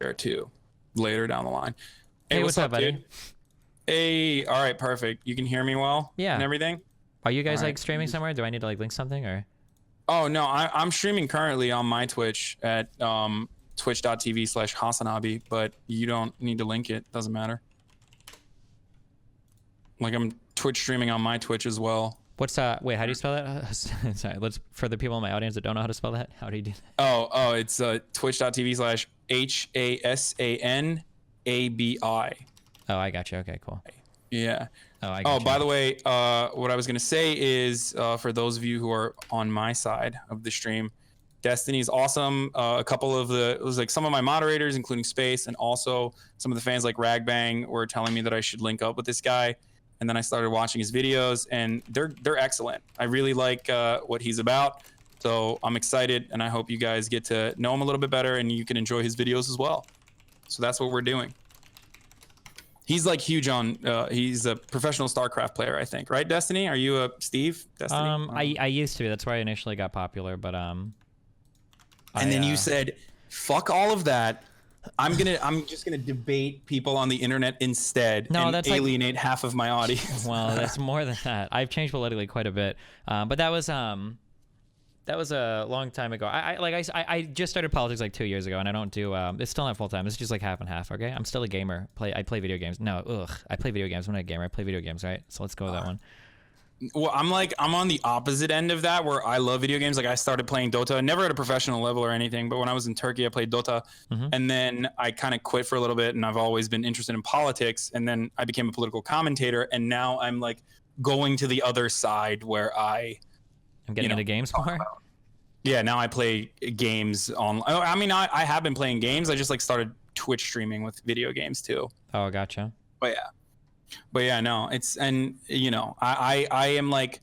there too, later down the line. Hey, what's up, buddy? dude? Hey, all right, perfect. You can hear me well Yeah. and everything? Are you guys All like right. streaming somewhere? Do I need to like link something or? Oh, no, I'm streaming currently on my Twitch at twitch.tv/Hasanabi, but you don't need to link it. Doesn't matter. Like I'm Twitch streaming on my Twitch as well. What's wait, how do you spell that? Sorry, let's for the people in my audience that don't know how to spell that. How do you do that? Oh, it's twitch.tv/HASANABI. Oh, I got you. Okay, cool. Yeah. Oh, I got Oh, you. by the way, what I was gonna say is, for those of you who are on my side of the stream, Destiny's awesome. A couple of it was like some of my moderators, including Space, and also some of the fans like Ragbang were telling me that I should link up with this guy. And then I started watching his videos, and they're excellent. I really like what he's about. So I'm excited, and I hope you guys get to know him a little bit better, and you can enjoy his videos as well. So that's what we're doing. He's like huge on. He's a professional StarCraft player, I think. Right, Destiny? Are you a Steve? Destiny? I used to be. That's where I initially got popular, but And then you said, "Fuck all of that. I'm just gonna debate people on the internet instead and that's alienate half of my audience." Well, that's more than that. I've changed politically quite a bit, but that was a long time ago. I just started politics like 2 years ago, and I don't do it's still not full time. It's just like half and half. Okay, I'm still a gamer. I play video games. No, I play video games. I'm not a gamer. I play video games, right? So let's go with that one. Well, I'm on the opposite end of that, where I love video games. Like I started playing Dota, never at a professional level or anything, but when I was in Turkey, I played Dota, and then I kind of quit for a little bit, and I've always been interested in politics, and then I became a political commentator, and now I'm like going to the other side where I'm getting into games more. Yeah, now I play games on. I mean, I have been playing games. I just like started Twitch streaming with video games too. Oh, gotcha. But yeah, no, it's, and I am like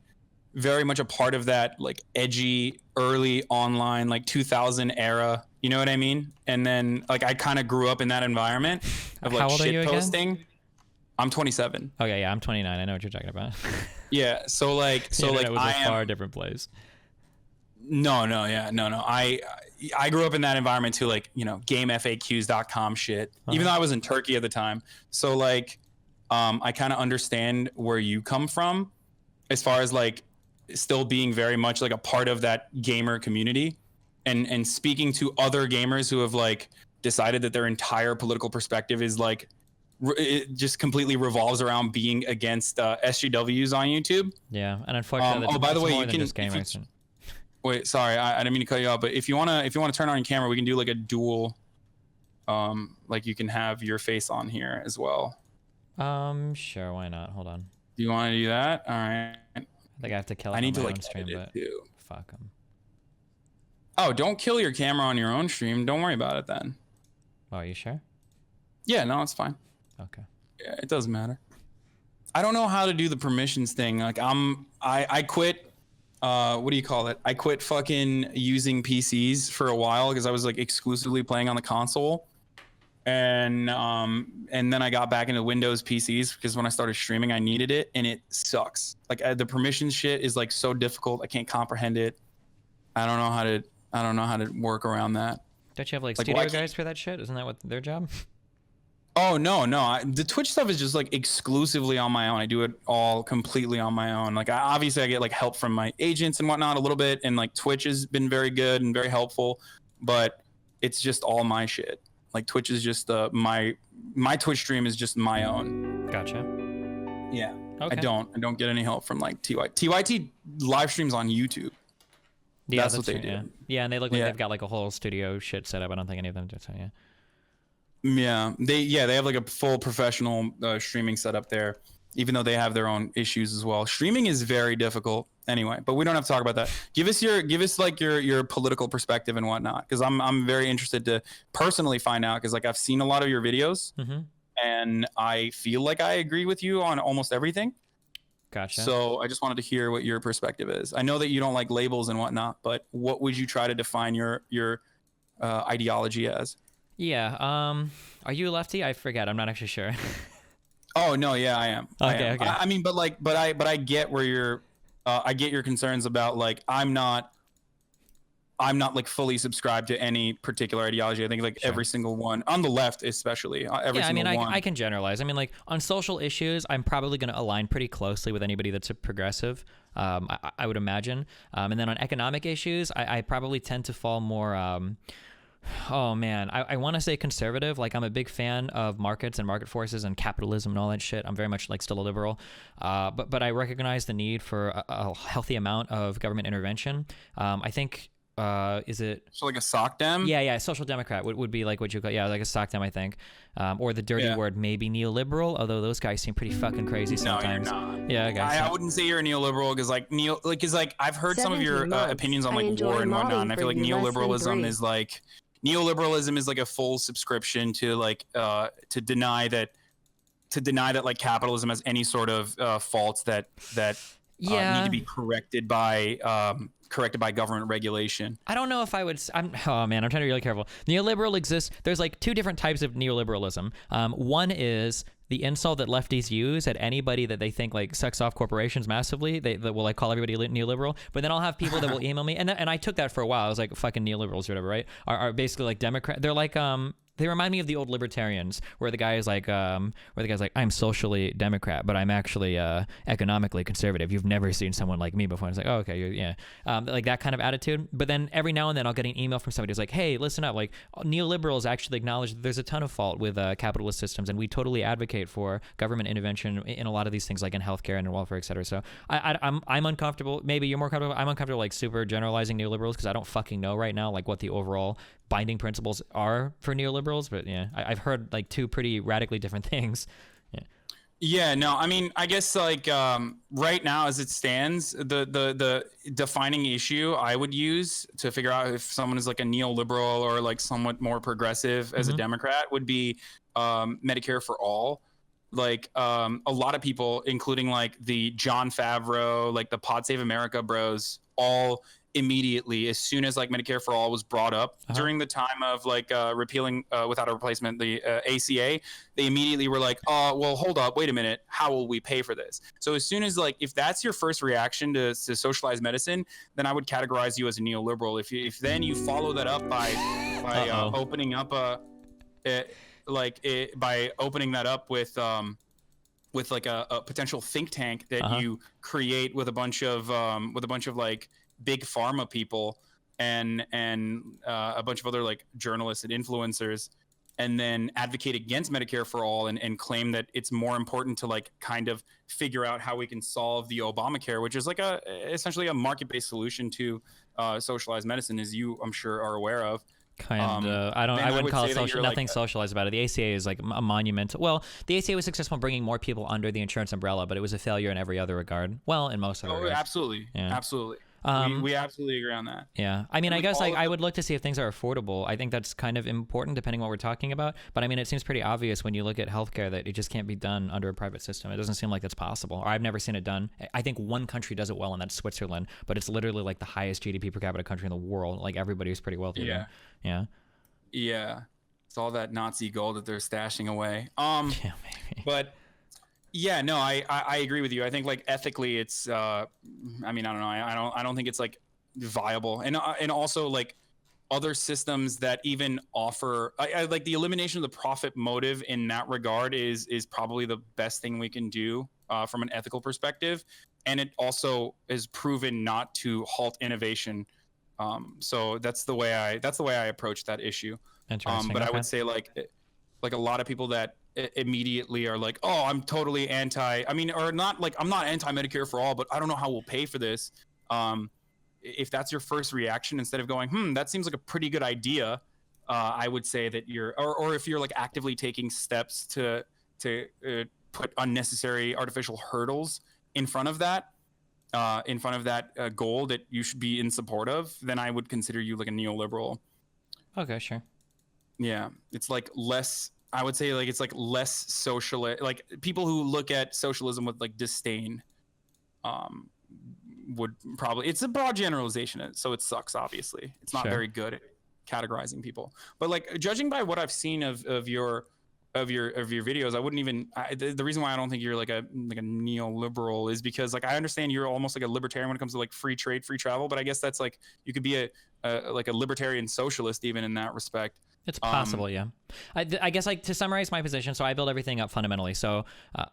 very much a part of that like edgy early online like 2000 era. You know what I mean? And then like I kind of grew up in that environment of like shit posting. I'm 27. Okay, yeah, I'm 29. I know what you're talking about. Yeah, so like it was a far different place. No. I grew up in that environment too, like gamefaqs.com shit. Even though I was in Turkey at the time, so like I kind of understand where you come from, as far as like still being very much like a part of that gamer community, and speaking to other gamers who have like decided that their entire political perspective is like it just completely revolves around being against SJWs on YouTube. Yeah, and unfortunately, by the way, you can. Just gamers. Wait, sorry, I didn't mean to cut you off, but if you wanna turn on your camera, we can do like a dual, like you can have your face on here as well. Sure, why not? Hold on. Do you want to do that? All right. I think I have to kill it I need on to my like own stream, but too. Fuck them. Oh, don't kill your camera on your own stream. Don't worry about it then. Oh, are you sure? Yeah, no, it's fine. Okay. Yeah, it doesn't matter. I don't know how to do the permissions thing. Like I quit. What do you call it? I quit fucking using PCs for a while because I was like exclusively playing on the console, and then I got back into Windows PCs because when I started streaming, I needed it, and it sucks. Like the permission shit is like so difficult. I can't comprehend it. I don't know how to work around that. Don't you have like studio guys for that shit? Isn't that what their job? Oh no, the Twitch stuff is just like exclusively on my own. I do it all completely on my own. Like obviously I get like help from my agents and whatnot a little bit, and like Twitch has been very good and very helpful, but it's just all my shit. Like Twitch is just my Twitch stream is just my own. Gotcha. Yeah. Okay. I don't get any help from like TYT live streams on YouTube. Yeah, that's what they do. Yeah, and they look like they've got like a whole studio shit set up. I don't think any of them do. So yeah. Yeah, they have like a full professional streaming setup there, even though they have their own issues as well. Streaming is very difficult anyway, but we don't have to talk about that. Give us like your political perspective and whatnot, because I'm very interested to personally find out, because like I've seen a lot of your videos, and I feel like I agree with you on almost everything. Gotcha. So I just wanted to hear what your perspective is. I know that you don't like labels and whatnot, but what would you try to define your ideology as? Yeah. Are you a lefty? I forget. I'm not actually sure. Oh no, yeah, I am. Okay. I mean, but I get where you're. I get your concerns about like I'm not I'm not like fully subscribed to any particular ideology. I think like Sure. every single one on the left, especially every Yeah, I mean, single one. I can generalize. I mean, like on social issues, I'm probably going to align pretty closely with anybody that's a progressive. I would imagine. And then on economic issues, I probably tend to fall more. Oh man, I want to say conservative. Like I'm a big fan of markets and market forces and capitalism and all that shit. I'm very much like still a liberal, but I recognize the need for a healthy amount of government intervention. I think. Is it So like a sock dem? yeah, social democrat would be like what you call, yeah, like a sock dem, I think, or the dirty word maybe neoliberal, although those guys seem pretty fucking crazy sometimes. No, you're not. Yeah, I guess I wouldn't say you're a neoliberal because like I've heard some of your opinions on like war and whatnot, and I feel like neoliberalism is like a full subscription to like to deny that like capitalism has any sort of faults that need to be corrected by government regulation. I don't know if I would. Oh man, I'm trying to be really careful. Neoliberal exists. There's like two different types of neoliberalism. One is the insult that lefties use at anybody that they think like sucks off corporations massively. They will like call everybody neoliberal. But then I'll have people that will email me, and I took that for a while. I was like, fucking neoliberals or whatever, right? Are basically like Democrat. They're like they remind me of the old libertarians, where the guy is like, I'm socially Democrat, but I'm actually economically conservative. You've never seen someone like me before. And it's like, oh, okay, yeah, like that kind of attitude. But then every now and then I'll get an email from somebody who's like, hey, listen up, like neoliberals actually acknowledge that there's a ton of fault with capitalist systems, and we totally advocate for government intervention in a lot of these things, like in healthcare and in welfare, et cetera. So I'm uncomfortable. Maybe you're more comfortable. I'm uncomfortable like super generalizing neoliberals because I don't fucking know right now like what the overall binding principles are for neoliberals, but yeah, I've heard like two pretty radically different things. Yeah, no, I mean, I guess like right now as it stands, the defining issue I would use to figure out if someone is like a neoliberal or like somewhat more progressive as a Democrat would be Medicare for all. Like a lot of people, including like the John Favreau, like the Pod Save America bros, all immediately, as soon as like Medicare for all was brought up during the time of like repealing without a replacement the ACA, they immediately were like, well, hold up, wait a minute, how will we pay for this? So as soon as like, if that's your first reaction to socialized medicine, then I would categorize you as a neoliberal. If then you follow that up by opening up by opening that up with like a potential think tank that you create with a bunch of like big pharma people and a bunch of other like journalists and influencers, and then advocate against Medicare for all and claim that it's more important to like kind of figure out how we can solve the Obamacare, which is like essentially a market-based solution to socialized medicine, as you I'm sure are aware of. I wouldn't call it social. Nothing socialized about it. The ACA is like a monumental. Well, the ACA was successful in bringing more people under the insurance umbrella, but it was a failure in every other regard. Well, in most other regards. Absolutely. Yeah. Absolutely. We absolutely agree on that. Yeah. I mean, I guess like I would look to see if things are affordable. I think that's kind of important depending on what we're talking about. But I mean, it seems pretty obvious when you look at healthcare that it just can't be done under a private system. It doesn't seem like that's possible. Or I've never seen it done. I think one country does it well, and that's Switzerland. But it's literally like the highest GDP per capita country in the world. Like everybody's pretty wealthy. Yeah. There. Yeah. Yeah. It's all that Nazi gold that they're stashing away. Yeah, maybe. But yeah, no, I agree with you. I think like ethically it's I mean, I don't know. I don't think it's like viable. And also like other systems that even offer I like the elimination of the profit motive in that regard is probably the best thing we can do from an ethical perspective. And it also is proven not to halt innovation. So that's the way I approach that issue. Interesting. But okay. I would say like a lot of people that immediately are like, oh, I'm totally anti. I mean, or not like I'm not anti Medicare for all, but I don't know how we'll pay for this. If that's your first reaction, instead of going, that seems like a pretty good idea, I would say that you're, or if you're like actively taking steps to put unnecessary artificial hurdles in front of that goal that you should be in support of, then I would consider you like a neoliberal. Okay, sure. Yeah, it's like less. I would say like it's like less social. Like people who look at socialism with like disdain, would probably. It's a broad generalization, so it sucks. Obviously, it's not Sure. very good at categorizing people. But like judging by what I've seen of your of your videos, I wouldn't even. The reason why I don't think you're like a neoliberal is because like I understand you're almost like a libertarian when it comes to like free trade, free travel, but I guess that's like you could be like a libertarian socialist even in that respect. It's possible, yeah. I guess like to summarize my position, so I build everything up fundamentally. So,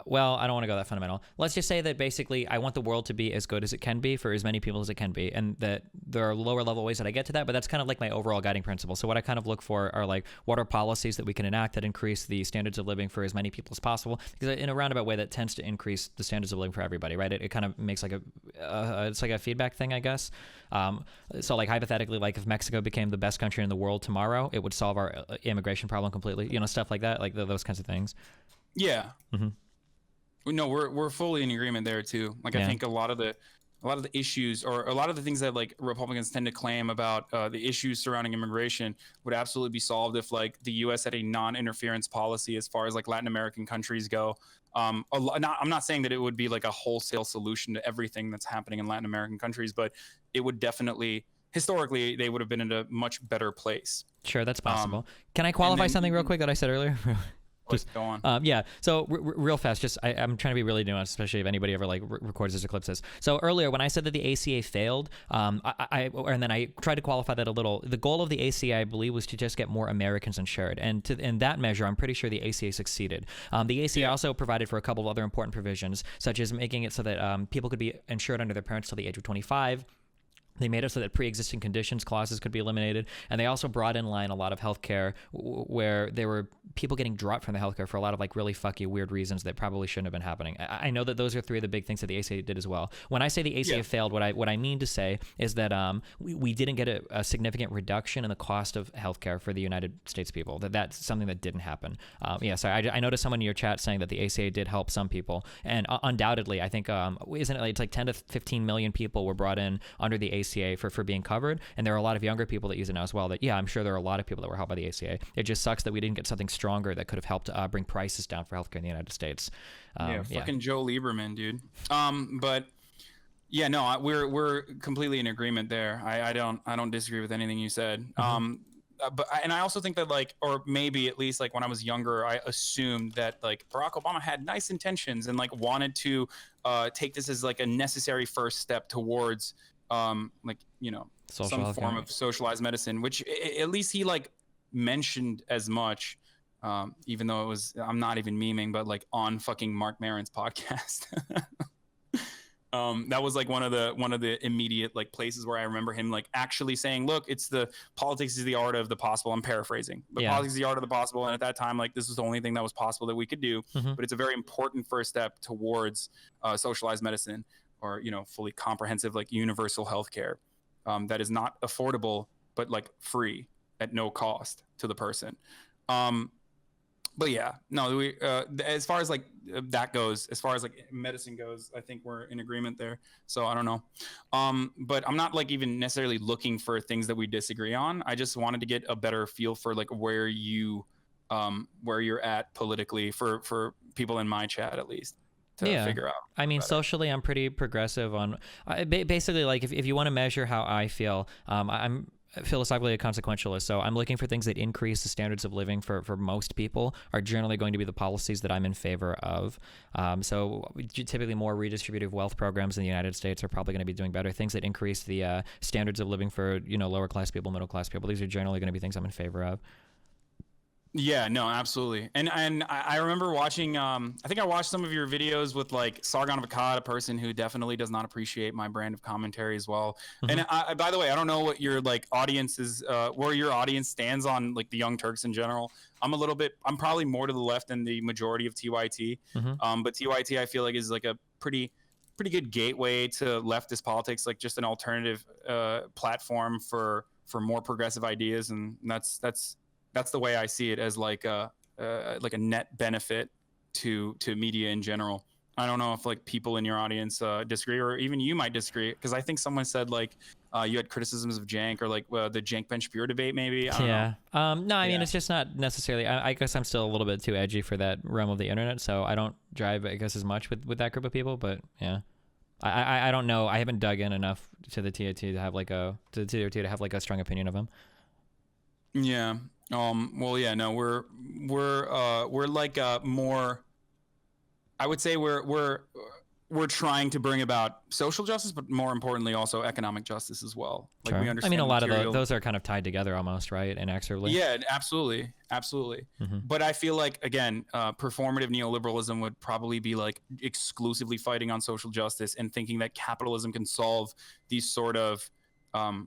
well, I don't want to go that fundamental. Let's just say that basically I want the world to be as good as it can be for as many people as it can be, and that there are lower level ways that I get to that, but that's kind of like my overall guiding principle. So what I kind of look for are like what are policies that we can enact that increase the standards of living for as many people as possible, because in a roundabout way that tends to increase the standards of living for everybody, right? It kind of makes like it's like a feedback thing, I guess. So like hypothetically, like if Mexico became the best country in the world tomorrow, it would solve our immigration problem completely, you know, stuff like that, like those kinds of things. Yeah. No, we're fully in agreement there too. Like I think a lot of the issues, or a lot of the things that like Republicans tend to claim about the issues surrounding immigration would absolutely be solved if like the U.S. had a non-interference policy as far as like Latin American countries go. I'm not saying that it would be like a wholesale solution to everything that's happening in Latin American countries, but it would definitely, historically, they would have been in a much better place. Sure, that's possible. Can I qualify something real quick that I said earlier? Just go on. Yeah. So real fast, just I'm trying to be really nuanced, especially if anybody ever like records this or clips this. So earlier when I said that the ACA failed, and then I tried to qualify that a little. The goal of the ACA, I believe, was to just get more Americans insured, and in that measure, I'm pretty sure the ACA succeeded. The ACA also provided for a couple of other important provisions, such as making it so that people could be insured under their parents till the age of 25. They made it so that pre-existing conditions clauses could be eliminated, and they also brought in line a lot of healthcare where there were people getting dropped from the healthcare for a lot of like really fucky weird reasons that probably shouldn't have been happening. I know that those are three of the big things that the ACA did as well. When I say the ACA failed, what I mean to say is that we didn't get a significant reduction in the cost of healthcare for the United States people. That's something that didn't happen. I noticed someone in your chat saying that the ACA did help some people, and undoubtedly, I think isn't it like it's like 10 to 15 million people were brought in under the ACA for being covered, and there are a lot of younger people that use it now as well. That I'm sure there are a lot of people that were helped by the ACA. It just sucks that we didn't get something stronger that could have helped bring prices down for healthcare in the United States. Fucking Joe Lieberman, dude. But yeah, no, we're completely in agreement there. I don't disagree with anything you said. But I also think that like, or maybe at least like when I was younger, I assumed that like Barack Obama had nice intentions and like wanted to take this as like a necessary first step towards like, you know, some form of socialized medicine, which at least he like mentioned as much, even though it was, I'm not even memeing, but like on fucking Mark Maron's podcast. That was like one of the immediate like places where I remember him like actually saying, look, it's the politics is the art of the possible. I'm paraphrasing, but politics is the art of the possible. And at that time, like this was the only thing that was possible that we could do, but it's a very important first step towards socialized medicine, or, you know, fully comprehensive, like universal healthcare that is not affordable, but like free at no cost to the person. But yeah, no, as far as like that goes, as far as like medicine goes, I think we're in agreement there. So I don't know. But I'm not like even necessarily looking for things that we disagree on. I just wanted to get a better feel for like where you're at politically for people in my chat, at least. To figure out. I mean, socially, I'm pretty progressive on basically like if you want to measure how I feel, I'm philosophically a consequentialist. So I'm looking for things that increase the standards of living for most people are generally going to be the policies that I'm in favor of. So typically more redistributive wealth programs in the United States are probably going to be doing better. Things that increase the standards of living for, you know, lower class people, middle class people. These are generally going to be things I'm in favor of. Yeah, no, absolutely. And I remember watching, I think I watched some of your videos with like Sargon of Akkad, a person who definitely does not appreciate my brand of commentary as well. And by the way, I don't know what your like audience is, where your audience stands on like the Young Turks in general. I'm probably more to the left than the majority of TYT. But TYT I feel like is like a pretty good gateway to leftist politics, like just an alternative platform for more progressive ideas. And that's the way I see it, as like a net benefit to media in general. I don't know if like people in your audience disagree, or even you might disagree, because I think someone said like you had criticisms of Jank, or like the Jank Ben Shapiro debate, maybe. I don't know. No, I mean, it's just not necessarily. I guess I'm still a little bit too edgy for that realm of the internet, so I don't drive, I guess, as much with that group of people. But yeah, I don't know. I haven't dug in enough to the TOT to have like a strong opinion of him. Yeah. Well, yeah, no, we're like more, I would say we're trying to bring about social justice, but more importantly also economic justice as well. Like Sure. we understand I mean, a lot material, of those are kind of tied together almost, right? Inexorably. yeah, absolutely. But I feel like, again, performative neoliberalism would probably be like exclusively fighting on social justice and thinking that capitalism can solve these sort of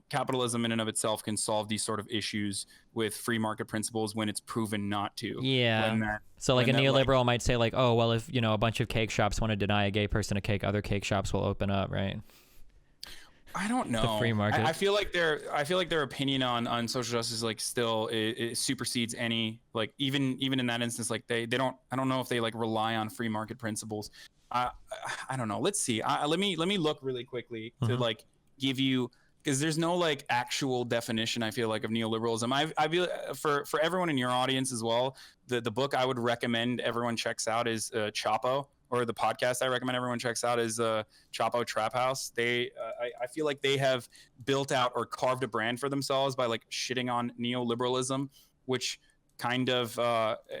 capitalism in and of itself can solve these sort of issues with free market principles when it's proven not to. Yeah. So like a neoliberal might say like, oh, well, if, you know, a bunch of cake shops want to deny a gay person a cake, other cake shops will open up, right? I don't know. The free market. I feel like their opinion on social justice like still it supersedes any, like even in that instance, like they don't, I don't know if they like rely on free market principles. I don't know. Let's see. Let me look really quickly to like give you, because there's no like actual definition, I feel like, of neoliberalism. I feel for everyone in your audience as well, the book I would recommend everyone checks out is Chapo, or the podcast I recommend everyone checks out is Chapo Trap House. I feel like they have built out or carved a brand for themselves by like shitting on neoliberalism, which kind of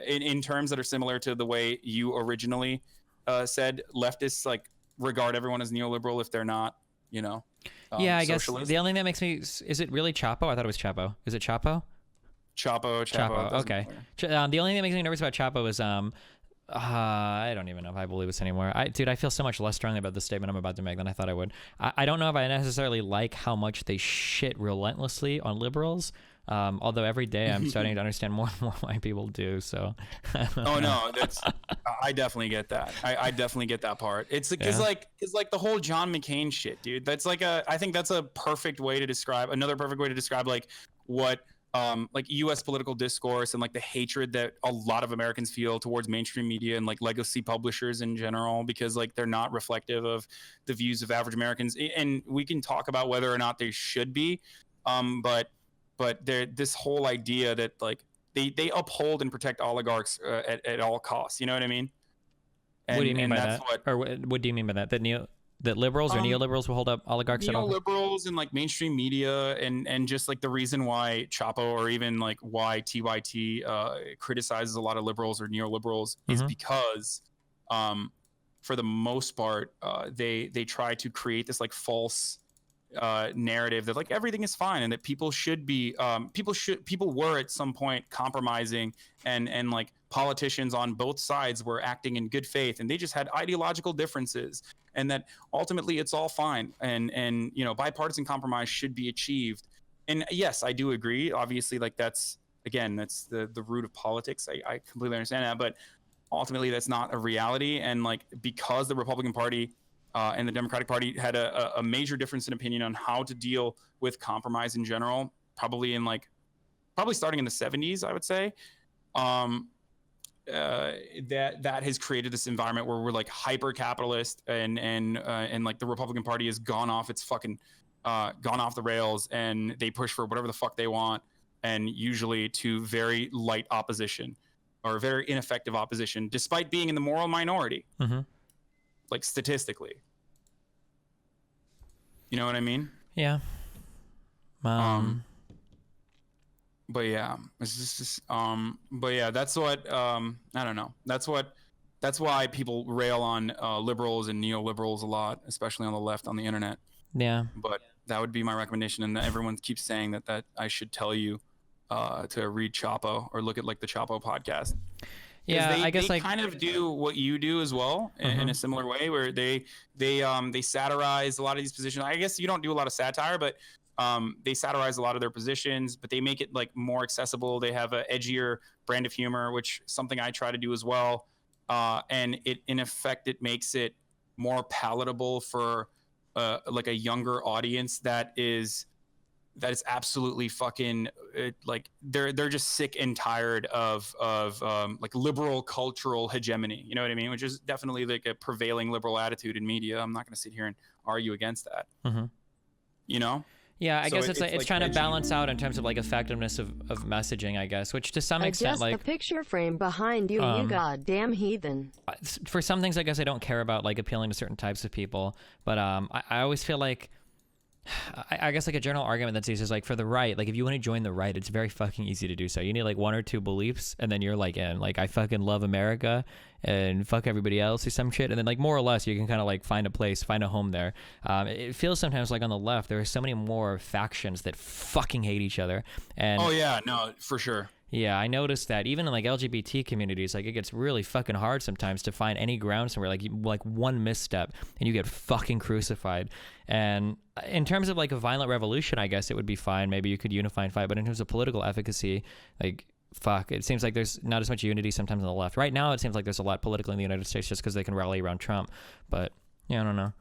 in terms that are similar to the way you originally said, leftists like regard everyone as neoliberal if they're not, you know. Yeah, I guess socialist. the only thing that makes me, is it really Chapo? I thought it was Chapo. Is it Chapo? Chapo. Okay. The only thing that makes me nervous about Chapo is I don't even know if I believe this anymore. Dude, I feel so much less strongly about the statement I'm about to make than I thought I would. I don't know if I necessarily like how much they shit relentlessly on liberals. Although every day I'm starting to understand more and more why people do. So. Oh no, I definitely get that. I definitely get that part. It's because like the whole John McCain shit, dude. That's like I think that's a perfect way to describe like what like U.S. political discourse and like the hatred that a lot of Americans feel towards mainstream media and like legacy publishers in general, because like they're not reflective of the views of average Americans. And we can talk about whether or not they should be, but this whole idea that like they uphold and protect oligarchs at all costs. You know what I mean? And, what do you mean by that? Or what do you mean by that? That liberals or neoliberals will hold up oligarchs at all? Neoliberals and like mainstream media and just like the reason why Chapo or even like why TYT criticizes a lot of liberals or neoliberals is because for the most part they try to create this like false narrative that like everything is fine and that people were at some point compromising and like politicians on both sides were acting in good faith and they just had ideological differences and that ultimately it's all fine and you know bipartisan compromise should be achieved. And yes, I do agree, obviously, like that's the root of politics. I completely understand that, but ultimately that's not a reality. And like because the Republican Party and the Democratic Party had a major difference in opinion on how to deal with compromise in general, probably starting in the 70s, I would say. That has created this environment where we're like hyper capitalist and like the Republican Party has gone off the rails and they push for whatever the fuck they want, and usually to very light opposition or very ineffective opposition, despite being in the moral minority. Like statistically, you know what I mean? Yeah. But yeah, it's just but yeah, that's what I don't know. That's why people rail on liberals and neoliberals a lot, especially on the left on the internet. Yeah. But that would be my recommendation, and everyone keeps saying that I should tell you to read Chapo or look at like the Chapo podcast. Yeah, I guess they like kind of do what you do as well in a similar way, where they satirize a lot of these positions. I guess you don't do a lot of satire, but they satirize a lot of their positions, but they make it like more accessible. They have an edgier brand of humor, which is something I try to do as well. And in effect, it makes it more palatable for like a younger audience that is absolutely fucking like they're just sick and tired of like liberal cultural hegemony, you know what I mean, which is definitely like a prevailing liberal attitude in media. I'm not going to sit here and argue against that. You know? Yeah, I guess it's like trying to balance out in terms of like effectiveness of messaging, I guess, which to some extent, Adjust like the picture frame behind you, you goddamn heathen. For some things, I guess I don't care about like appealing to certain types of people, but I always feel like I guess like a general argument that's used is like for the right, like if you want to join the right, it's very fucking easy to do so. You need like one or two beliefs, and then you're like in. Like I fucking love America and fuck everybody else or some shit, and then like more or less you can kind of like find a place, find a home there. It feels sometimes like on the left there are so many more factions that fucking hate each other. And Oh yeah, no, for sure. yeah, I noticed that even in like LGBT communities, like it gets really fucking hard sometimes to find any ground somewhere. Like one misstep and you get fucking crucified. And in terms of like a violent revolution, I guess it would be fine. Maybe you could unify and fight. But in terms of political efficacy, like fuck, it seems like there's not as much unity sometimes on the left. Right now, it seems like there's a lot politically in the United States just because they can rally around Trump. But yeah, I don't know.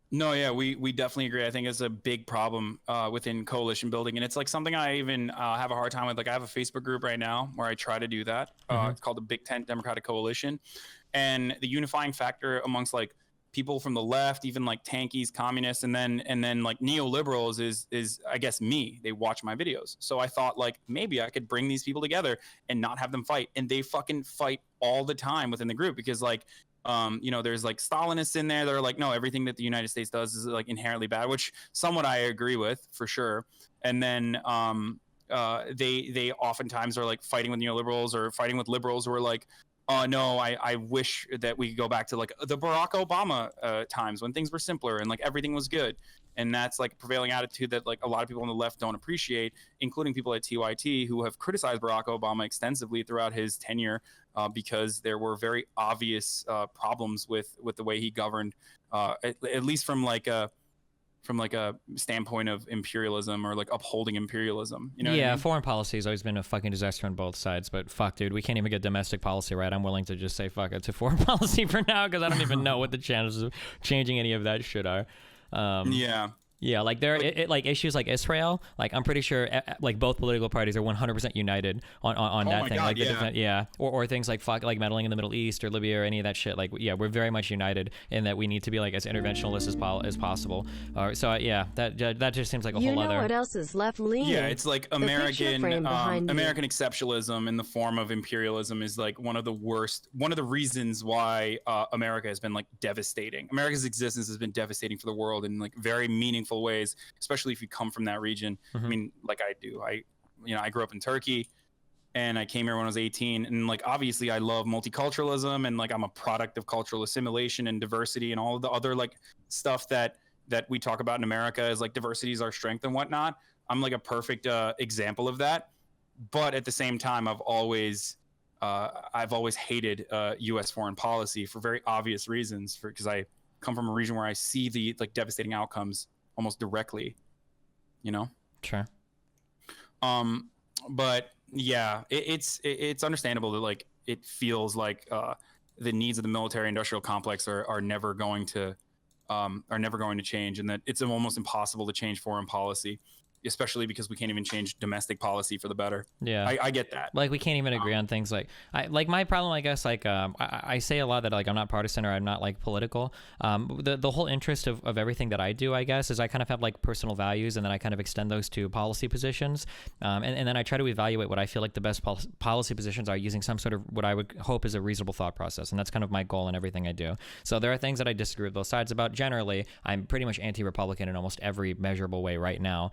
No, yeah, we definitely agree. I think it's a big problem within coalition building, and it's like something I even have a hard time with. Like I have a Facebook group right now where I try to do that. It's called the Big Tent Democratic Coalition, and the unifying factor amongst like people from the left, even like tankies, communists, and then like neoliberals is I guess me. They watch my videos, so I thought like maybe I could bring these people together and not have them fight, and they fucking fight all the time within the group because like. There's like Stalinists in there that are like, no, everything that the United States does is like inherently bad, which somewhat I agree with for sure. And then they oftentimes are like fighting with neoliberals or fighting with liberals who are like, no, I wish that we could go back to like the Barack Obama times when things were simpler and like everything was good. And that's like a prevailing attitude that like a lot of people on the left don't appreciate, including people at TYT who have criticized Barack Obama extensively throughout his tenure because there were very obvious problems with the way he governed, at least from like a standpoint of imperialism or like upholding imperialism. You know what I mean? Foreign policy has always been a fucking disaster on both sides. But fuck, dude, we can't even get domestic policy right. I'm willing to just say fuck it to foreign policy for now because I don't even know what the chances of changing any of that shit are. Yeah, like there, like issues like Israel, like I'm pretty sure, like both political parties are 100% united on that thing. God, like or things like fuck, like meddling in the Middle East or Libya or any of that shit. Like yeah, we're very much united in that we need to be like as interventionist as possible. That just seems like a whole other. You know what else is left leaning? Yeah, it's like American exceptionalism in the form of imperialism is like one of the reasons why America has been like devastating. America's existence has been devastating for the world in like very meaningful ways, especially if you come from that region. I mean, like I do. I grew up in Turkey and I came here when I was 18, and like obviously I love multiculturalism and like I'm a product of cultural assimilation and diversity and all of the other like stuff that we talk about in America as like diversity is our strength and whatnot. I'm like a perfect example of that. But at the same time, I've always hated U.S. foreign policy for very obvious reasons, because I come from a region where I see the like devastating outcomes almost directly, you know? Sure. But yeah, it's understandable that like it feels like the needs of the military industrial complex are never going to change, and that it's almost impossible to change foreign policy, especially because we can't even change domestic policy for the better. Yeah, I get that. Like we can't even agree on things like my problem, I guess, like I say a lot that like I'm not partisan or I'm not like political. The whole interest of everything that I do, I guess, is I kind of have like personal values, and then I kind of extend those to policy positions, and then I try to evaluate what I feel like the best policy positions are using some sort of what I would hope is a reasonable thought process, and that's kind of my goal in everything I do. So there are things that I disagree with both sides about. Generally, I'm pretty much anti-Republican in almost every measurable way right now.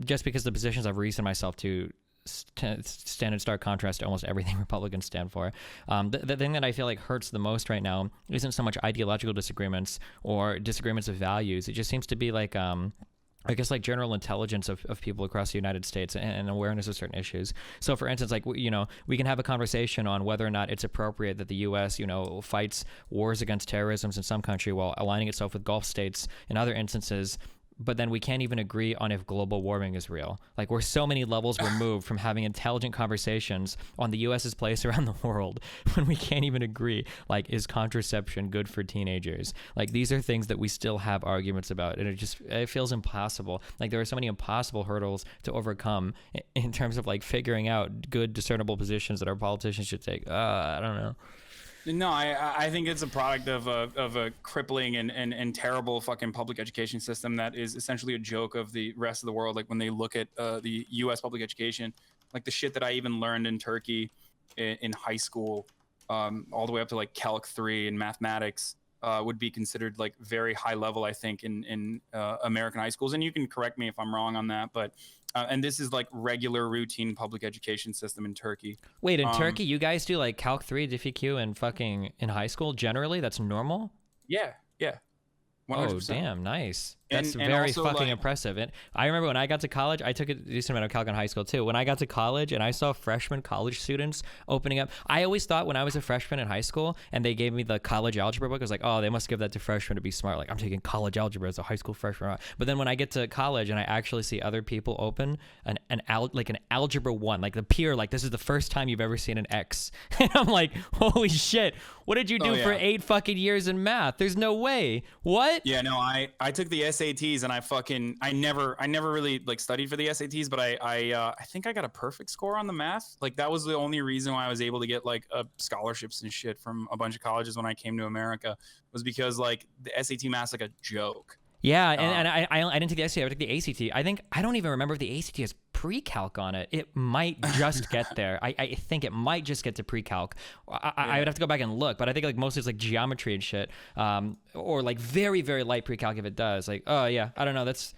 Just because the positions I've reasoned myself to stand in stark contrast to almost everything Republicans stand for. The thing that I feel like hurts the most right now isn't so much ideological disagreements or disagreements of values. It just seems to be like I guess like general intelligence of people across the United States and awareness of certain issues. So for instance, like, you know, we can have a conversation on whether or not it's appropriate that the U.S., you know, fights wars against terrorism in some country while aligning itself with Gulf states in other instances. But then we can't even agree on if global warming is real. Like we're so many levels removed from having intelligent conversations on the U.S.'s place around the world when we can't even agree, like, is contraception good for teenagers? Like these are things that we still have arguments about, and it feels impossible. Like there are so many impossible hurdles to overcome in terms of like figuring out good discernible positions that our politicians should take. I don't know. No, I think it's a product of a crippling and terrible fucking public education system that is essentially a joke of the rest of the world. Like when they look at the U.S. public education, like the shit that I even learned in Turkey in high school, all the way up to like Calc 3 and mathematics, would be considered like very high level, I think, in American high schools. And you can correct me if I'm wrong on that, but and this is like regular routine public education system in Turkey. Wait, in Turkey, you guys do like Calc 3, DiffyQ, and fucking in high school generally? That's normal? Yeah, yeah. 100%. Oh, damn, nice. That's And very also, fucking like, impressive. And I remember when I got to college, I took a decent amount of calc in high school too. When I got to college and I saw freshman college students opening up, I always thought when I was a freshman in high school and they gave me the college algebra book, I was like, oh, they must give that to freshmen to be smart. Like, I'm taking college algebra as a high school freshman. But then when I get to college and I actually see other people open an algebra 1, like the peer, like this is the first time you've ever seen an X. And I'm like, holy shit, what did you do for 8 fucking years in math? There's no way. What? Yeah, no, I took the SATs and I never really like studied for the SATs, but I think I got a perfect score on the math. Like that was the only reason why I was able to get like scholarships and shit from a bunch of colleges when I came to America, was because like the SAT math's like a joke. Yeah, and I didn't take the SAT. I took the ACT. I don't even remember if the ACT has pre-calc on it. It might just get there. I think it might just get to pre-calc. I would have to go back and look, but I think like mostly it's like geometry and shit, or like very, very light pre-calc if it does. Like, oh yeah, I don't know. That's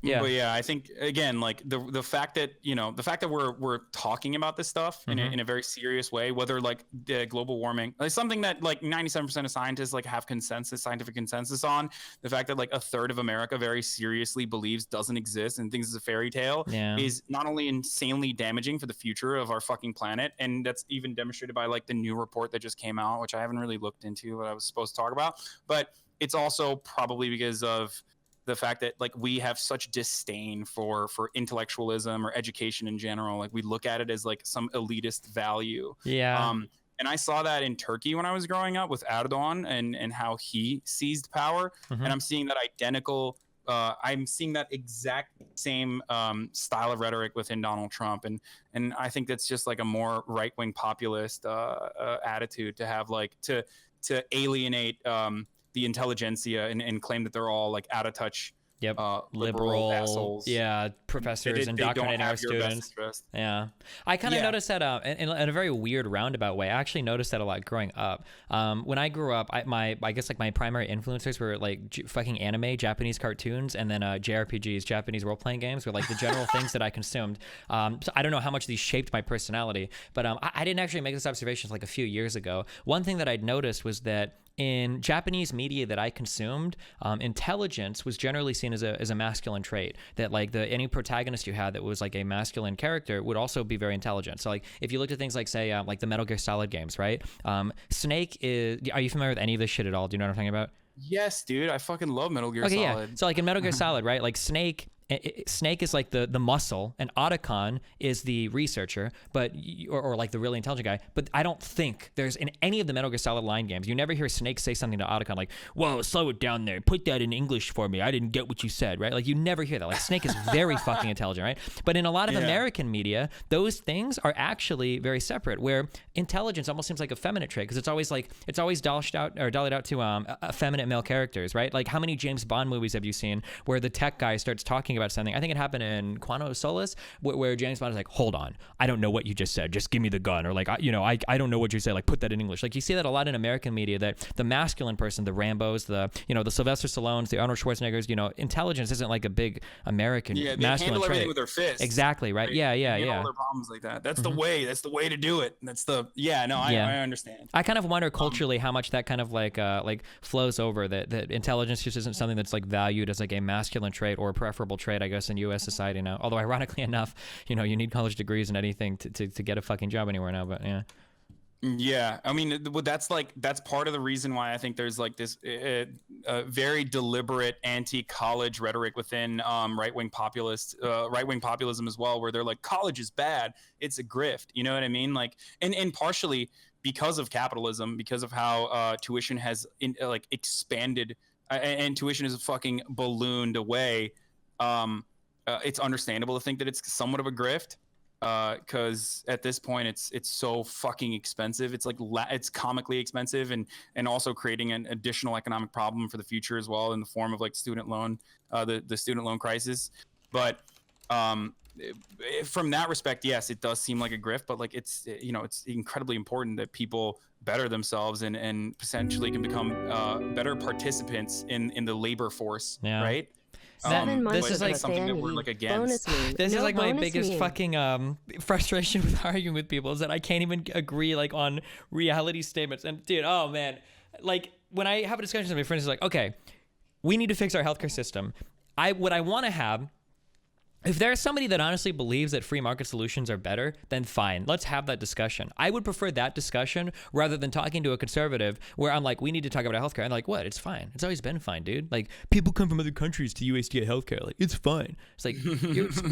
yeah. But yeah, I think again, like the fact that we're talking about this stuff in a very serious way, whether like global warming, like something that like 97% of scientists like have scientific consensus on, the fact that like a third of America very seriously believes doesn't exist and thinks it's a fairy tale, is not only insanely damaging for the future of our fucking planet, and that's even demonstrated by like the new report that just came out, which I haven't really looked into, but I was supposed to talk about, but it's also probably because of the fact that like we have such disdain for intellectualism or education in general. Like we look at it as like some elitist value. Yeah. And I saw that in Turkey when I was growing up with Erdogan and how he seized power. And I'm seeing that I'm seeing that exact same style of rhetoric within Donald Trump. And I think that's just like a more right-wing populist attitude to have, like to alienate the intelligentsia and claim that they're all like out of touch. Yep. Liberal assholes. Yeah, professors indoctrinating our students. Yeah, I kind of noticed that in a very weird roundabout way. I actually noticed that a lot growing up. When I grew up, I guess like my primary influencers were like fucking anime, Japanese cartoons, and then JRPGs, Japanese role playing games, were like the general things that I consumed. So I don't know how much these shaped my personality, but I didn't actually make this observation like a few years ago. One thing that I'd noticed was that in Japanese media that I consumed, intelligence was generally seen as a masculine trait. That like any protagonist you had that was like a masculine character would also be very intelligent. So like if you looked at things like say like the Metal Gear Solid games, right? Snake is. Are you familiar with any of this shit at all? Do you know what I'm talking about? Yes, dude. I fucking love Metal Gear Solid. Yeah. So like in Metal Gear Solid, right? Like Snake is like the muscle, and Otacon is the researcher, but or like the really intelligent guy. But I don't think there's in any of the Metal Gear Solid line games, you never hear Snake say something to Otacon like, "Whoa, slow it down there. Put that in English for me. I didn't get what you said." Right? Like you never hear that. Like Snake is very fucking intelligent, right? But in a lot of American media, those things are actually very separate. Where intelligence almost seems like a feminine trait because it's always dollied out to effeminate male characters, right? Like how many James Bond movies have you seen where the tech guy starts talking about something? I think it happened in Quantum of Solace where James Bond is like, hold on, I don't know what you just said, just give me the gun, or like I don't know what you said, like put that in English. Like you see that a lot in American media, that the masculine person, the Rambos, the Sylvester Stallones, the Arnold Schwarzeneggers, intelligence isn't like a big American they masculine handle trait. Everything with their fists. Exactly, right? They Yeah. all their problems like that. That's the way to do it. I understand. I kind of wonder culturally how much that kind of like flows over, that intelligence just isn't something that's like valued as like a masculine trait or a preferable trait, I guess, in U.S. society now. Although ironically enough, you need college degrees and anything to get a fucking job anywhere now. But yeah. Yeah, I mean, that's part of the reason why I think there's like this very deliberate anti-college rhetoric within right-wing populism as well, where they're like, college is bad, it's a grift. You know what I mean? Like, and partially because of capitalism, because of how tuition has expanded and tuition is fucking ballooned away. It's understandable to think that it's somewhat of a grift. Because at this point it's so fucking expensive. It's like it's comically expensive, and also creating an additional economic problem for the future as well in the form of like student loan, the student loan crisis. But from that respect, yes, it does seem like a grift, but like it's it's incredibly important that people better themselves and potentially can become better participants in the labor force, right? This is like something that we're like against. This is like my biggest fucking frustration with arguing with people is that I can't even agree like on reality statements. And dude, oh man, like when I have a discussion with my friends, it's like, okay, we need to fix our healthcare system. What I want to have. If there's somebody that honestly believes that free market solutions are better, then fine. Let's have that discussion. I would prefer that discussion rather than talking to a conservative where I'm like, we need to talk about healthcare. And like, what? It's fine. It's always been fine, dude. Like, people come from other countries to US to get healthcare. Like, it's fine. It's like,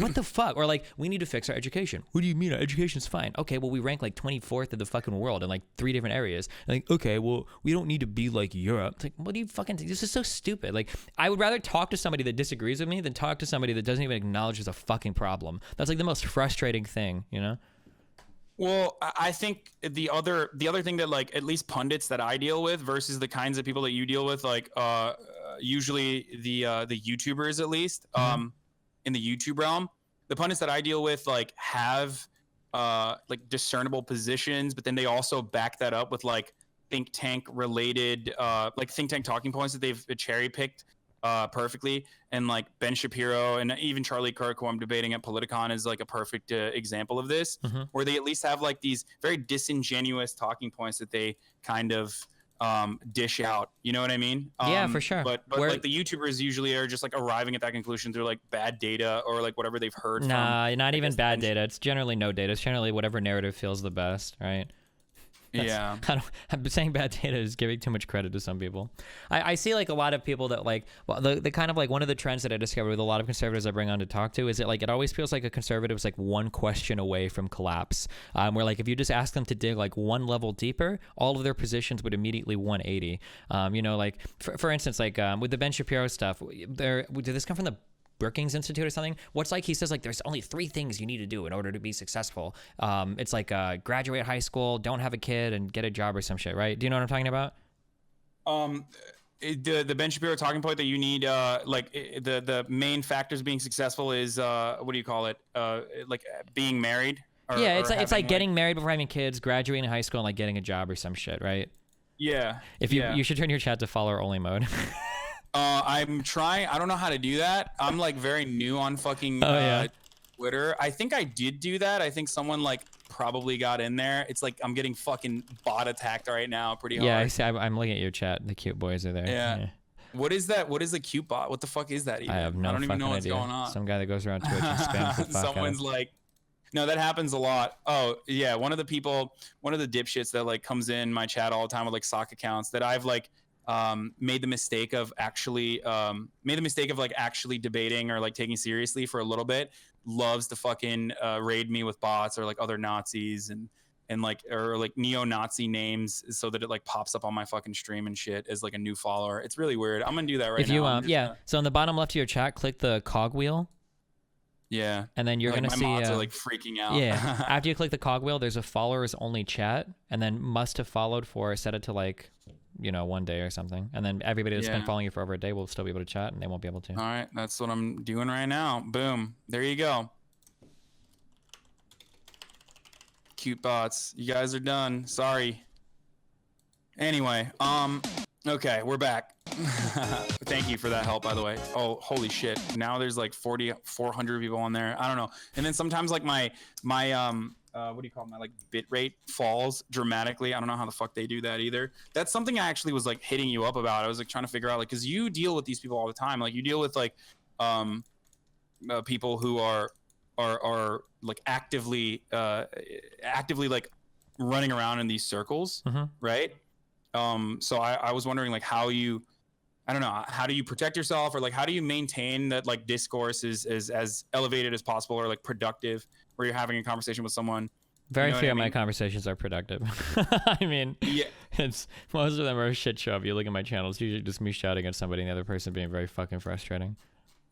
what the fuck? Or like, we need to fix our education. What do you mean? Our education's fine. Okay, well, we rank like 24th in the fucking world in like 3 different areas. And like, okay, well, we don't need to be like Europe. It's like, what do you fucking think? This is so stupid. Like, I would rather talk to somebody that disagrees with me than talk to somebody that doesn't even acknowledge there's a fucking problem. That's like the most frustrating thing, you know? Well, I think the other thing that like at least pundits that I deal with versus the kinds of people that you deal with, like usually the YouTubers at least, in the YouTube realm, the pundits that I deal with like have like discernible positions, but then they also back that up with like think tank related like think tank talking points that they've cherry picked perfectly. And like Ben Shapiro and even Charlie Kirk, who I'm debating at Politicon, is like a perfect example of this, where they at least have like these very disingenuous talking points that they kind of dish out. You know what I mean? Yeah, for sure. But like the YouTubers usually are just like arriving at that conclusion through like bad data or like whatever they've heard. Nah, not even bad data. It's generally no data. It's generally whatever narrative feels the best, right? Yeah. I'm saying bad data is giving too much credit to some people. I see like a lot of people that like, well, the kind of like one of the trends that I discovered with a lot of conservatives I bring on to talk to is that like it always feels like a conservative is like one question away from collapse. Where like if you just ask them to dig like one level deeper, all of their positions would immediately 180. You know, like for instance, like with the Ben Shapiro stuff, did this come from the Brookings Institute or something? What's like he says like there's only 3 things you need to do in order to be successful. It's like graduate high school, don't have a kid, and get a job or some shit, right? Do you know what I'm talking about? The Ben Shapiro talking point that you need like the main factors being successful is what do you call it? Like being married. Yeah, it's like getting married before having kids, graduating high school, and like getting a job or some shit, right? Yeah. If you should turn your chat to follower only mode. I'm trying. I don't know how to do that. I'm like very new on fucking Twitter. I think I did do that. I think someone like probably got in there. It's like I'm getting fucking bot attacked right now pretty hard. Yeah, I see. I'm looking at your chat. The cute boys are there. Yeah. What is that? What is a cute bot? What the fuck is that even? I have no I don't even know what's idea. going on. Some guy that goes around Twitch and spams the fuck Someone's like, no, that happens a lot. Oh yeah, one of the dipshits that like comes in my chat all the time with like sock accounts that I've like made the mistake of actually debating or like taking seriously for a little bit, loves to fucking raid me with bots or like other Nazis and like or like neo-Nazi names so that it like pops up on my fucking stream and shit as like a new follower. It's really weird. I'm gonna do that right now. If you so on the bottom left of your chat, click the cogwheel. Yeah. And then you're like gonna see my mods are like freaking out. Yeah. After you click the cogwheel, there's a followers only chat, and then must have followed for set it to like 1 day or something, and then everybody that's been following you for over a day will still be able to chat, and they won't be able to. All right, that's what I'm doing right now. Boom, there you go. Cute bots, you guys are done. Sorry. Anyway, okay, we're back. Thank you for that help, by the way. Oh, holy shit! Now there's like 400 people on there. I don't know. And then sometimes like my what do you call it? My like bit rate falls dramatically. I don't know how the fuck they do that either. That's something I actually was like hitting you up about. I was like trying to figure out like, cause you deal with these people all the time. Like you deal with like people who are like actively like running around in these circles, right? So I was wondering like how do you protect yourself, or like how do you maintain that like discourse is as elevated as possible or like productive, where you're having a conversation with someone. Very few of my conversations are productive. I mean, it's most of them are a shit show. If you look at my channel, it's usually just me shouting at somebody and the other person being very fucking frustrating.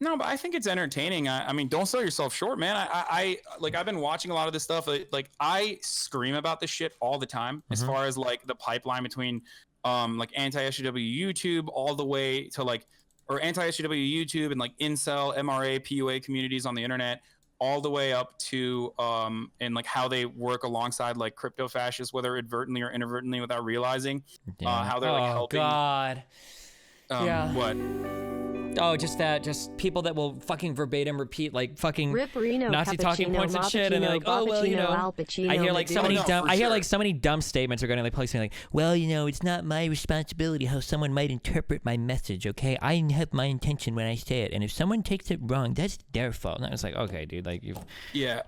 No, but I think it's entertaining. I mean, don't sell yourself short, man. I like I've been watching a lot of this stuff. Like I scream about this shit all the time, as far as like the pipeline between like anti-SJW YouTube all the way to like, or anti-SJW YouTube and like incel, MRA, PUA communities on the internet, all the way up to and like how they work alongside like crypto fascists, whether advertently or inadvertently without realizing how they're like helping. Oh God. Yeah. What? Oh, just people that will fucking verbatim repeat like fucking Rip Reno, Nazi talking points and shit, and they're like, oh well, you know, Al Pacino, I hear like so many Medusa. dumb, I hear sure. like so many dumb statements are going to like place me like, well, you know, it's not my responsibility how someone might interpret my message. Okay, I have my intention when I say it, and if someone takes it wrong, that's their fault. And I was like, okay, dude, like you've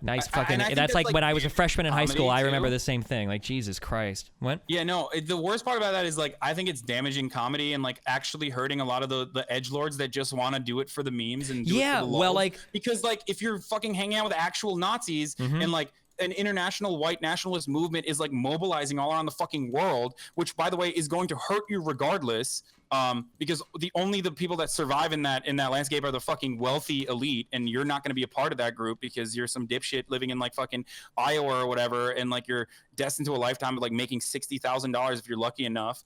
nice fucking. I think That's like when I was a weird freshman in high school. I comedy, remember too. the same thing. Like Jesus Christ, what? Yeah, no. The worst part about that is like I think it's damaging comedy and like actually hurting a lot of the edgelords that just want to do it for the memes and do it for the well, lulz. like because like if you're fucking hanging out with actual Nazis and like an international white nationalist movement is like mobilizing all around the fucking world, which by the way is going to hurt you regardless. Because the people that survive in that landscape are the fucking wealthy elite, and you're not going to be a part of that group because you're some dipshit living in like fucking Iowa or whatever, and like you're destined to a lifetime of like making $60,000 if you're lucky enough.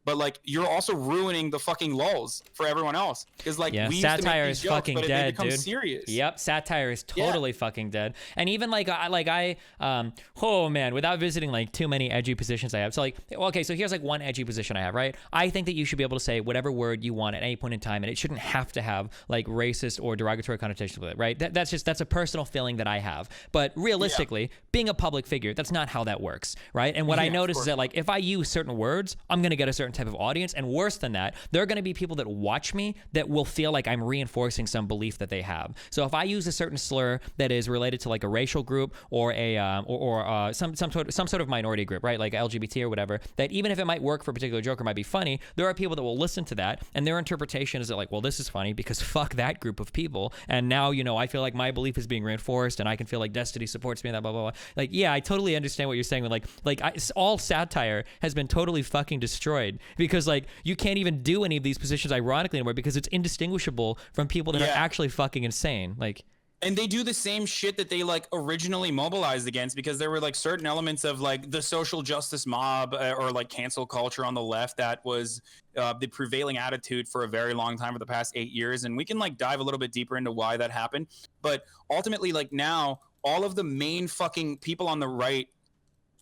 But like you're also ruining the fucking lulz for everyone else because like we used to make satire these is jokes, fucking but they dead, become dude. serious. Yep, satire is totally fucking dead. And even like oh man, without visiting like too many edgy positions I have. So like, okay, so here's like one edgy position I have, right? I think that you should be able to say whatever word you want at any point in time, and it shouldn't have to have like racist or derogatory connotations with it, right? That's a personal feeling that I have. But realistically, being a public figure, that's not how that works, right? And what I notice is that like if I use certain words, I'm gonna get a certain type of audience, and worse than that, there are going to be people that watch me that will feel like I'm reinforcing some belief that they have. So if I use a certain slur that is related to like a racial group or a some sort of minority group, right, like LGBT or whatever, that even if it might work for a particular joke or might be funny, there are people that will listen to that and their interpretation is that like, well, this is funny because fuck that group of people, and now you know I feel like my belief is being reinforced and I can feel like destiny supports me and that blah blah blah. Like yeah, I totally understand what you're saying. With all satire has been totally fucking destroyed because like you can't even do any of these positions ironically anymore because it's indistinguishable from people that are actually fucking insane. Like, and they do the same shit that they like originally mobilized against because there were like certain elements of like the social justice mob or like cancel culture on the left that was the prevailing attitude for a very long time for the past 8 years. And we can like dive a little bit deeper into why that happened. But ultimately, like now all of the main fucking people on the right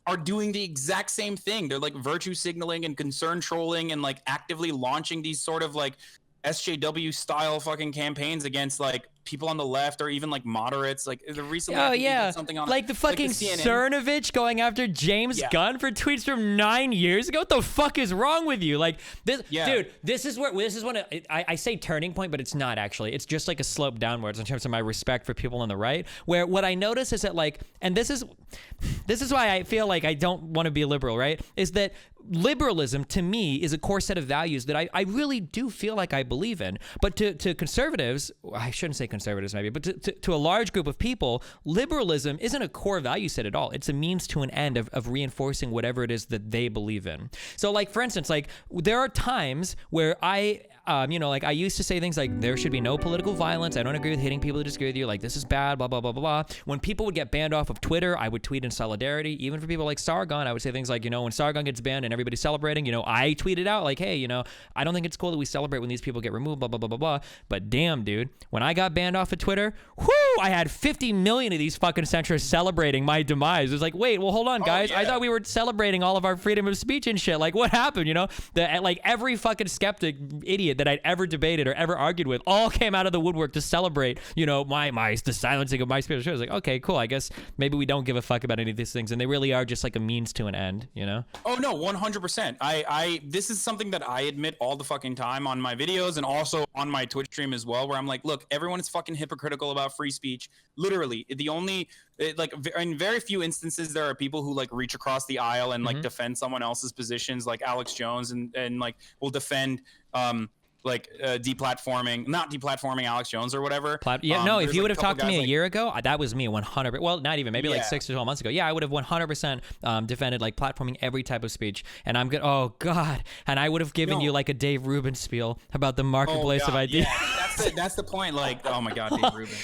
are doing the exact same thing. They're like virtue signaling and concern trolling and like actively launching these sort of like SJW style fucking campaigns against like people on the left or even like moderates. Like the recently, I think they did something on like the fucking like the CNN. Cernovich going after James Gunn for tweets from 9 years ago. What the fuck is wrong with you? Like this, dude. This is when I say turning point, but it's not actually. It's just like a slope downwards in terms of my respect for people on the right. Where what I notice is that like, and this is why I feel like I don't want to be a liberal, right? Is that liberalism to me is a core set of values that I really do feel like I believe in. But to conservatives, I shouldn't say conservatives maybe, but to a large group of people, liberalism isn't a core value set at all. It's a means to an end of reinforcing whatever it is that they believe in. So like, for instance, like there are times where I used to say things like there should be no political violence. I don't agree with hitting people that disagree with you. Like this is bad, blah, blah, blah, blah, blah. When people would get banned off of Twitter, I would tweet in solidarity. Even for people like Sargon, I would say things like, when Sargon gets banned and everybody's celebrating, I tweeted out like, hey, I don't think it's cool that we celebrate when these people get removed, blah, blah, blah, blah, blah. But damn, dude, when I got banned off of Twitter, I had 50 million of these fucking centrists celebrating my demise. It was like, wait, well, hold on, guys. I thought we were celebrating all of our freedom of speech and shit. Like, what happened, like every fucking skeptic idiot that I'd ever debated or ever argued with all came out of the woodwork to celebrate, the silencing of my spiritual show. I was like, okay, cool. I guess maybe we don't give a fuck about any of these things, and they really are just like a means to an end, Oh no, 100%. This is something that I admit all the fucking time on my videos and also on my Twitch stream as well, where I'm like, look, everyone is fucking hypocritical about free speech. Literally, in very few instances there are people who like reach across the aisle and like defend someone else's positions, like Alex Jones, and like will defend not deplatforming Alex Jones or whatever. If you would have talked to me a year ago, that was me 100%. Well, not even, maybe like 6 or 12 months ago. Yeah, I would have 100% defended like platforming every type of speech. And I'm good. Oh God. And I would have given you like a Dave Rubin spiel about the marketplace of ideas. Yeah, that's the point. Like, oh my God, Dave Rubin.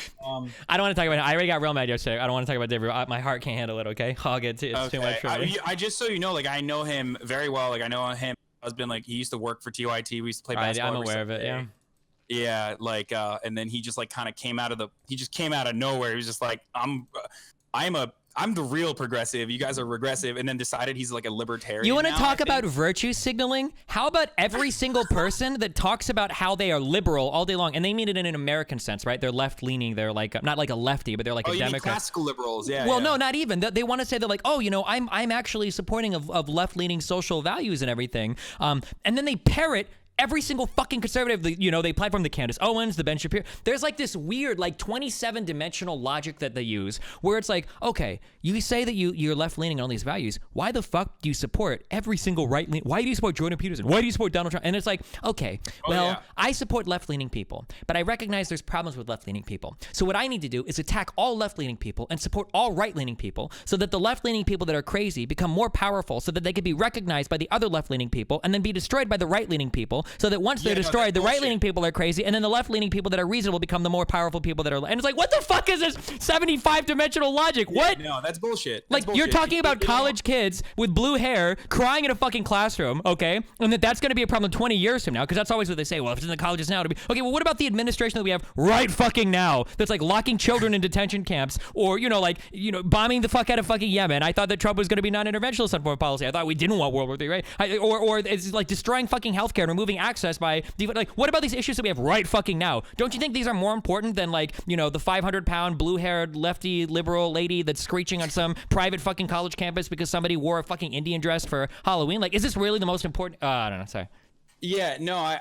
I don't want to talk about it. I already got real mad yesterday. I don't want to talk about Dave Rubin. My heart can't handle it. Okay. It's too much for me. I just so you know, like I know him very well. Like I know him. Husband, like he used to work for TYT. We used to play basketball. I'm aware of it. Yeah. Yeah, like and then he just like kind of came out of nowhere. He was just like, I'm the real progressive. You guys are regressive, and then decided he's like a libertarian. You want to now, talk about virtue signaling? How about every single person that talks about how they are liberal all day long, and they mean it in an American sense, right? They're left-leaning. They're like not like a lefty, but they're like a you mean Democrat. classical liberals? Yeah. Well, yeah. no, not even. They want to say they're like, oh, you know, I'm actually supporting of left-leaning social values and everything. And then they parrot every single fucking conservative, you know, they platform the Candace Owens, the Ben Shapiro. There's like this weird, like 27-dimensional logic that they use where it's like, okay, you say that you're left-leaning on all these values. Why the fuck do you support every single right-leaning? Why do you support Jordan Peterson? Why do you support Donald Trump? And it's like, okay, well, I support left-leaning people, but I recognize there's problems with left-leaning people. So what I need to do is attack all left-leaning people and support all right-leaning people so that the left-leaning people that are crazy become more powerful so that they can be recognized by the other left-leaning people and then be destroyed by the right-leaning people so that once they're destroyed, the right-leaning people are crazy, and then the left-leaning people that are reasonable become the more powerful people that are... And it's like, what the fuck is this 75-dimensional logic? What? No, that's bullshit. Like, you're talking about college kids with blue hair crying in a fucking classroom, okay? And that's going to be a problem 20 years from now, because that's always what they say. Well, if it's in the colleges now, it'll be... Okay, well, what about the administration that we have right fucking now that's, like, locking children in detention camps or, you know, like, you know, bombing the fuck out of fucking Yemen? I thought that Trump was going to be non-interventionist on foreign policy. I thought we didn't want World War III, right? Or it's, like, destroying fucking healthcare and removing access by... Like, what about these issues that we have right fucking now? Don't you think these are more important than, like, you know, the 500-pound blue-haired lefty liberal lady that's screeching on some private fucking college campus because somebody wore a fucking Indian dress for Halloween? Like, is this really the most important? I don't know. Sorry. Yeah, no,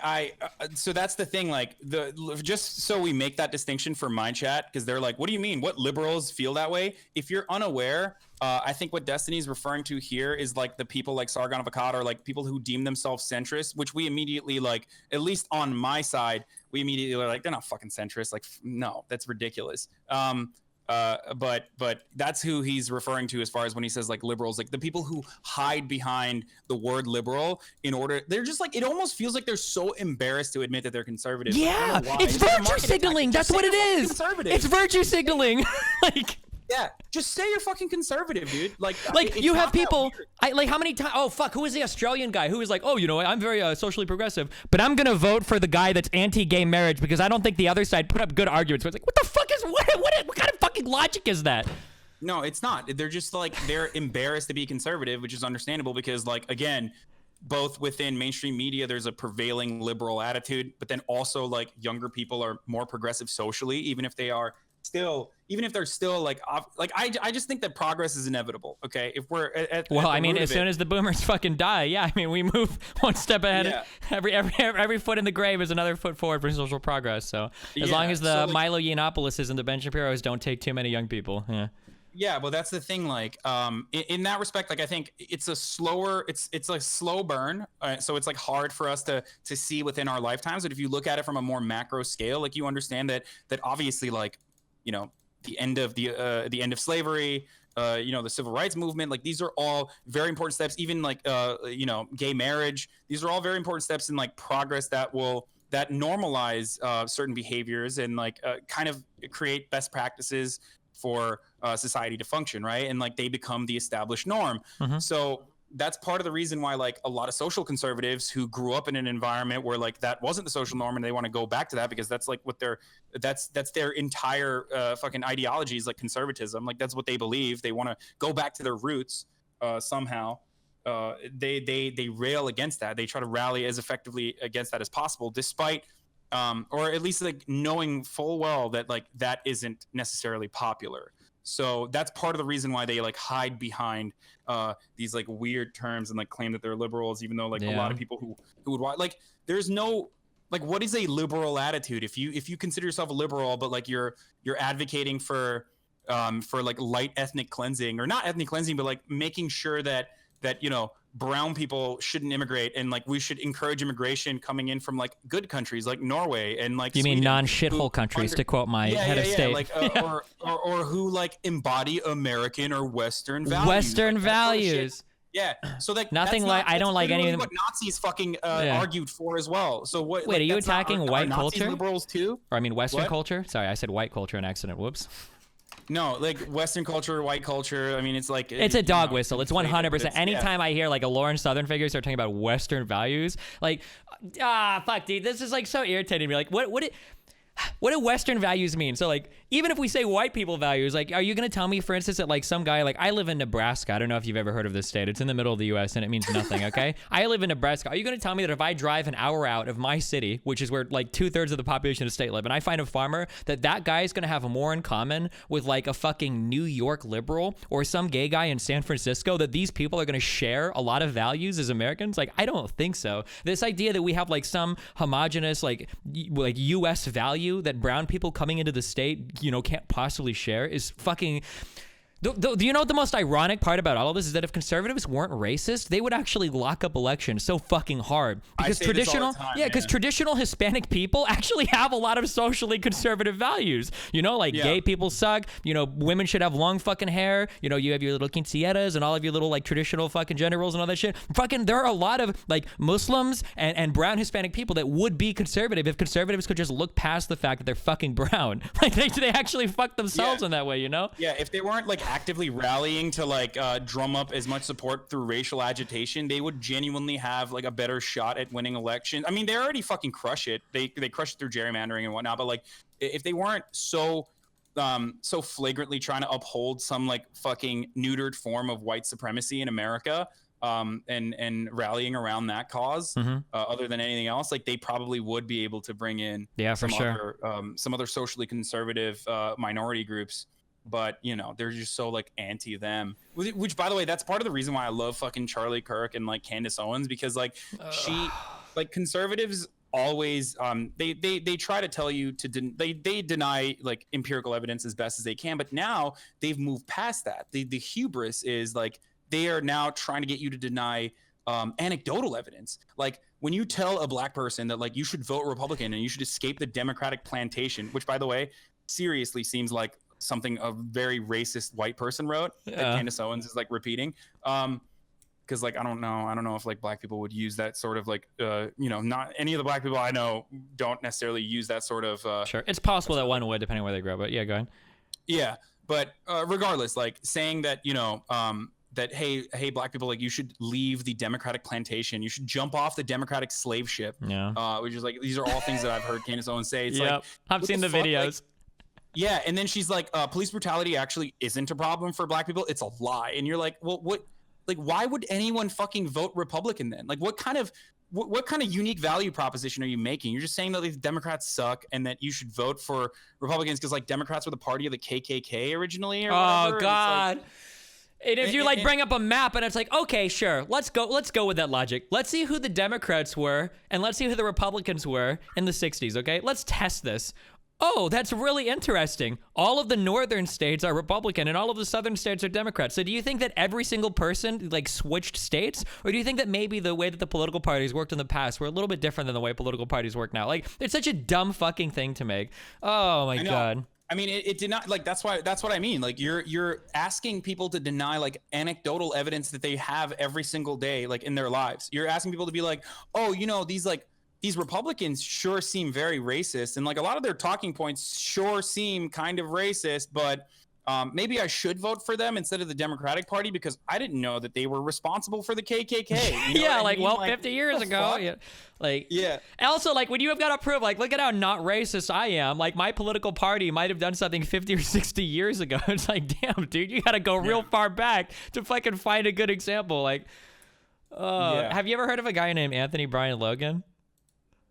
so that's the thing, like, just so we make that distinction for my chat, because they're like, what do you mean? What liberals feel that way? If you're unaware, I think what Destiny's referring to here is like the people like Sargon of Akkad, or like people who deem themselves centrist, which we immediately, like, at least on my side, we immediately are like, they're not fucking centrist. Like, no, that's ridiculous. But that's who he's referring to as far as when he says like liberals, like the people who hide behind the word liberal in order, they're just like, it almost feels like they're so embarrassed to admit that they're conservative. Yeah, it's virtue signaling. That's what it is. It's virtue signaling. Like, yeah, just say you're fucking conservative, dude. Like you have people. Like, how many times? Oh fuck, who was the Australian guy who was like, oh, you know, I'm very socially progressive, but I'm gonna vote for the guy that's anti-gay marriage because I don't think the other side put up good arguments. So it's like, what the fuck is what kind of fucking logic is that? No, it's not. They're just like, they're embarrassed to be conservative, which is understandable because, like, again, both within mainstream media, there's a prevailing liberal attitude, but then also like younger people are more progressive socially, even if they're still like I just think that progress is inevitable. Okay, if we're I mean, as soon as the boomers fucking die, yeah, I mean, we move one step ahead. Yeah. Every foot in the grave is another foot forward for social progress. So as long as the Milo Yiannopoulos and the Ben Shapiros don't take too many young people, yeah. Yeah, well, that's the thing. Like, in that respect, like, I think it's a slow burn. So it's like hard for us to see within our lifetimes. But if you look at it from a more macro scale, like, you understand that obviously, like, you know, the end of slavery, you know, the civil rights movement, like, these are all very important steps. Even like, you know, gay marriage. These are all very important steps in like progress that normalize certain behaviors and like kind of create best practices for society to function, right? And like, they become the established norm. Mm-hmm. So that's part of the reason why like a lot of social conservatives who grew up in an environment where like that wasn't the social norm and they want to go back to that because that's like what that's their entire fucking ideology is, like conservatism. Like, that's what they believe. They want to go back to their roots somehow. They rail against that. They try to rally as effectively against that as possible, despite or at least like knowing full well that like that isn't necessarily popular. So that's part of the reason why they like hide behind these like weird terms and like claim that they're liberals, even though like a lot of people who would watch, like, there's no, like, what is a liberal attitude? If you consider yourself a liberal, but like you're advocating for like light ethnic cleansing, or not ethnic cleansing, but like making sure that you know, brown people shouldn't immigrate, and like we should encourage immigration coming in from like good countries like Norway and like you Sweden, mean non-shithole countries, to quote my head of state, like or who like embody American or Western values. Western values. Yeah, so like nothing like I don't like any of them. What Nazis fucking argued for as well. So what? Wait, like, are you attacking white Nazis culture? Liberals too? Or I mean Western culture? Sorry, I said white culture in accident. Whoops. No, like Western culture, white culture. I mean, it's like it's a dog you know, whistle. It's inflated, but 100%. Anytime I hear like a Lauren Southern figure start talking about Western values, like, fuck, dude, this is like so irritating to me. Like, what do Western values mean? So like, even if we say white people values, like, are you gonna tell me, for instance, that like some guy, like I live in Nebraska. I don't know if you've ever heard of this state. It's in the middle of the U.S. and it means nothing. Okay, I live in Nebraska. Are you gonna tell me that if I drive an hour out of my city, which is where like 2/3 of the population of the state live, and I find a farmer, that guy is gonna have more in common with like a fucking New York liberal or some gay guy in San Francisco, that these people are gonna share a lot of values as Americans? Like, I don't think so. This idea that we have like some homogenous like U.S. value that brown people coming into the state, you know, can't possibly share is fucking... Do you know what the most ironic part about all of this is? That if conservatives weren't racist, they would actually lock up elections so fucking hard. Because traditional Hispanic people actually have a lot of socially conservative values. You know, like gay people suck. You know, women should have long fucking hair. You know, you have your little quinceañeras and all of your little like traditional fucking gender roles and all that shit. Fucking, there are a lot of like Muslims and brown Hispanic people that would be conservative if conservatives could just look past the fact that they're fucking brown. Like they actually fuck themselves in that way, you know? Yeah, if they weren't like actively rallying to like drum up as much support through racial agitation, they would genuinely have like a better shot at winning elections. I mean, they already fucking crush it. They crush it through gerrymandering and whatnot. But like, if they weren't so flagrantly trying to uphold some like fucking neutered form of white supremacy in America, and rallying around that cause, other than anything else, like they probably would be able to bring in some other socially conservative minority groups. But you know, they're just so like anti them, which by the way, that's part of the reason why I love fucking Charlie Kirk and like Candace Owens, because like like conservatives always they try to tell you to they deny like empirical evidence as best as they can, but now they've moved past that. The hubris is like they are now trying to get you to deny anecdotal evidence. Like when you tell a black person that like you should vote Republican and you should escape the Democratic plantation, which by the way seriously seems like something a very racist white person wrote that Candace Owens is like repeating, because like I don't know if like black people would use that sort of like you know, not any of the black people I know don't necessarily use that sort of sure, it's possible that one would, depending where they grow, but yeah, go ahead. Yeah, but regardless, like saying that, you know, that hey black people, like you should leave the Democratic plantation, you should jump off the Democratic slave ship, which is like, these are all things that I've heard Candace Owens say. It's like, I've seen the videos. Like, yeah, and then she's like, police brutality actually isn't a problem for black people, it's a lie. And you're like, well, what, like why would anyone fucking vote Republican then? Like what kind of unique value proposition are you making? You're just saying that these Democrats suck and that you should vote for Republicans because like Democrats were the party of the KKK originally or whatever. Oh God. And if you like bring up a map and it's like, okay, sure, let's go with that logic. Let's see who the Democrats were and let's see who the Republicans were in the 60s, okay? Let's test this. Oh, that's really interesting. All of the northern states are Republican and all of the southern states are Democrat. So do you think that every single person like switched states? Or do you think that maybe the way that the political parties worked in the past were a little bit different than the way political parties work now? Like, it's such a dumb fucking thing to make. Oh my God. I mean, it did not, like, that's what I mean. Like you're asking people to deny like anecdotal evidence that they have every single day, like in their lives. You're asking people to be like, oh, you know, these Republicans sure seem very racist, and like a lot of their talking points sure seem kind of racist, but maybe I should vote for them instead of the Democratic Party because I didn't know that they were responsible for the KKK. You know yeah, like, mean? well, like, 50 years ago. fuck? Yeah. Like, yeah. Also, like, when you have got to prove, like, look at how not racist I am. Like, my political party might have done something 50 or 60 years ago. It's like, damn, dude, you got to go real far back to fucking find a good example. Like, have you ever heard of a guy named Anthony Brian Logan?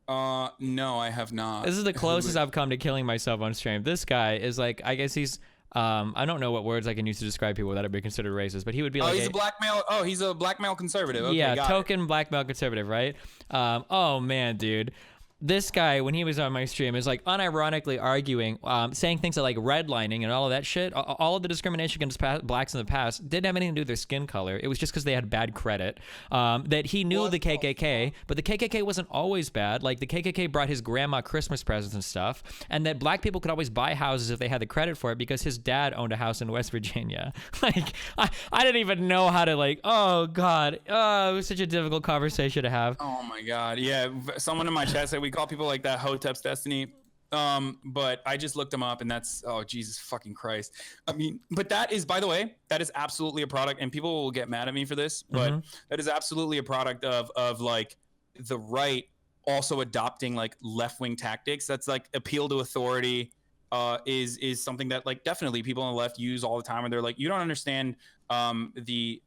No, I have not. This is the closest I've come to killing myself on stream. This guy is like, I guess he's, I don't know what words I can use to describe people that would be considered racist, but he would be like, he's a black male conservative. Okay, yeah, token black male conservative, right? Oh man, dude. This guy, when he was on my stream, is like unironically arguing, saying things like redlining and all of that shit. All of the discrimination against blacks in the past didn't have anything to do with their skin color. It was just because they had bad credit. That he knew the KKK, but the KKK wasn't always bad. Like the KKK brought his grandma Christmas presents and stuff, and that black people could always buy houses if they had the credit for it because his dad owned a house in West Virginia. Like I didn't even know how to like. Oh God, it was such a difficult conversation to have. Oh my God, yeah. Someone in my chat said we call people like that Hotep's destiny. But I just looked them up, and that's, oh Jesus fucking Christ. I mean, but that is, by the way, that is absolutely a product, and people will get mad at me for this, but that is absolutely a product of like the right also adopting like left-wing tactics. That's like appeal to authority, is something that like definitely people on the left use all the time, and they're like, you don't understand the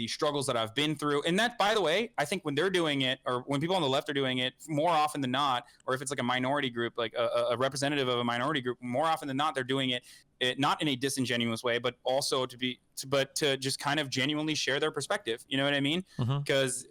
struggles that I've been through. And that, by the way, I think when they're doing it, or when people on the left are doing it, more often than not, or if it's like a minority group, like a representative of a minority group, more often than not, they're doing it not in a disingenuous way, but also to just kind of genuinely share their perspective. You know what I mean? Because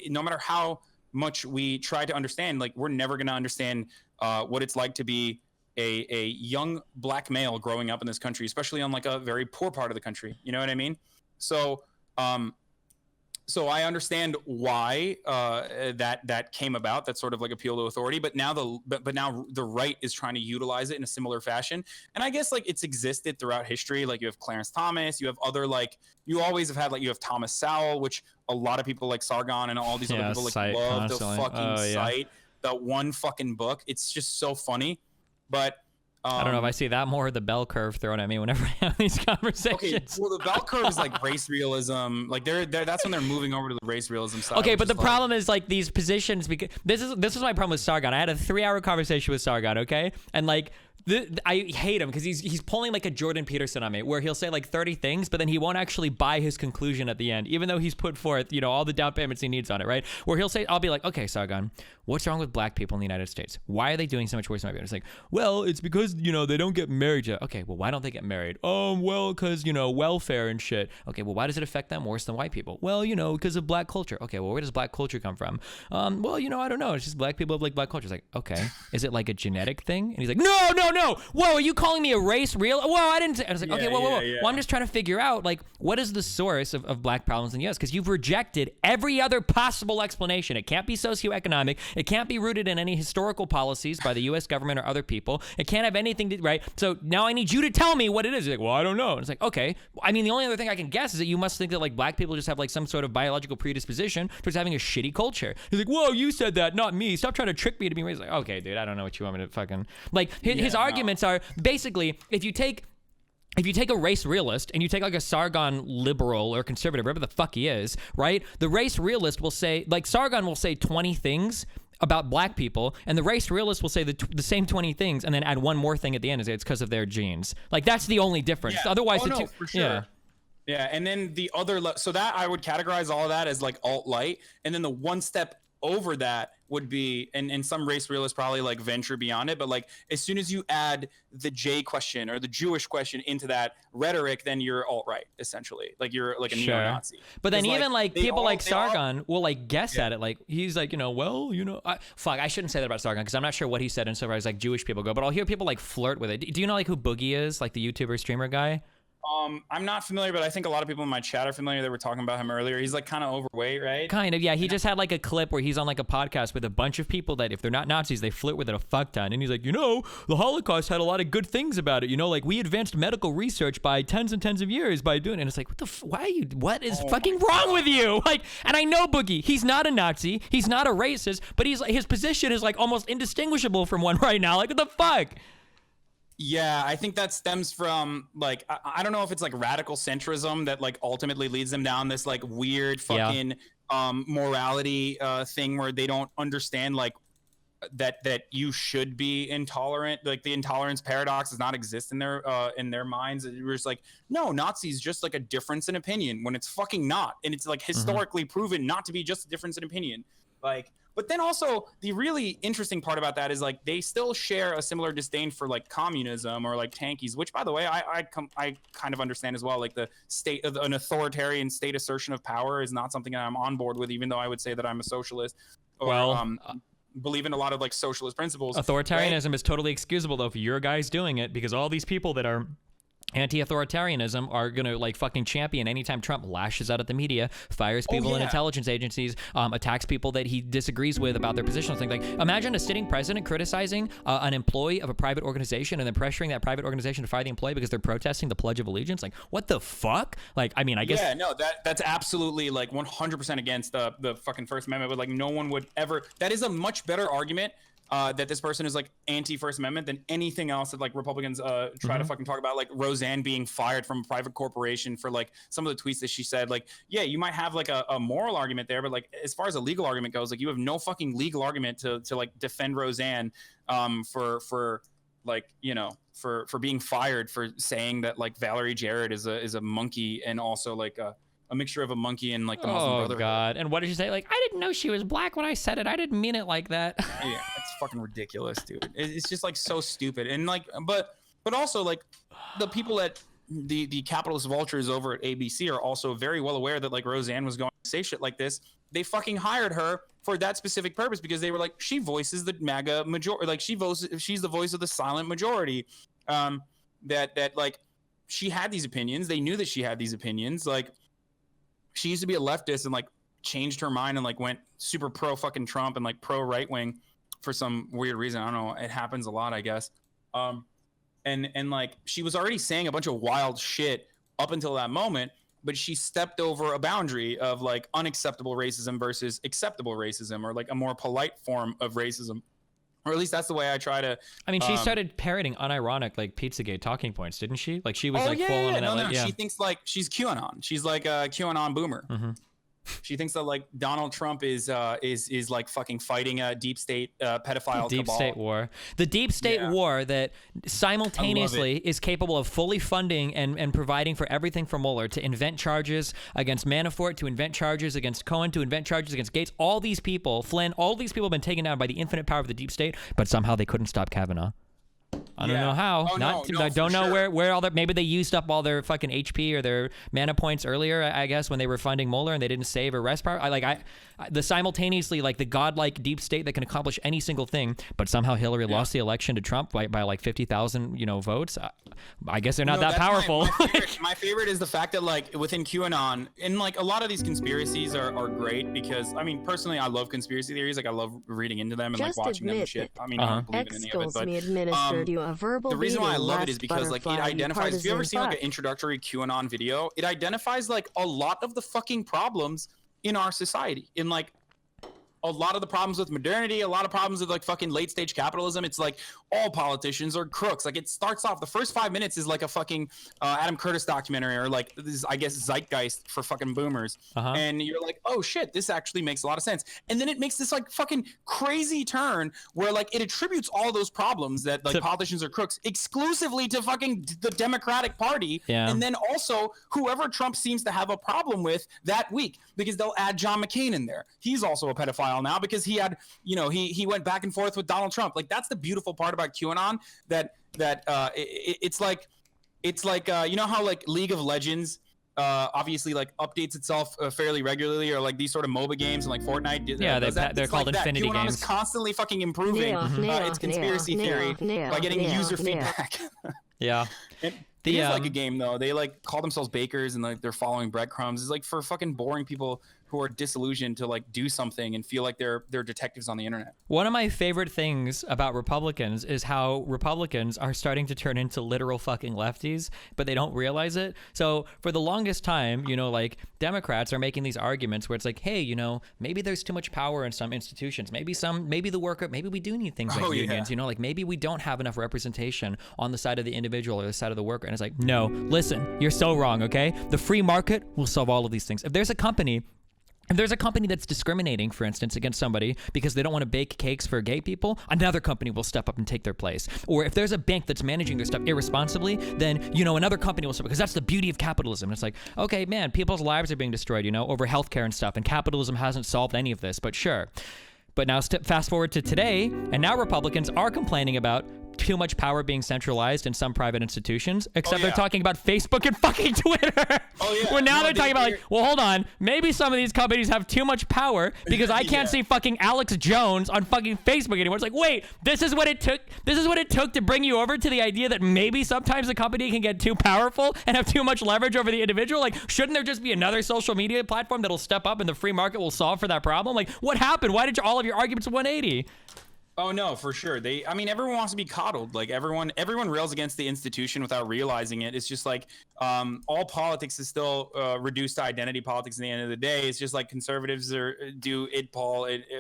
no matter how much we try to understand, like, we're never going to understand what it's like to be a young black male growing up in this country, especially on like a very poor part of the country. You know what I mean? So I understand why that came about, that sort of like appeal to authority. But now the right is trying to utilize it in a similar fashion. And I guess like it's existed throughout history. Like you have Clarence Thomas, you have other, like, you always have had, like, you have Thomas Sowell, which a lot of people like Sargon and all these other people like love to fucking cite that one fucking book. It's just so funny. But I don't know if I see that more, the bell curve thrown at me whenever I have these conversations. Okay, well, the bell curve is like race realism. Like that's when they're moving over to the race realism side. Okay, but the problem is like these positions, because this is my problem with Sargon. I had a 3-hour conversation with Sargon, okay? And like I hate him because he's pulling like a Jordan Peterson on me, where he'll say like 30 things, but then he won't actually buy his conclusion at the end, even though he's put forth, you know, all the down payments he needs on it, right? Where he'll say, I'll be like, okay, Sargon, what's wrong with black people in the United States? Why are they doing so much worse than white people? It's like, well, it's because, you know, they don't get married yet. Okay, well, why don't they get married? Well, because, you know, welfare and shit. Okay, well, why does it affect them worse than white people? Well, you know, because of black culture. Okay, well, where does black culture come from? Well, you know, I don't know. It's just black people have like black culture. It's like, okay, is it like a genetic thing? And he's like, no. Whoa, are you calling me a race real? Whoa, I didn't say. I was like, okay, whoa. Well, I'm just trying to figure out, like, what is the source of black problems in the U.S.? Because you've rejected every other possible explanation. It can't be socioeconomic. It can't be rooted in any historical policies by the U.S. government or other people. It can't have anything to, right? So now I need you to tell me what it is. He's like, well, I don't know. And it's like, okay. I mean, the only other thing I can guess is that you must think that, like, black people just have, like, some sort of biological predisposition towards having a shitty culture. He's like, whoa, you said that, not me. Stop trying to trick me to be racist. Like, okay, dude, I don't know what you want me to fucking, like, his arguments are basically, if you take a race realist and you take like a Sargon liberal or conservative, whatever the fuck he is, right? The race realist will say, like, Sargon will say 20 things about black people, and the race realist will say the same 20 things and then add one more thing at the end, is it's because of their genes. Like, that's the only difference. Yeah. Otherwise, for sure. Yeah, and then the other, so that I would categorize all of that as like alt-light, and then the one step over that would be, and some race realists probably like venture beyond it, but like as soon as you add the J question or the Jewish question into that rhetoric, then you're alt-right, essentially. Like you're like a neo-Nazi. But then even like people like Sargon will like guess at it. Like he's like, you know, well, you know, fuck, I shouldn't say that about Sargon because I'm not sure what he said insofar as like Jewish people go, but I'll hear people like flirt with it. Do you know like who Boogie is? Like the YouTuber streamer guy? I'm not familiar, but I think a lot of people in my chat are familiar. They were talking about him earlier. He's like kind of overweight, right? Kind of, yeah. He just had like a clip where he's on like a podcast with a bunch of people that if they're not Nazis, they flirt with it a fuck ton. And he's like, you know, the Holocaust had a lot of good things about it. You know, like we advanced medical research by tens and tens of years by doing it. And it's like, what is fucking wrong with you? Like, and I know Boogie, he's not a Nazi. He's not a racist, but his position is like almost indistinguishable from one right now. Like, what the fuck? Yeah, I think that stems from like I don't know if it's like radical centrism that like ultimately leads them down this like weird fucking morality thing where they don't understand like that you should be intolerant. Like the intolerance paradox does not exist in their minds. We're just like, no, Nazis just like a difference in opinion when it's fucking not, and it's like historically proven not to be just a difference in opinion. Like, but then also the really interesting part about that is like they still share a similar disdain for like communism or like tankies, which by the way I kind of understand as well. Like the state of an authoritarian state assertion of power is not something that I'm on board with, even though I would say that I'm a socialist or believe in a lot of like socialist principles. Authoritarianism is totally excusable though if your guy's doing it, because all these people that are anti-authoritarianism are gonna like fucking champion anytime Trump lashes out at the media, fires people in intelligence agencies, attacks people that he disagrees with about their positions. Like imagine a sitting president criticizing an employee of a private organization and then pressuring that private organization to fire the employee because they're protesting the Pledge of Allegiance. Like, what the fuck? Like, I mean, I guess. Yeah, no, that's absolutely like 100% against the fucking First Amendment. But like, no one would ever. That is a much better argument that this person is like anti-First Amendment than anything else that like Republicans try to fucking talk about, like Roseanne being fired from a private corporation for like some of the tweets that she said. Like, yeah, you might have like a moral argument there, but like as far as a legal argument goes, like you have no fucking legal argument to like defend Roseanne for like, you know, for being fired for saying that like Valerie Jarrett is a monkey and also like a mixture of a monkey and like the Muslim Brotherhood. Oh God! And what did you say? Like, I didn't know she was black when I said it. I didn't mean it like that. Yeah, it's fucking ridiculous, dude. It's just like so stupid. And like, but also like the people at the capitalist vultures over at ABC are also very well aware that like Roseanne was going to say shit like this. They fucking hired her for that specific purpose because they were like, she voices the MAGA majority, like she's the voice of the silent majority. That like she had these opinions. They knew that she had these opinions. Like, she used to be a leftist and like changed her mind and like went super pro fucking Trump and like pro right wing for some weird reason. I don't know. It happens a lot, I guess. And like she was already saying a bunch of wild shit up until that moment, but she stepped over a boundary of like unacceptable racism versus acceptable racism, or like a more polite form of racism. Or at least that's the way I try to. I mean, she started parroting unironic like Pizzagate talking points, didn't she? Like she was full on. No. She thinks like she's QAnon. She's like a QAnon boomer. Mm-hmm. She thinks that like Donald Trump is like fucking fighting a deep state pedophile deep cabal. State war. The deep state war that simultaneously is capable of fully funding and providing for everything from Mueller to invent charges against Manafort, to invent charges against Cohen, to invent charges against Gates. All these people, Flynn, all these people have been taken down by the infinite power of the deep state, but somehow they couldn't stop Kavanaugh. I don't know how. I don't know where all that. Maybe they used up all their fucking HP or their mana points earlier, I guess, when they were funding Mueller and they didn't save arrest power. The simultaneously like the godlike deep state that can accomplish any single thing, but somehow Hillary lost the election to Trump by like 50,000 votes. I guess they're not that powerful. My favorite is the fact that like within QAnon, and like a lot of these conspiracies are great because I mean personally I love conspiracy theories. Like I love reading into them and like watching them and shit. I mean I don't believe in any of it, but you a verbal the reason why I love it is because like it butterfly, identifies. If you ever seen like an fuck. introductory QAnon video, it identifies like a lot of the fucking problems in our society. In like a lot of the problems with modernity, a lot of problems with like fucking late stage capitalism. It's like all politicians are crooks. Like it starts off, the first 5 minutes is like a fucking Adam Curtis documentary, or like this, I guess, zeitgeist for fucking boomers. And you're like, oh shit, this actually makes a lot of sense. And then it makes this like fucking crazy turn where like it attributes all those problems that like politicians are crooks exclusively to fucking the Democratic Party. And then also whoever Trump seems to have a problem with that week, because they'll add John McCain in there. He's also a pedophile now because he had, he went back and forth with Donald Trump. Like that's the beautiful part about QAnon, that it's like you know how like League of Legends obviously like updates itself fairly regularly, or like these sort of MOBA games and like Fortnite. They're called like Infinity QAnon games. is constantly fucking improving its conspiracy theory by getting user feedback. It is like a game though. They like call themselves bakers and like they're following breadcrumbs. It's like for fucking boring people who are disillusioned to like do something and feel like they're detectives on the internet. One of my favorite things about Republicans is how Republicans are starting to turn into literal fucking lefties, but they don't realize it. So for the longest time, like Democrats are making these arguments where it's like, hey, maybe there's too much power in some institutions. Maybe the worker, maybe we do need things like unions, like maybe we don't have enough representation on the side of the individual or the side of the worker. And it's like, no, listen, you're so wrong, okay? The free market will solve all of these things. If there's a company that's discriminating, for instance, against somebody because they don't want to bake cakes for gay people, another company will step up and take their place. Or if there's a bank that's managing their stuff irresponsibly, then, another company will step up, because that's the beauty of capitalism. And it's like, okay, man, people's lives are being destroyed, over healthcare and stuff, and capitalism hasn't solved any of this, but sure. But now fast forward to today, and now Republicans are complaining about too much power being centralized in some private institutions, except they're talking about Facebook and fucking Twitter. Where now they're talking about like, well, hold on, maybe some of these companies have too much power because I can't see fucking Alex Jones on fucking Facebook anymore. It's like, wait, this is what it took to bring you over to the idea that maybe sometimes a company can get too powerful and have too much leverage over the individual. Like, shouldn't there just be another social media platform that'll step up and the free market will solve for that problem? Like, what happened? Why did all of your arguments 180? Oh no, for sure. I mean, everyone wants to be coddled. Like everyone rails against the institution without realizing it. It's just like all politics is still reduced to identity politics. At the end of the day, it's just like conservatives do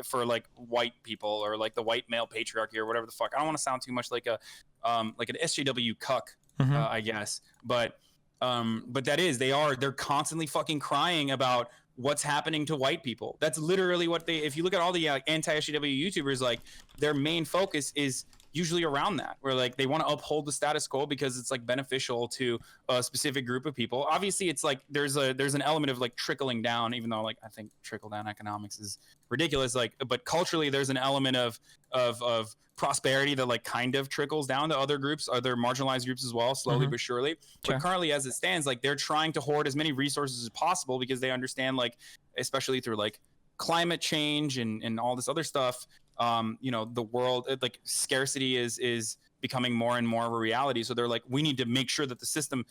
for like white people or like the white male patriarchy or whatever the fuck. I don't want to sound too much like an SJW cuck, I guess. But they're constantly fucking crying about what's happening to white people. That's literally what if you look at all the anti-SJW YouTubers, like their main focus is usually around that, where like they want to uphold the status quo because it's like beneficial to a specific group of people. Obviously it's like there's an element of like trickling down, even though like I think trickle down economics is ridiculous, like, but culturally there's an element of prosperity that like kind of trickles down to other groups, other marginalized groups as well, slowly but surely. But currently as it stands, like they're trying to hoard as many resources as possible because they understand, like, especially through like climate change and all this other stuff, the world, like scarcity is becoming more and more of a reality. So they're like, we need to make sure that the system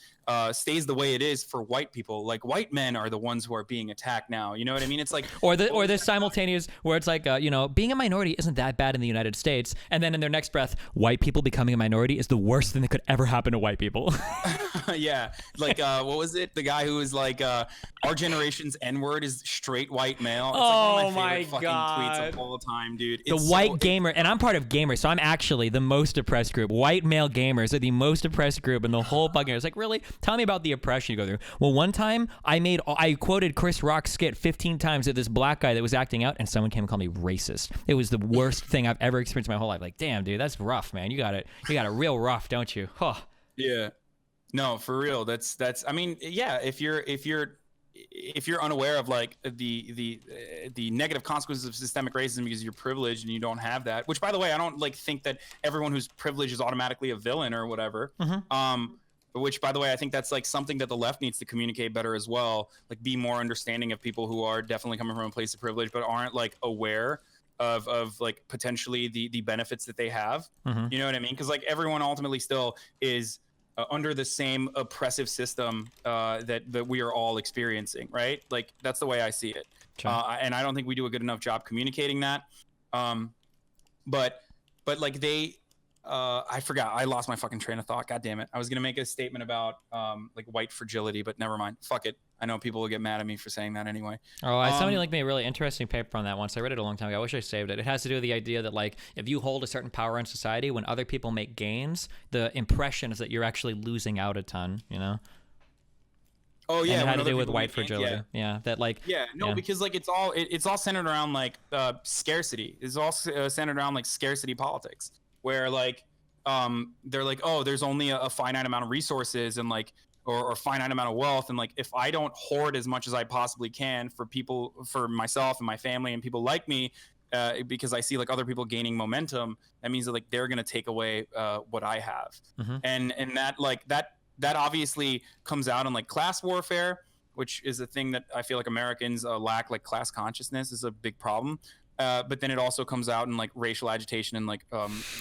stays the way it is for white people. Like white men are the ones who are being attacked now. You know what I mean? It's like or the simultaneous where it's like being a minority isn't that bad in the United States, and then in their next breath, white people becoming a minority is the worst thing that could ever happen to white people. Yeah, like what was it? The guy who was like, our generation's N-word is straight white male. It's like one of my favorite fucking tweets of all time, dude. The white gamer, and I'm part of gamers, so I'm actually the most oppressed group. White male gamers are the most oppressed group in the whole fucking. It's like, really? Tell me about the oppression you go through. Well, one time I quoted Chris Rock's skit 15 times at this black guy that was acting out, and someone came and called me racist. It was the worst thing I've ever experienced in my whole life. Like, damn, dude, that's rough, man. You got it real rough, don't you? Huh. Yeah. No, for real. That's. I mean, yeah. If you're unaware of like the negative consequences of systemic racism because you're privileged and you don't have that, which by the way, I don't like think that everyone who's privileged is automatically a villain or whatever. Which by the way, I think that's like something that the left needs to communicate better as well. Like be more understanding of people who are definitely coming from a place of privilege, but aren't like aware of like potentially the benefits that they have. You know what I mean? Because like everyone ultimately still is under the same oppressive system that we are all experiencing, right? Like that's the way I see it. Sure. And I don't think we do a good enough job communicating that. But like I forgot. I lost my fucking train of thought. God damn it. I was gonna make a statement about like white fragility, but never mind. Fuck it. I know people will get mad at me for saying that anyway. Somebody made a really interesting paper on that once. I read it a long time ago. I wish I saved it. It has to do with the idea that like if you hold a certain power in society, when other people make gains, the impression is that you're actually losing out a ton, you know? Oh yeah, and it had to do with white fragility. Yeah, that like. Yeah, no, yeah. Because like it's all centered around like scarcity. It's all centered around like scarcity politics, where like they're like, oh, there's only a finite amount of resources and like or finite amount of wealth, and like if I don't hoard as much as I possibly can for myself and my family and people like me, because I see like other people gaining momentum, that means that like they're gonna take away what I have, and that like that obviously comes out in like class warfare, which is a thing that I feel like Americans lack. Like class consciousness is a big problem. But then it also comes out in like racial agitation and like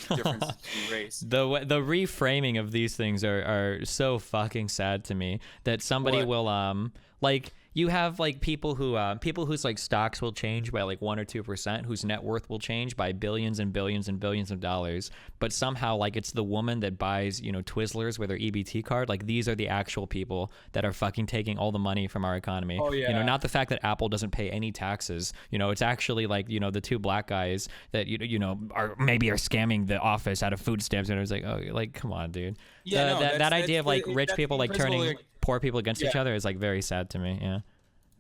differences in race. The reframing of these things are so fucking sad to me that somebody will like you have like people whose like stocks will change by like 1 or 2%, whose net worth will change by billions and billions and billions of dollars, but somehow like it's the woman that buys Twizzlers with her EBT card. Like these are the actual people that are fucking taking all the money from our economy. Oh yeah. Not the fact that Apple doesn't pay any taxes. It's actually like the two black guys that are scamming the office out of food stamps, and it was like, oh, like come on, dude. Yeah, that idea of like rich people like turning poor people against each other is like very sad to me.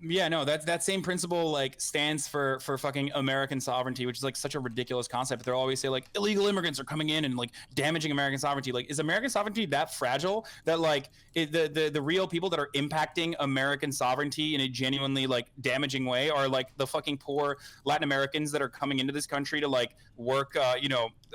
Yeah, no, that same principle like stands for fucking American sovereignty, which is like such a ridiculous concept. But they'll always say like illegal immigrants are coming in and like damaging American sovereignty. Like, is American sovereignty that fragile that like the real people that are impacting American sovereignty in a genuinely like damaging way are like the fucking poor Latin Americans that are coming into this country to like work,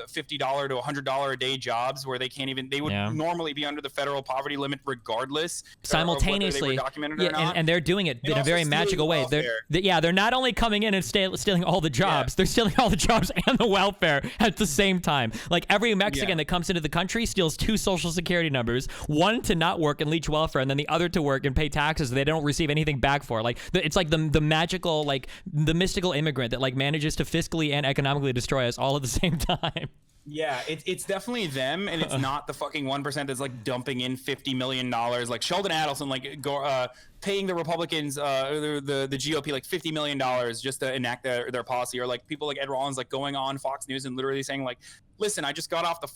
$50 to $100 a day jobs where they would normally be under the federal poverty limit regardless simultaneously of whether they were documented or not. And they're doing it in a very magical way. They're not only coming in and stealing all the jobs, they're stealing all the jobs and the welfare at the same time. Like every Mexican that comes into the country steals 2 social security numbers, one to not work and leech welfare, and then the other to work and pay taxes they don't receive anything back for. Like it's like the magical, like the mystical immigrant that like manages to fiscally and economically destroy us all at the same time. Yeah, it's definitely them, and it's not the fucking 1% that's like dumping in $50 million, like Sheldon Adelson, like paying the Republicans, the GOP like $50 million just to enact their policy, or like people like Ed Rollins like going on Fox News and literally saying like, listen, I just got off the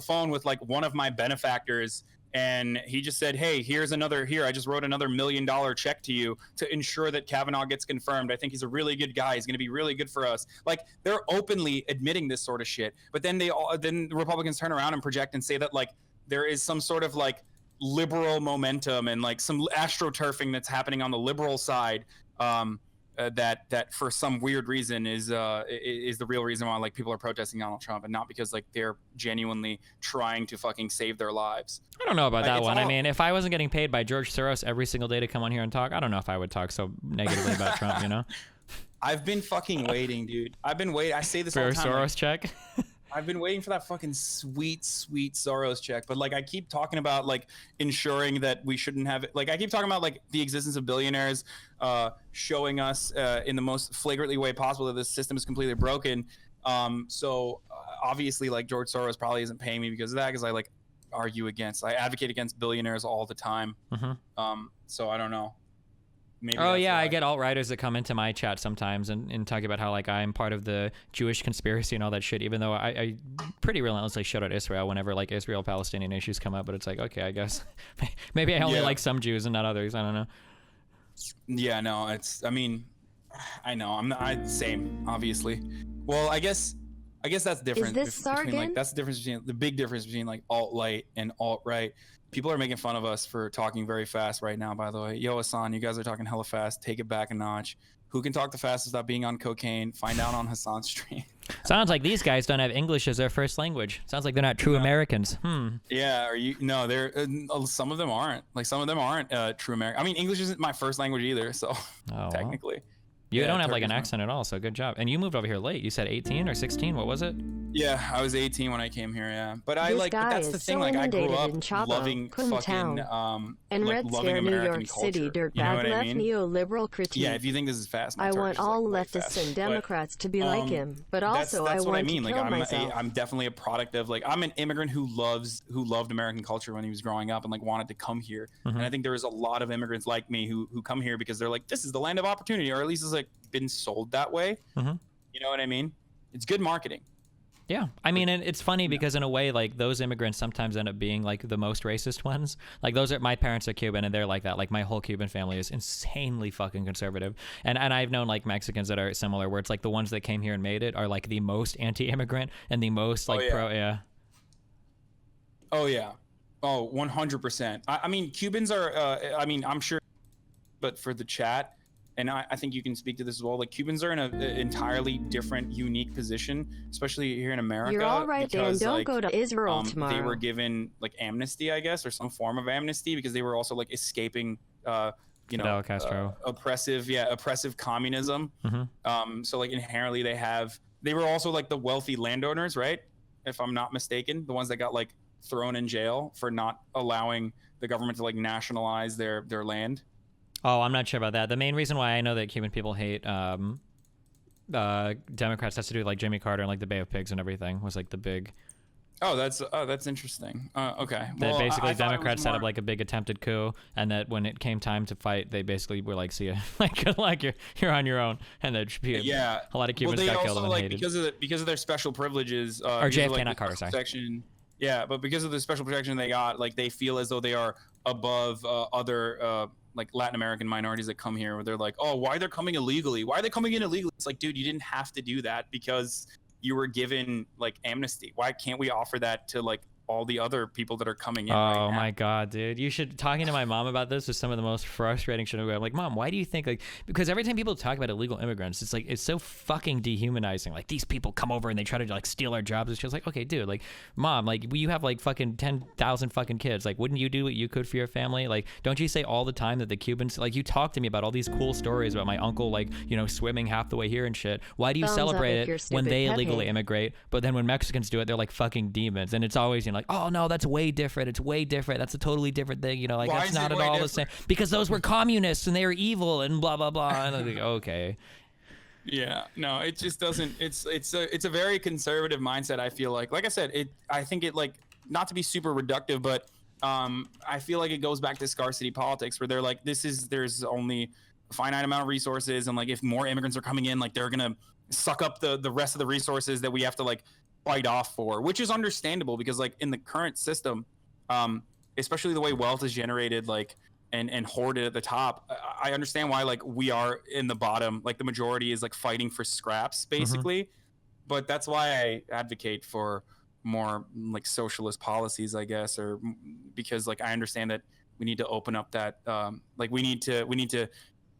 phone with like one of my benefactors. And he just said, hey, I just wrote another $1 million check to you to ensure that Kavanaugh gets confirmed. I think he's a really good guy. He's going to be really good for us. Like, they're openly admitting this sort of shit. But then then the Republicans turn around and project and say that, like, there is some sort of, like, liberal momentum and, like, some astroturfing that's happening on the liberal side that for some weird reason is the real reason why, like, people are protesting Donald Trump, and not because, like, they're genuinely trying to fucking save their lives. I don't know about that one. I mean, if I wasn't getting paid by George Soros every single day to come on here and talk, I don't know if I would talk so negatively about Trump, you know? I've been fucking waiting, dude. I've been waiting. I say this all the time. For a Soros check? I've been waiting for that fucking sweet Soros check, but like I keep talking about like ensuring that we shouldn't have it. Like I keep talking about like the existence of billionaires showing us in the most flagrantly way possible that this system is completely broken. So obviously like George Soros probably isn't paying me because of that, because I like I advocate against billionaires all the time. So I don't know. Maybe I get alt-righters that come into my chat sometimes and talk about how like I'm part of the Jewish conspiracy and all that shit, even though I pretty relentlessly shout out Israel whenever like Israel-Palestinian issues come up, but it's like, okay, I guess maybe I only like some Jews and not others. I don't know. Yeah, no, I know, same, obviously. Well, I guess that's different. Is this Sargon? Like, that's the big difference between like alt-right and alt-right. People are making fun of us for talking very fast right now, by the way. Yo, Hasan, you guys are talking hella fast. Take it back a notch. Who can talk the fastest without being on cocaine? Find out on Hasan's stream. Sounds like these guys don't have English as their first language. Sounds like they're not true Americans. Yeah, they're some of them aren't. Like some of them aren't true American. I mean, English isn't my first language either, so technically. You don't have like an accent at all, so good job. And you moved over here late. You said 18 or 16. What was it? Yeah, I was 18 when I came here. Yeah, but but that's the thing. Like, I grew up loving fucking and like loving American New York culture. City, You know what I mean? Neoliberal critique. Yeah, if you think this is fast, my I Turkish want is, all like, leftists and Democrats to be like him, but also that's I what want I mean. to Like, kill myself. I'm definitely a product of like I'm an immigrant who loved American culture when he was growing up and like wanted to come here. And I think there is a lot of immigrants like me who come here because they're like, this is the land of opportunity, or at least it's like been sold that way. You know what I mean? It's good marketing. Yeah, I mean, and it's funny because in a way, like those immigrants sometimes end up being like the most racist ones. Like my parents are Cuban and they're like that. Like my whole Cuban family is insanely fucking conservative. And I've known like Mexicans that are similar, where it's like the ones that came here and made it are like the most anti-immigrant and the most like pro. Yeah. Oh yeah. Oh, 100%. I mean, Cubans are. I mean, I'm sure, but for the chat. And I think you can speak to this as well. Like Cubans are in an entirely different, unique position, especially here in America. You're all right, because, Dan. Don't go to Israel tomorrow. They were given like amnesty, I guess, or some form of amnesty, because they were also like escaping, Fidel Castro. oppressive communism. So like inherently they were also like the wealthy landowners, right? If I'm not mistaken, the ones that got like thrown in jail for not allowing the government to like nationalize their land. Oh, I'm not sure about that. The main reason why I know that Cuban people hate Democrats has to do with like Jimmy Carter and like the Bay of Pigs and everything was like the big. Oh, that's interesting. Okay. That basically Democrats set up like a big attempted coup, and that when it came time to fight, they basically were like, "See ya, like you're on your own," and that a lot of Cubans got killed and like, hated because of their special privileges. Or JFK, like, not Carter, sorry. Protection. Yeah, but because of the special protection they got, like they feel as though they are above other like Latin American minorities that come here, where they're like, oh, why they're coming illegally? Why are they coming in illegally? It's like, dude, you didn't have to do that because you were given like amnesty. Why can't we offer that to like all the other people that are coming in right now. Oh my god, dude! You should talking to my mom about this is some of the most frustrating shit. I'm like, Mom, why do you think like? Because every time people talk about illegal immigrants, it's like it's so fucking dehumanizing. Like these people come over and they try to like steal our jobs. It's just like, okay, dude, like, Mom, like you have like fucking 10,000 fucking kids. Like, wouldn't you do what you could for your family? Like, don't you say all the time that the Cubans like you talk to me about all these cool stories about my uncle like swimming half the way here and shit. Why do you celebrate it when they illegally immigrate, but then when Mexicans do it, they're like fucking demons? And it's always like, oh no, that's way different. It's way different. That's a totally different thing. Like Why that's is not it at way all different? the same because those were communists and they were evil and blah blah blah. And I'm like, okay. Yeah, no, it just doesn't. It's a very conservative mindset. I feel like I said, I think it like not to be super reductive, but I feel like it goes back to scarcity politics where they're like, there's only a finite amount of resources, and like if more immigrants are coming in, like they're gonna suck up the rest of the resources that we have to like fight off for, which is understandable because like in the current system, especially the way wealth is generated, like and hoarded at the top, I understand why like we are in the bottom, like the majority is like fighting for scraps basically. But that's why I advocate for more like socialist policies, I guess, or because like I understand that we need to open up that like we need to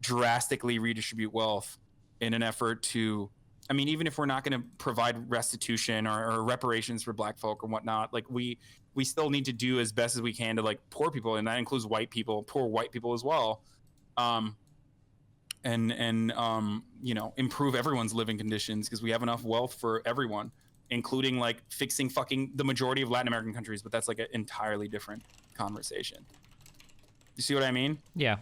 drastically redistribute wealth in an effort to, I mean, even if we're not going to provide restitution or reparations for black folk or whatnot, like we still need to do as best as we can to like poor people, and that includes white people, poor white people as well, and improve everyone's living conditions because we have enough wealth for everyone, including like fixing fucking the majority of Latin American countries, but that's like an entirely different conversation. You see what I mean? Yeah.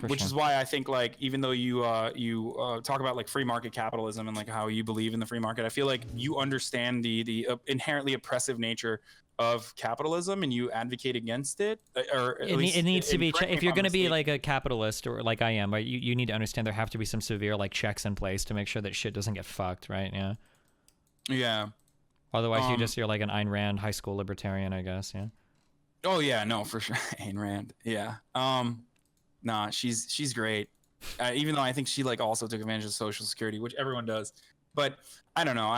Which is why I think like even though you talk about like free market capitalism and like how you believe in the free market, I feel like you understand the inherently oppressive nature of capitalism and you advocate against it. Or it needs to be if you're going to be like a capitalist or like I am, right? You need to understand there have to be some severe like checks in place to make sure that shit doesn't get fucked, right? Yeah. Yeah. Otherwise, you're like an Ayn Rand high school libertarian, I guess. Yeah. Oh yeah, no, for sure, Ayn Rand. Yeah. Nah, she's great. Even though I think she like also took advantage of Social Security, which everyone does. But I don't know.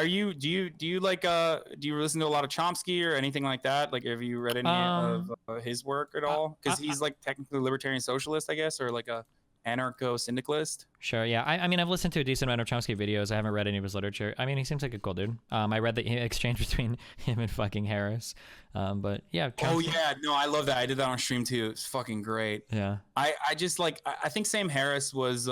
Do you like do you listen to a lot of Chomsky or anything like that? Like, have you read any of his work at all? Because he's like technically a libertarian socialist, I guess, or like a anarcho-syndicalist. Sure, yeah. I mean, I've listened to a decent amount of Chomsky videos. I haven't read any of his literature. I mean, he seems like a cool dude. I read the exchange between him and fucking Harris. But yeah. Chomsky. Oh yeah, no, I love that. I did that on stream too. It's fucking great. Yeah. I just like I think Sam Harris was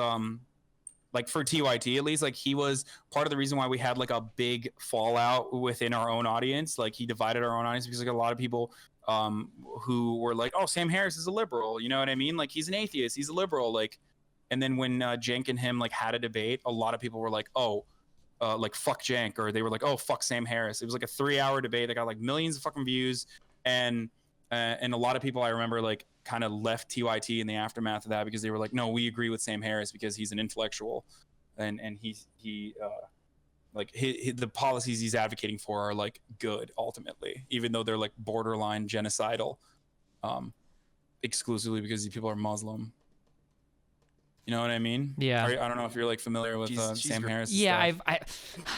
like for TYT at least, like he was part of the reason why we had like a big fallout within our own audience. Like he divided our own audience because like a lot of people who were like, oh, Sam Harris is a liberal, you know what I mean? Like he's an atheist, he's a liberal, like. And then when Cenk and him like had a debate, a lot of people were like, oh, like fuck Cenk, or they were like, oh, fuck Sam Harris. It was like a 3-hour debate that got like millions of fucking views, and a lot of people I remember like kind of left TYT in the aftermath of that because they were like, no, we agree with Sam Harris because he's an intellectual, and he like the policies he's advocating for are like good ultimately, even though they're like borderline genocidal, exclusively because these people are Muslim. You know what I mean? Yeah. I don't know if you're like familiar with Sam Harris. Yeah, stuff.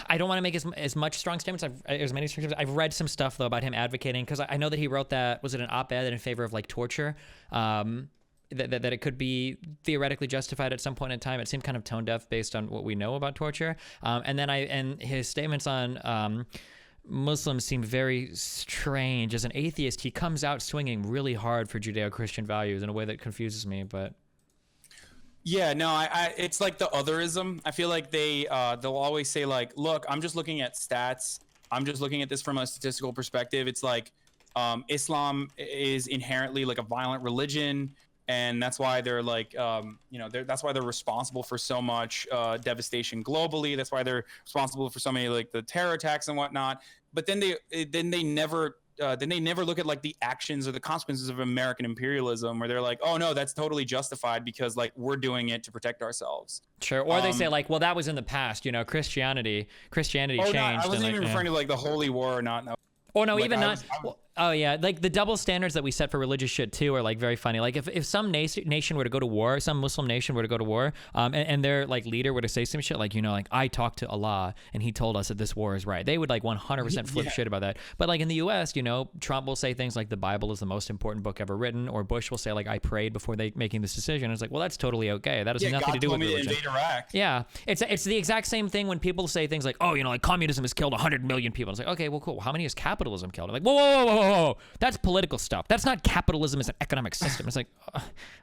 I don't want to make as much strong statements. I've read some stuff though about him advocating because I know that he wrote that, was it an op-ed in favor of like torture? That it could be theoretically justified at some point in time. It seemed kind of tone deaf based on what we know about torture. And his statements on Muslims seem very strange. As an atheist, he comes out swinging really hard for Judeo-Christian values in a way that confuses me, but. Yeah, no, it's like the otherism. I feel like they'll always say like, look, I'm just looking at stats. I'm just looking at this from a statistical perspective. It's like Islam is inherently like a violent religion, and that's why they're like, that's why they're responsible for so much devastation globally. That's why they're responsible for so many like the terror attacks and whatnot. But then they never look at like the actions or the consequences of American imperialism, where they're like, oh no, that's totally justified because like we're doing it to protect ourselves. Sure. Or they say like, well, that was in the past, Christianity changed. I wasn't even referring to like the Holy War or not. No. Oh no, like, even not. Oh yeah, like the double standards that we set for religious shit too are like very funny. Like if some nation were to go to war, some Muslim nation were to go to war, and their like leader were to say some shit like, you know, like I talked to Allah and he told us that this war is right, they would like 100% flip shit about that. But like in the U.S., you know, Trump will say things like the Bible is the most important book ever written, or Bush will say like I prayed before making this decision. And it's like, well, that's totally okay. That has nothing to do with religion. Invade Iraq. Yeah, it's the exact same thing when people say things like, oh, you know, like communism has killed 100 million people. It's like, okay, well, cool. How many has capitalism killed? Like, whoa. That's political stuff. That's not capitalism as an economic system. It's like,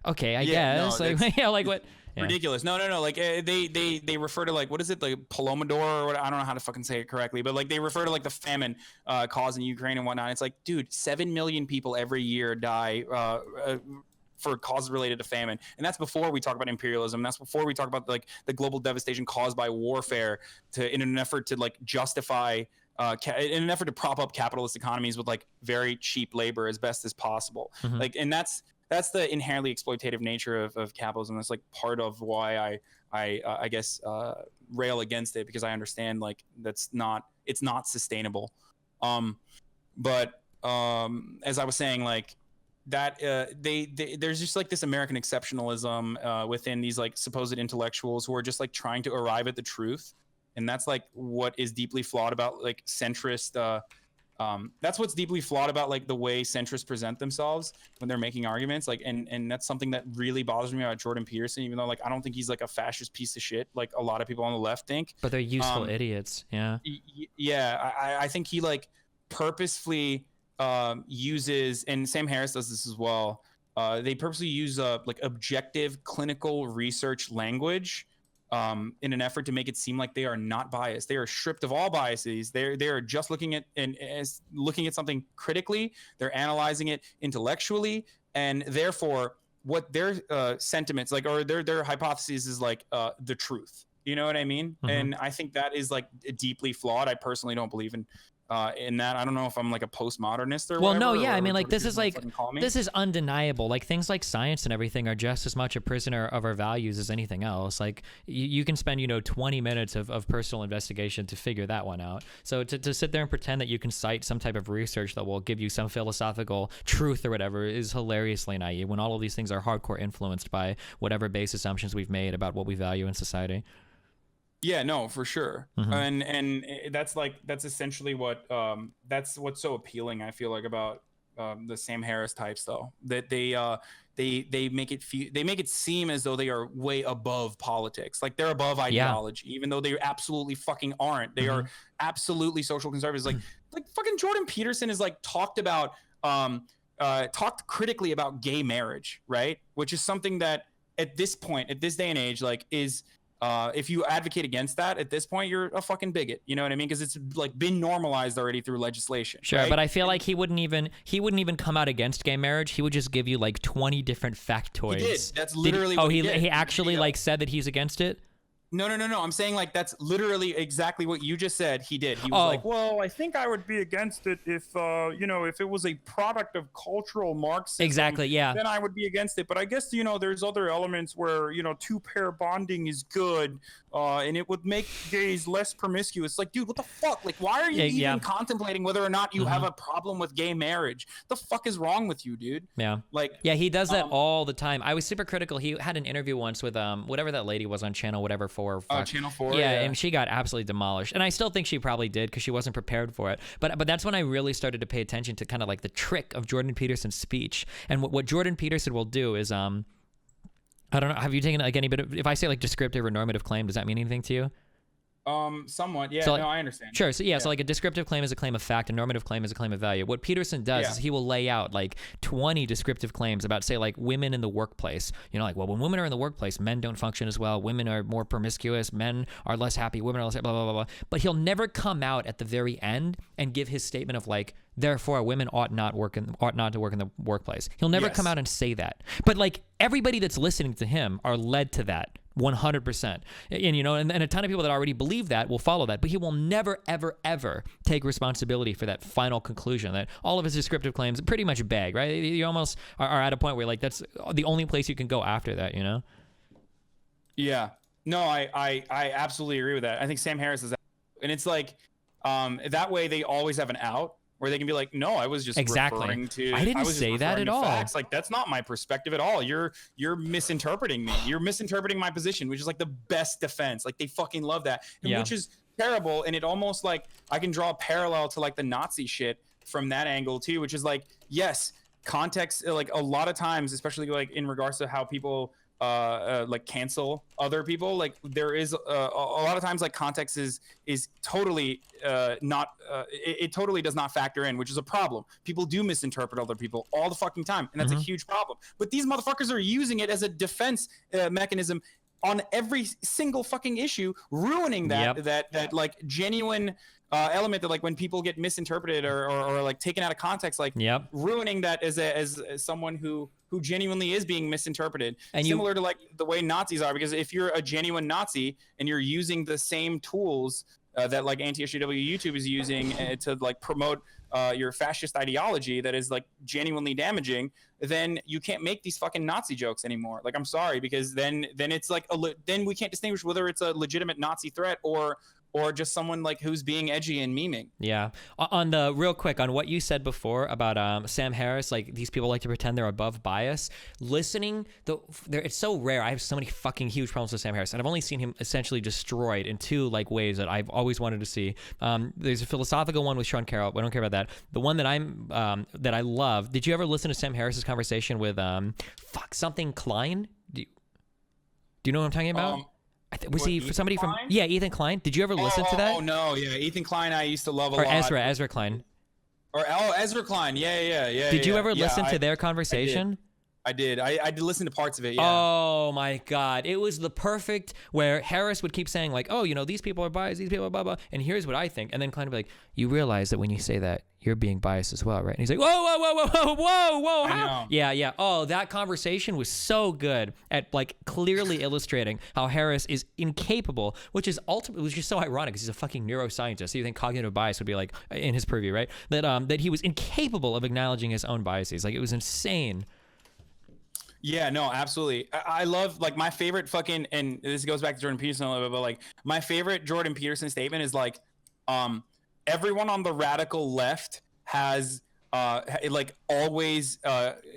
okay, I guess. No, like, yeah, like what? Yeah. Ridiculous. No. Like they refer to like, what is it, like Palomodor or what? I don't know how to fucking say it correctly, but like they refer to like the famine causing Ukraine and whatnot. It's like, dude, 7 million people every year die for causes related to famine, and that's before we talk about imperialism. That's before we talk about like the global devastation caused by warfare in an effort to like justify. In an effort to prop up capitalist economies with like very cheap labor as best as possible. Like, and that's the inherently exploitative nature of capitalism. That's like part of why I guess rail against it, because I understand like it's not sustainable. But as I was saying, like that there's just like this American exceptionalism within these like supposed intellectuals who are just like trying to arrive at the truth. And that's like what is deeply flawed about like centrist. That's what's deeply flawed about like the way centrists present themselves when they're making arguments. Like, and that's something that really bothers me about Jordan Peterson. Even though like I don't think he's like a fascist piece of shit like a lot of people on the left think. But they're useful idiots. Yeah. Yeah, I think he like purposefully uses, and Sam Harris does this as well. They purposely use like objective clinical research language. In an effort to make it seem like they are not biased. They are stripped of all biases. They are just looking at looking at something critically. They're analyzing it intellectually, and therefore, what their sentiments like, or their hypotheses is like the truth. You know what I mean? And I think that is like deeply flawed. I personally don't believe in that. I don't know if I'm like a postmodernist or well, whatever. No, yeah, or, I mean, like this is undeniable. Like things like science and everything are just as much a prisoner of our values as anything else. Like you can spend 20 minutes of personal investigation to figure that one out. So to sit there and pretend that you can cite some type of research that will give you some philosophical truth or whatever is hilariously naive, when all of these things are hardcore influenced by whatever base assumptions we've made about what we value in society. Yeah, no, for sure. And that's essentially what that's what's so appealing, I feel like, about the Sam Harris types, though, that they make it seem as though they are way above politics, like they're above ideology, even though they absolutely fucking aren't. They are absolutely social conservatives. Like fucking Jordan Peterson is like talked critically about gay marriage, right? Which is something that at this day and age, like is. If you advocate against that at this point, you're a fucking bigot. You know what I mean? Because it's like been normalized already through legislation. Sure, right? but I feel like he wouldn't even come out against gay marriage. He would just give you like 20 different factoids. He did. That's literally what he did. He actually like said that he's against it? No. I'm saying like that's literally exactly what you just said. He did. He was like, well, I think I would be against it if if it was a product of cultural Marxism. Exactly. Yeah. Then I would be against it. But I guess there's other elements where two-pair bonding is good, and it would make gays less promiscuous. Like, dude, what the fuck? Like, why are you even contemplating whether or not you have a problem with gay marriage? The fuck is wrong with you, dude? Yeah. Like. Yeah, he does that all the time. I was super critical. He had an interview once with whatever that lady was on Channel whatever. Channel 4. Yeah, and she got absolutely demolished. And I still think she probably did because she wasn't prepared for it. But that's when I really started to pay attention to kind of like the trick of Jordan Peterson's speech. And what Jordan Peterson will do is I don't know, have you taken like any bit of, if I say like descriptive or normative claim, does that mean anything to you? Somewhat. Yeah, so, like, no, I understand. Sure. So so like a descriptive claim is a claim of fact, a normative claim is a claim of value. What Peterson does is he will lay out like 20 descriptive claims about, say, like women in the workplace. Like, well, when women are in the workplace, men don't function as well. Women are more promiscuous. Men are less happy. Women are less, blah, blah, blah, blah. But he'll never come out at the very end and give his statement of like, therefore, women ought not to work in the workplace. He'll never come out and say that. But like everybody that's listening to him are led to that 100%. And a ton of people that already believe that will follow that. But he will never, ever, ever take responsibility for that final conclusion that all of his descriptive claims pretty much beg, right? You almost are at a point where like that's the only place you can go after that, Yeah. No, I absolutely agree with that. I think Sam Harris is, and it's like that way they always have an out. where they can be like, no, I was just referring to. I didn't was just say that referring at to all. facts. Like, that's not my perspective at all. You're misinterpreting me. You're misinterpreting my position, which is like the best defense. Like, they fucking love that, and which is terrible. And it almost like I can draw a parallel to like the Nazi shit from that angle too, which is like, yes, context, like a lot of times, especially like in regards to how people like cancel other people, like there is a lot of times like context is totally not it totally does not factor in, which is a problem. People do misinterpret other people all the fucking time, and that's a huge problem. But these motherfuckers are using it as a defense mechanism on every single fucking issue, ruining that like genuine element that like when people get misinterpreted or like taken out of context, like ruining that as someone who genuinely is being misinterpreted. And similar to like the way Nazis are, because if you're a genuine Nazi and you're using the same tools that like anti-SJW YouTube is using to like promote your fascist ideology that is like genuinely damaging, then you can't make these fucking Nazi jokes anymore. Like, I'm sorry, because then it's like then we can't distinguish whether it's a legitimate Nazi threat or just someone like who's being edgy and memeing. Yeah. On the real quick on what you said before about Sam Harris, like these people like to pretend they're above bias. Listening, it's so rare. I have so many fucking huge problems with Sam Harris, and I've only seen him essentially destroyed in two like ways that I've always wanted to see. There's a philosophical one with Sean Carroll. I don't care about that. The one that that I love. Did you ever listen to Sam Harris's conversation with something Klein? Do you know what I'm talking about? Was he for somebody Klein? Ethan Klein? Did you ever listen to that? Oh no, yeah, Ethan Klein I used to love a lot. Or Ezra Klein. Ezra Klein, yeah. Did you ever listen to their conversation? I did. I did listen to parts of it, yeah. Oh my God. It was the perfect where Harris would keep saying like, oh, these people are biased, these people are blah, blah, and here's what I think. And then Klein would be like, you realize that when you say that, you're being biased as well, right? And he's like, whoa, how? Yeah. Oh, that conversation was so good at like clearly illustrating how Harris is incapable, which is ultimately, it was just so ironic because he's a fucking neuroscientist. So you think cognitive bias would be like in his purview, right? That he was incapable of acknowledging his own biases. Like, it was insane. Yeah, no, absolutely. I love, like, my favorite fucking, and this goes back to Jordan Peterson a little bit, but like my favorite Jordan Peterson statement is like, everyone on the radical left has like always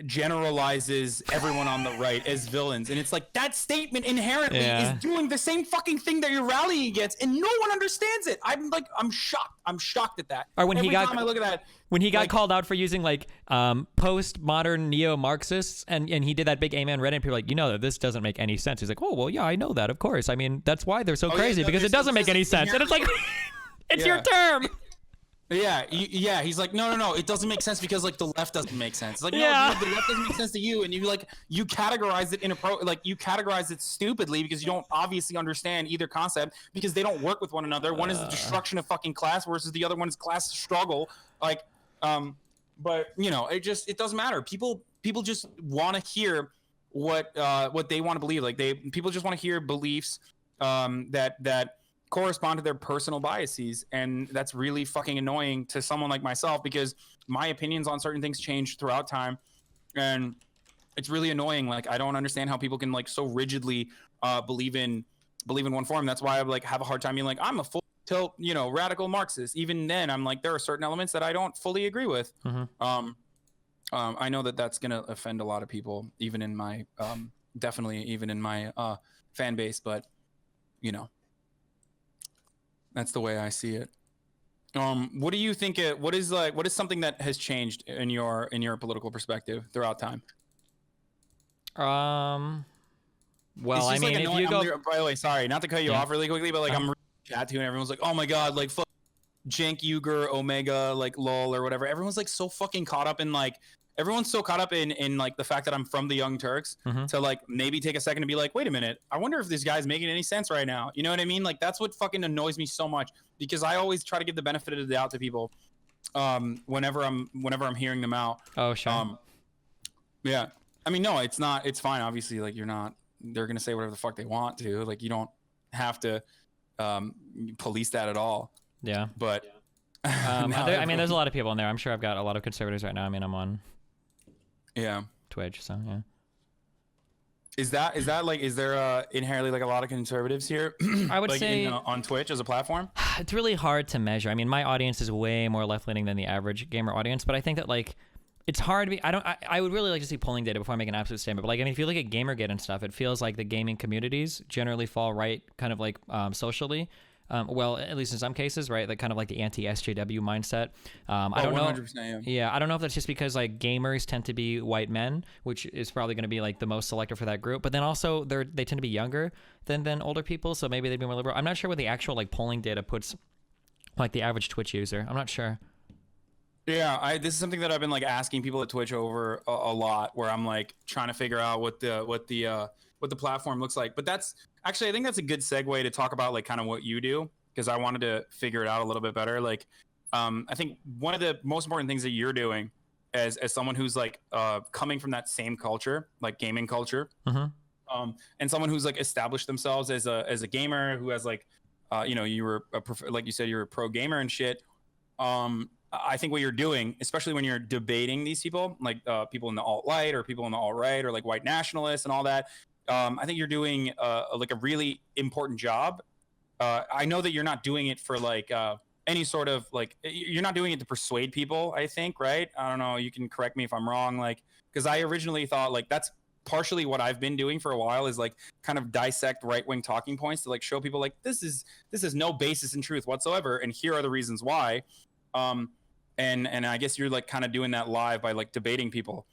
generalizes everyone on the right as villains, and it's like that statement inherently is doing the same fucking thing that you're rallying against, and no one understands it. I'm shocked at that. Or when every time I look at that, when he got called out for using like postmodern neo-Marxists, and he did that big amen Reddit, and people were like, that this doesn't make any sense. He's like, oh well, yeah, I know that, of course. I mean, that's why they're so crazy, because it doesn't make any sense. And it's like, it's your term. Yeah, he's like, no, it doesn't make sense because like the left doesn't make sense. It's like, no, the left doesn't make sense to you, and you categorize it you categorize it stupidly because you don't obviously understand either concept, because they don't work with one another. One is the destruction of fucking class versus the other one is class struggle. Like, but it doesn't matter. People just want to hear what they want to believe. Like people just want to hear beliefs that correspond to their personal biases, and that's really fucking annoying to someone like myself, because my opinions on certain things change throughout time, and it's really annoying. Like, I don't understand how people can like so rigidly believe in one form. That's why I like have a hard time being like, I'm a full tilt radical Marxist. Even then, I'm like, there are certain elements that I don't fully agree with. I know that that's gonna offend a lot of people, even in my definitely even in my fan base, but that's the way I see it. What do you think? What is something that has changed in your political perspective throughout time? Well, I mean, like, if you go, by the way, sorry, not to cut you off really quickly, but like I'm reading chat too, and everyone's like, oh my god, like fuck Jank Uger Omega, like lol or whatever. Everyone's like so fucking caught up in like. Everyone's so caught up in like the fact that I'm from the Young Turks to like maybe take a second to be like, wait a minute, I wonder if this guy's making any sense right now. You know what I mean? Like, that's what fucking annoys me so much, because I always try to give the benefit of the doubt to people whenever I'm hearing them out. Oh, sure. Yeah. I mean, no, it's not. It's fine. Obviously, like they're gonna say whatever the fuck they want to. Like, you don't have to police that at all. Yeah. But I mean, there's a lot of people in there. I'm sure I've got a lot of conservatives right now. I mean, I'm on. Yeah. Twitch, so yeah. Is there inherently like a lot of conservatives here? I would like say on Twitch as a platform. it's really hard to measure. I mean, my audience is way more left-leaning than the average gamer audience, but I think that like it's hard to be. I would really like to see polling data before I make an absolute statement. But like, I mean, if you look at Gamergate and stuff, it feels like the gaming communities generally fall right, kind of like socially. Well, at least in some cases, right? Like kind of like the anti-SJW mindset. I don't know. 100%, Yeah, I don't know if that's just because like gamers tend to be white men, which is probably going to be like the most selective for that group. But then also they tend to be younger than older people, so maybe they'd be more liberal. I'm not sure what the actual like polling data puts like the average Twitch user. I'm not sure. Yeah, this is something that I've been like asking people at Twitch over a lot, where I'm like trying to figure out what the platform looks like. But that's actually, I think that's a good segue to talk about like kind of what you do, because I wanted to figure it out a little bit better. Like, I think one of the most important things that you're doing as someone who's like coming from that same culture, like gaming culture, and someone who's like established themselves as a gamer who has like, you were like you said, you're a pro gamer and shit. I think what you're doing, especially when you're debating these people, like people in the alt-right or people in the alt-right or like white nationalists and all that, I think you're doing like a really important job. I know that you're not doing it for like any sort of like, you're not doing it to persuade people, I think, right? I don't know. You can correct me if I'm wrong. Like, because I originally thought like that's partially what I've been doing for a while, is like kind of dissect right-wing talking points to like show people like this is no basis in truth whatsoever, and here are the reasons why. And I guess you're like kind of doing that live by like debating people.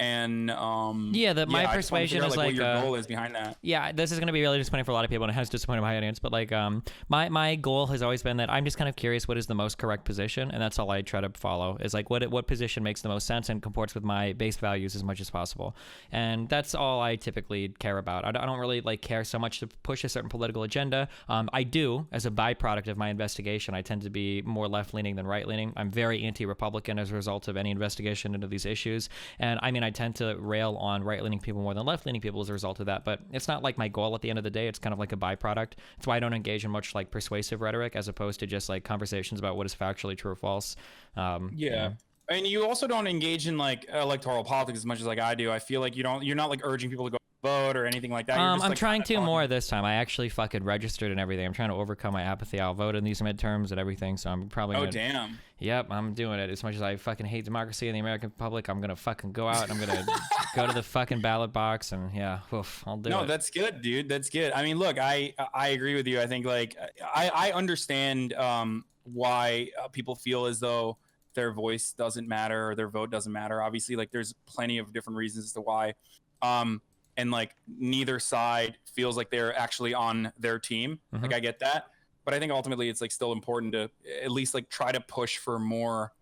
And my persuasion is like what your goal is behind that. Yeah, this is going to be really disappointing for a lot of people, and it has disappointed my audience. But like, my goal has always been that I'm just kind of curious what is the most correct position, and that's all I try to follow. Is like what position makes the most sense and comports with my base values as much as possible, and that's all I typically care about. I don't really like care so much to push a certain political agenda. I do, as a byproduct of my investigation, I tend to be more left-leaning than right-leaning. I'm very anti-Republican as a result of any investigation into these issues, and I mean, I tend to rail on right-leaning people more than left-leaning people as a result of that, but it's not like my goal at the end of the day. It's kind of like a byproduct. That's why I don't engage in much like persuasive rhetoric, as opposed to just like conversations about what is factually true or false. Yeah. And you also don't engage in like electoral politics as much as like I do. I feel like you're not like urging people to go vote or anything like that. You're just, I'm like, trying to more this time. I actually fucking registered and everything. I'm trying to overcome my apathy. I'll vote in these midterms and everything, so I'm probably gonna, damn. Yep, I'm doing it. As much as I fucking hate democracy in the American public, I'm gonna fucking go out and I'm gonna go to the fucking ballot box, and yeah, I'll do it. No, that's good, dude. That's good. I mean, look, I agree with you. I think like I understand why people feel as though their voice doesn't matter or their vote doesn't matter. Obviously, like there's plenty of different reasons as to why. And like neither side feels like they're actually on their team. Like I get that, but I think ultimately it's like still important to at least like try to push for more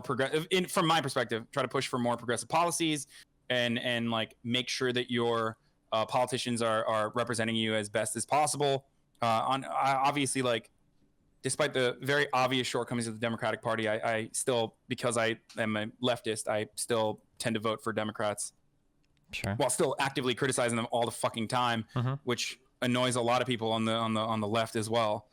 progressive, from my perspective, try to push for more progressive policies and like make sure that your politicians are representing you as best as possible. Obviously, like despite the very obvious shortcomings of the Democratic Party, I still, because I am a leftist, I still tend to vote for Democrats. Sure. While still actively criticizing them all the fucking time, which annoys a lot of people on the left as well.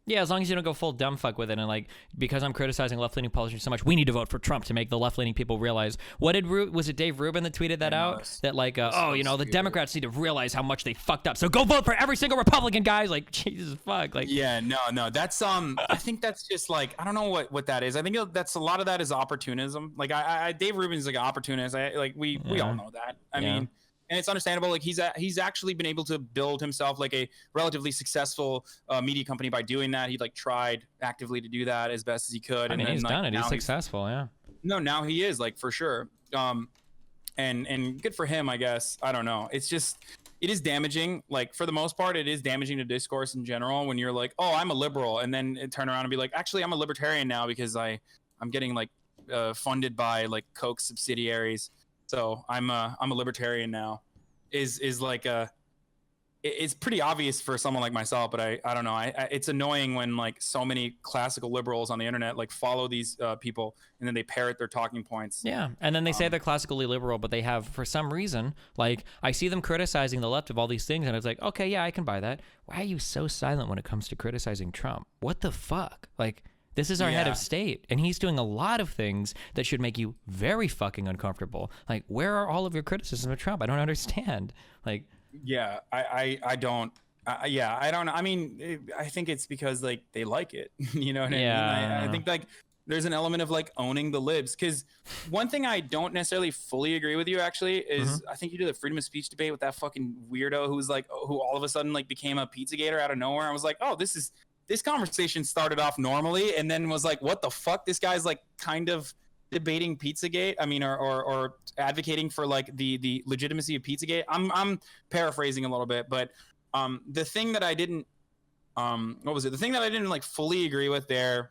Yeah, as long as you don't go full dumb fuck with it, and like, because I'm criticizing left-leaning politicians so much, we need to vote for Trump to make the left-leaning people realize. What did was it Dave Rubin that tweeted that out? That like, the Democrats need to realize how much they fucked up, so go vote for every single Republican, guys. Like, Jesus fuck. Like, yeah, no, that's I think that's just like, I don't know what that is. I think that's a lot of that is opportunism. Like, Dave Rubin's like an opportunist. We all know that. I mean. And it's understandable. Like he's actually been able to build himself like a relatively successul media company by doing that. He like tried actively to do that as best as he could. I mean, he's done it. He's successful. Yeah. No, now he is, like, for sure. And good for him, I guess. I don't know. It's just, it is damaging. Like, for the most part, it is damaging to discourse in general when you're like, oh, I'm a liberal, and then turn around and be like, actually, I'm a libertarian now because I'm getting like funded by like Koch subsidiaries. So I'm a libertarian now. Is like it's pretty obvious for someone like myself, but I don't know. It's annoying when like so many classical liberals on the internet like follow these people and then they parrot their talking points. Yeah, and then they say they're classically liberal, but they have, for some reason, like I see them criticizing the left of all these things, and it's like, okay, yeah, I can buy that. Why are you so silent when it comes to criticizing Trump? What the fuck? Like, this is our head of state, and he's doing a lot of things that should make you very fucking uncomfortable. Like, where are all of your criticisms of Trump? I don't understand. Like, yeah, I don't Yeah, I don't know. I mean, I think it's because like they like it. You know what I mean? I Yeah. think like there's an element of like owning the libs. Because one thing I don't necessarily fully agree with you actually is I think you did the freedom of speech debate with that fucking weirdo who was like who all of a sudden like became a Pizzagator out of nowhere. I was like, oh, this conversation started off normally and then was like, what the fuck? This guy's like kind of debating Pizzagate. I mean, or advocating for like the legitimacy of Pizzagate. I'm paraphrasing a little bit, but the thing that I didn't what was it? The thing that I didn't like fully agree with there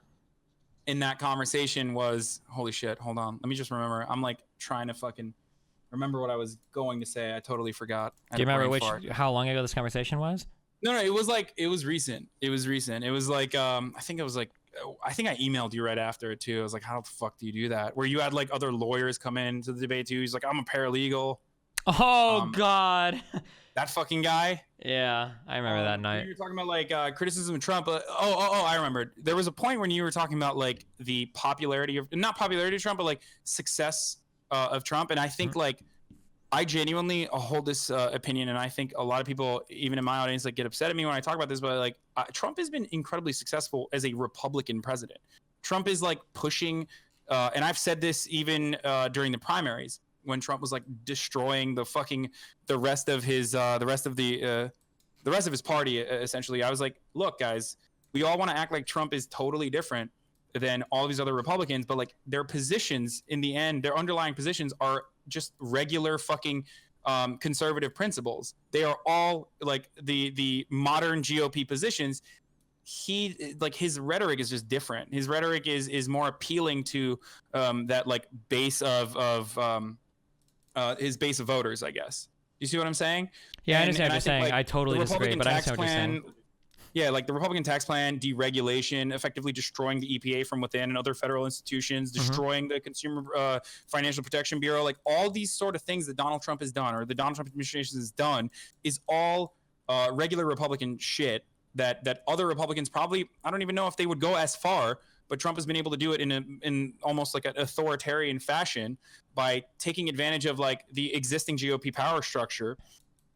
in that conversation was holy shit, hold on. Let me just remember. I'm like trying to fucking remember what I was going to say. I totally forgot. Do you remember how long ago this conversation was? No, it was like it was recent. It was like I think I emailed you right after it too. I was like, how the fuck do you do that? Where you had like other lawyers come in to the debate too. He's like, I'm a paralegal. Oh God. That fucking guy. Yeah, I remember that night. You were talking about like criticism of Trump. I remember. There was a point when you were talking about like the popularity of not popularity of Trump, but like success of Trump. And I think like I genuinely hold this opinion, and I think a lot of people, even in my audience, like get upset at me when I talk about this. But like Trump has been incredibly successful as a Republican president. Trump is like pushing, and I've said this even during the primaries, when Trump was like destroying the rest of his party essentially. I was like, look guys, we all want to act like Trump is totally different than all these other Republicans, but like their positions in the end, their underlying positions are just regular fucking conservative principles. They are all like the modern GOP positions. He like his rhetoric is just different. His rhetoric is more appealing to that like base of his base of voters, I guess. You see what I'm saying? Yeah, I understand what you're saying. Like, I totally disagree, but I understand what you're saying. Yeah, like the Republican tax plan, deregulation, effectively destroying the EPA from within and other federal institutions, destroying the Consumer Financial Protection Bureau, like all these sort of things that Donald Trump has done or the Donald Trump administration has done is all regular Republican shit that other Republicans probably, I don't even know if they would go as far, but Trump has been able to do it in almost like an authoritarian fashion by taking advantage of like the existing GOP power structure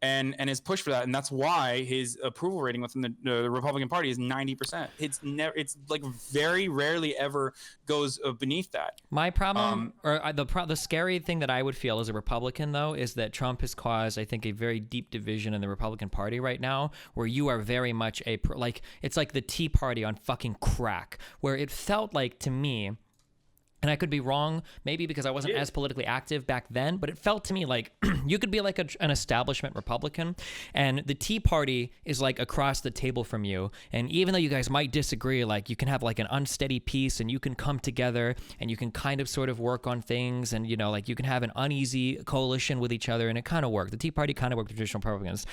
and his push for that. And that's why his approval rating within the Republican Party is 90%. It's like very rarely ever goes beneath that. My problem, the scary thing that I would feel as a Republican, though, is that Trump has caused, I think, a very deep division in the Republican Party right now, where you are very much it's like the Tea Party on fucking crack, where it felt like to me, and I could be wrong, maybe because I wasn't as politically active back then, but it felt to me like you could be like an establishment Republican, and the Tea Party is like across the table from you. And even though you guys might disagree, like you can have like an unsteady peace and you can come together and you can kind of sort of work on things, and, you know, like you can have an uneasy coalition with each other, and it kind of worked. The Tea Party kind of worked with traditional Republicans.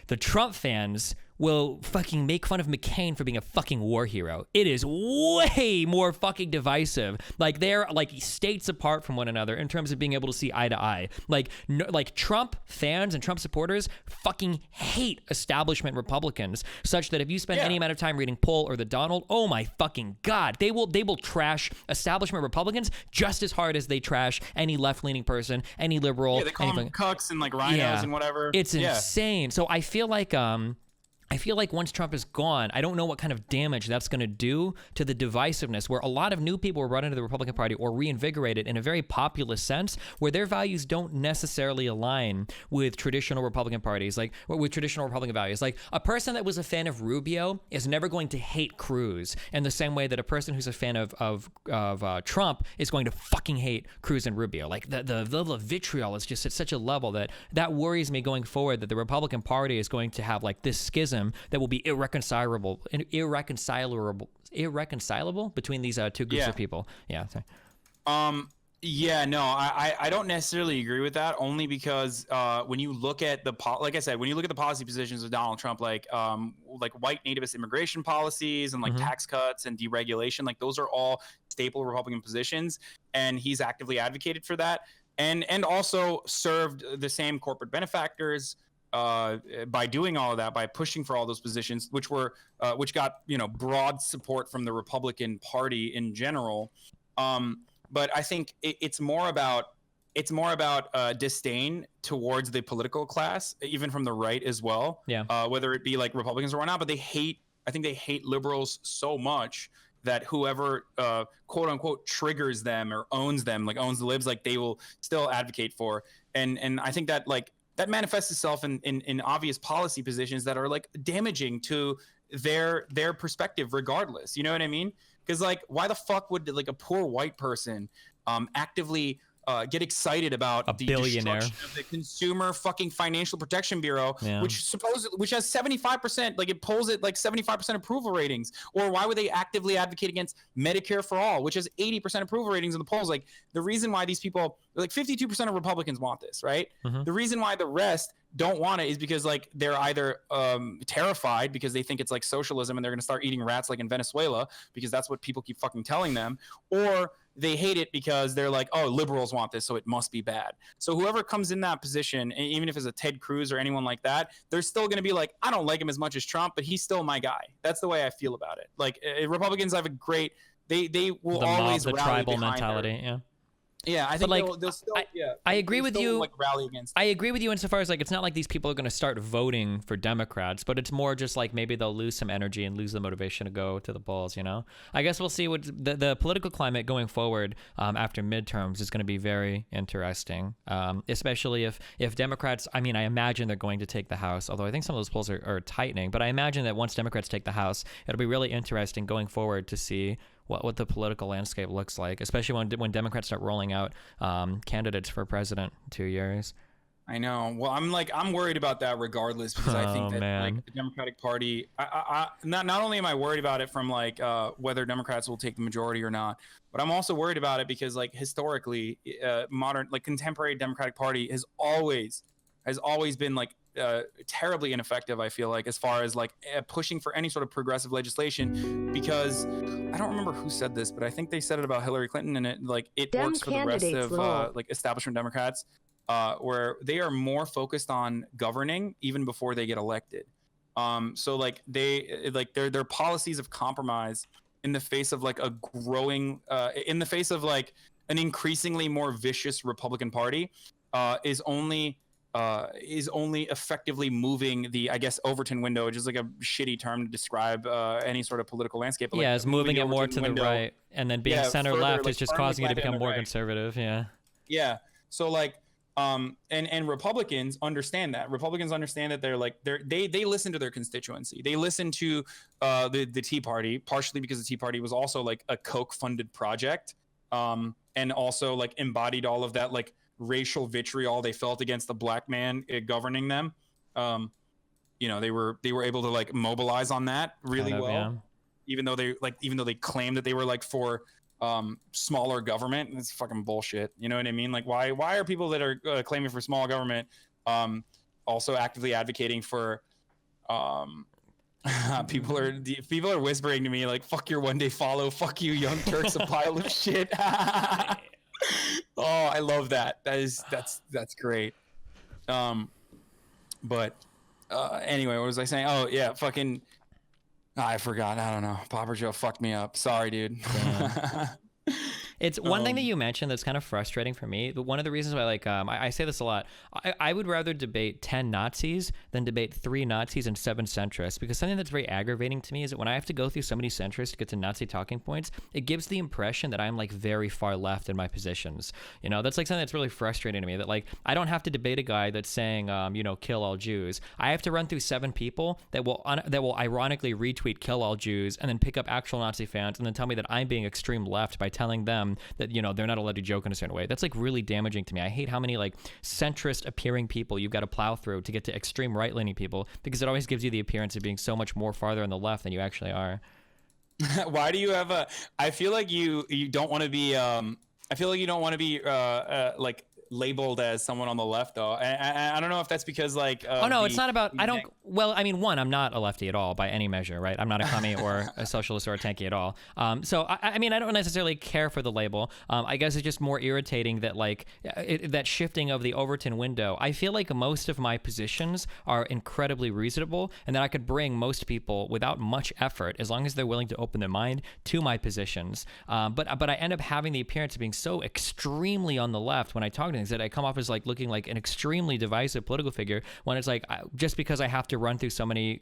The Trump fans will fucking make fun of McCain for being a fucking war hero. It is way more fucking divisive. Like they're like states apart from one another in terms of being able to see eye to eye. Like Trump fans and Trump supporters fucking hate establishment Republicans, such that if you spend any amount of time reading Poll or the Donald, oh my fucking God, they will trash establishment Republicans just as hard as they trash any left-leaning person, any liberal. Yeah, they call them cucks and like rhinos and whatever. It's insane. So I feel like once Trump is gone, I don't know what kind of damage that's going to do to the divisiveness, where a lot of new people were brought into the Republican Party or reinvigorated in a very populist sense, where their values don't necessarily align with traditional Republican parties, like with traditional Republican values. Like a person that was a fan of Rubio is never going to hate Cruz in the same way that a person who's a fan of Trump is going to fucking hate Cruz and Rubio. Like the vitriol is just at such a level that worries me going forward, that the Republican Party is going to have like this schism that will be irreconcilable between these two groups of people. Yeah. Sorry. I don't necessarily agree with that, only because when you look at like I said, when you look at the policy positions of Donald Trump, like white nativist immigration policies and like tax cuts and deregulation, like those are all staple Republican positions, and he's actively advocated for that, and also served the same corporate benefactors by doing all of that, by pushing for all those positions, which got, you know, broad support from the Republican Party in general. But I think it's more about it's more about disdain towards the political class, even from the right as well. Yeah. Whether it be like Republicans or whatnot, but I think they hate liberals so much that whoever quote unquote triggers them or owns them, like owns the libs, like they will still advocate for. And I think that like that manifests itself in obvious policy positions that are like damaging to their perspective regardless. You know what I mean? Because like, why the fuck would like a poor white person actively get excited about the billionaire destruction of the Consumer fucking Financial Protection Bureau, Yeah. which has 75%, like it polls at like 75% approval ratings? Or why would they actively advocate against Medicare for all, which has 80% approval ratings in the polls? Like the reason why these people, like 52% of Republicans want this, right? Mhm. The reason why the rest don't want it is because like they're either terrified because they think it's like socialism and they're going to start eating rats like in Venezuela because that's what people keep fucking telling them, or they hate it because they're like, oh, liberals want this, so it must be bad. So whoever comes in that position, even if it's a Ted Cruz or anyone like that, they're still going to be like, I don't like him as much as Trump, but he's still my guy. That's the way I feel about it. Like Republicans have a great, they will always the rally tribal behind mentality. her. Yeah. Yeah, I think like, they'll still. I agree with still, you. Like, rally against. I agree with you insofar as like it's not like these people are going to start voting for Democrats, but it's more just like maybe they'll lose some energy and lose the motivation to go to the polls. You know, I guess we'll see what the political climate going forward after midterms is going to be very interesting, especially if Democrats. I mean, I imagine they're going to take the House, although I think some of those polls are tightening. But I imagine that once Democrats take the House, it'll be really interesting going forward to see what the political landscape looks like, especially when Democrats start rolling out candidates for president in 2 years. I know. Well, I'm worried about that regardless, because I think that like the Democratic Party, not only am I worried about it from like whether Democrats will take the majority or not, but I'm also worried about it because like historically, modern like contemporary Democratic Party has always been like terribly ineffective, I feel like, as far as like pushing for any sort of progressive legislation, because I don't remember who said this, but I think they said it about Hillary Clinton, and it works for the rest of like establishment Democrats, where they are more focused on governing even before they get elected. So like their policies of compromise in the face of like a growing in the face of like an increasingly more vicious Republican Party is only effectively moving the, I guess, Overton window, which is like a shitty term to describe any sort of political landscape. Yeah, like, it's moving it more to the right, and then being center left is just causing you to become more conservative. Yeah. Yeah. So like, and Republicans understand that. Republicans understand that they listen to their constituency. They listen to the Tea Party, partially because the Tea Party was also like a Koch-funded project, and also like embodied all of that like racial vitriol they felt against the black man governing them. You know, they were able to like mobilize on that really well, yeah. even though they claimed that they were like for smaller government. It's fucking bullshit. You know what I mean? Like why are people that are claiming for small government also actively advocating for people are whispering to me like, fuck your one day follow, fuck you Young Turks, a pile of shit. Oh, I love that. That's great. But anyway, what was I saying? Oh yeah, fucking I forgot. I don't know. Popper Joe fucked me up. Sorry, dude. It's one thing that you mentioned that's kind of frustrating for me. But one of the reasons why, like, I say this a lot. I would rather debate 10 Nazis than debate 3 Nazis and 7 centrists, because something that's very aggravating to me is that when I have to go through so many centrists to get to Nazi talking points, it gives the impression that I'm like very far left in my positions. You know, that's like something that's really frustrating to me. That like I don't have to debate a guy that's saying, you know, kill all Jews. I have to run through 7 people that will ironically retweet kill all Jews, and then pick up actual Nazi fans and then tell me that I'm being extreme left by telling them that, you know, they're not allowed to joke in a certain way. That's like really damaging to me. I hate how many like centrist appearing people you've got to plow through to get to extreme right leaning people, because it always gives you the appearance of being so much more farther on the left than you actually are. Why do you have I feel like you don't want to be like labeled as someone on the left though. I don't know if that's because like oh no, it's not about Well, I mean, one, I'm not a lefty at all by any measure, right? I'm not a commie or a socialist or a tanky at all. So I mean, I don't necessarily care for the label. I guess it's just more irritating that like that shifting of the Overton window. I feel like most of my positions are incredibly reasonable, and that I could bring most people without much effort, as long as they're willing to open their mind to my positions. But I end up having the appearance of being so extremely on the left when I talk to things that I come off as like looking like an extremely divisive political figure, when it's like just because I have to run through so many,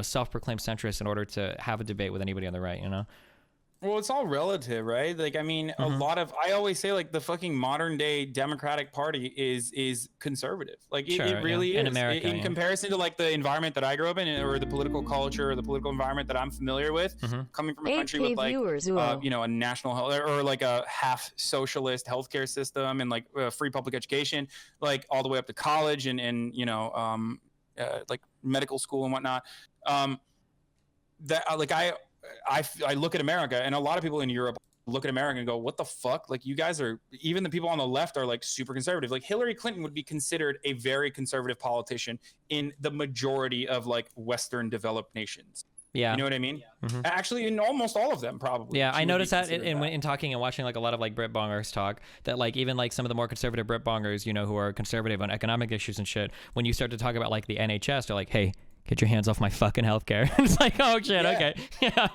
self-proclaimed centrists in order to have a debate with anybody on the right, Well, it's all relative, right? Like, I mean, I always say like the fucking modern day Democratic Party is conservative. Like it really is. In America, in comparison to like the environment that I grew up in, or the political culture or the political environment that I'm familiar with, coming from a country with like, a national health or like a half socialist healthcare system and like free public education, like all the way up to college and like medical school and whatnot. That like I look at America, and a lot of people in Europe look at America and go, what the fuck? Like, you guys are, even the people on the left are like super conservative. Like Hillary Clinton would be considered a very conservative politician in the majority of like Western developed nations. Yeah. You know what I mean? Actually, in almost all of them, probably. Yeah, I noticed that in talking and watching like a lot of like Brit bongers talk, that like even like some of the more conservative Brit bongers, who are conservative on economic issues and shit, when you start to talk about like the NHS, they're like, hey, get your hands off my fucking healthcare. It's like, oh shit, okay. Yeah.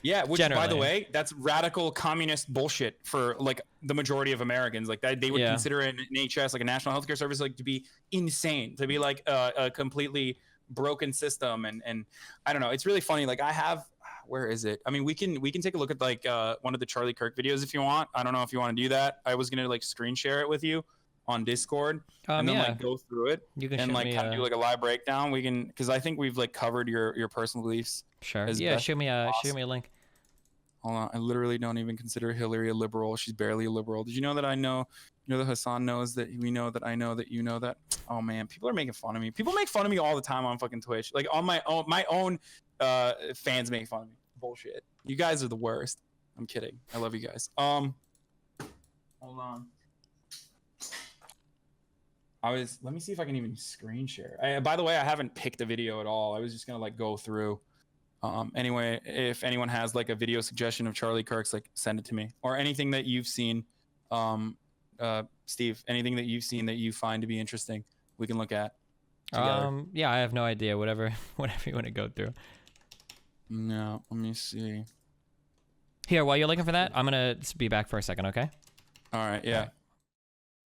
Yeah, which by the way, that's radical communist bullshit for like the majority of Americans. Like that, they would consider an NHS, like a national healthcare service, like to be insane, to be like a completely broken system. And I don't know. It's really funny. Like where is it? I mean, we can take a look at like one of the Charlie Kirk videos if you want. I don't know if you want to do that. I was gonna like screen share it with you on Discord and then like go through it and like kind of do like a live breakdown. We can, because I think we've like covered your personal beliefs. Sure. Yeah. Show me a link. Hold on. I literally don't even consider Hillary a liberal. She's barely a liberal. Did you know that I know? That Hasan knows that we know that I know that you know that. Oh man, people are making fun of me. People make fun of me all the time on fucking Twitch. Like on my own fans make fun of me. Bullshit. You guys are the worst. I'm kidding. I love you guys. Hold on. Let me see if I can even screen share. By the way, I haven't picked a video at all. I was just gonna like go through. Anyway, if anyone has like a video suggestion of Charlie Kirk's, like send it to me, or anything that you've seen, Steve, anything that you've seen that you find to be interesting, we can look at together. Yeah, I have no idea. Whatever you want to go through. No, let me see. Here, while you're looking for that, I'm gonna be back for a second, okay? All right, yeah.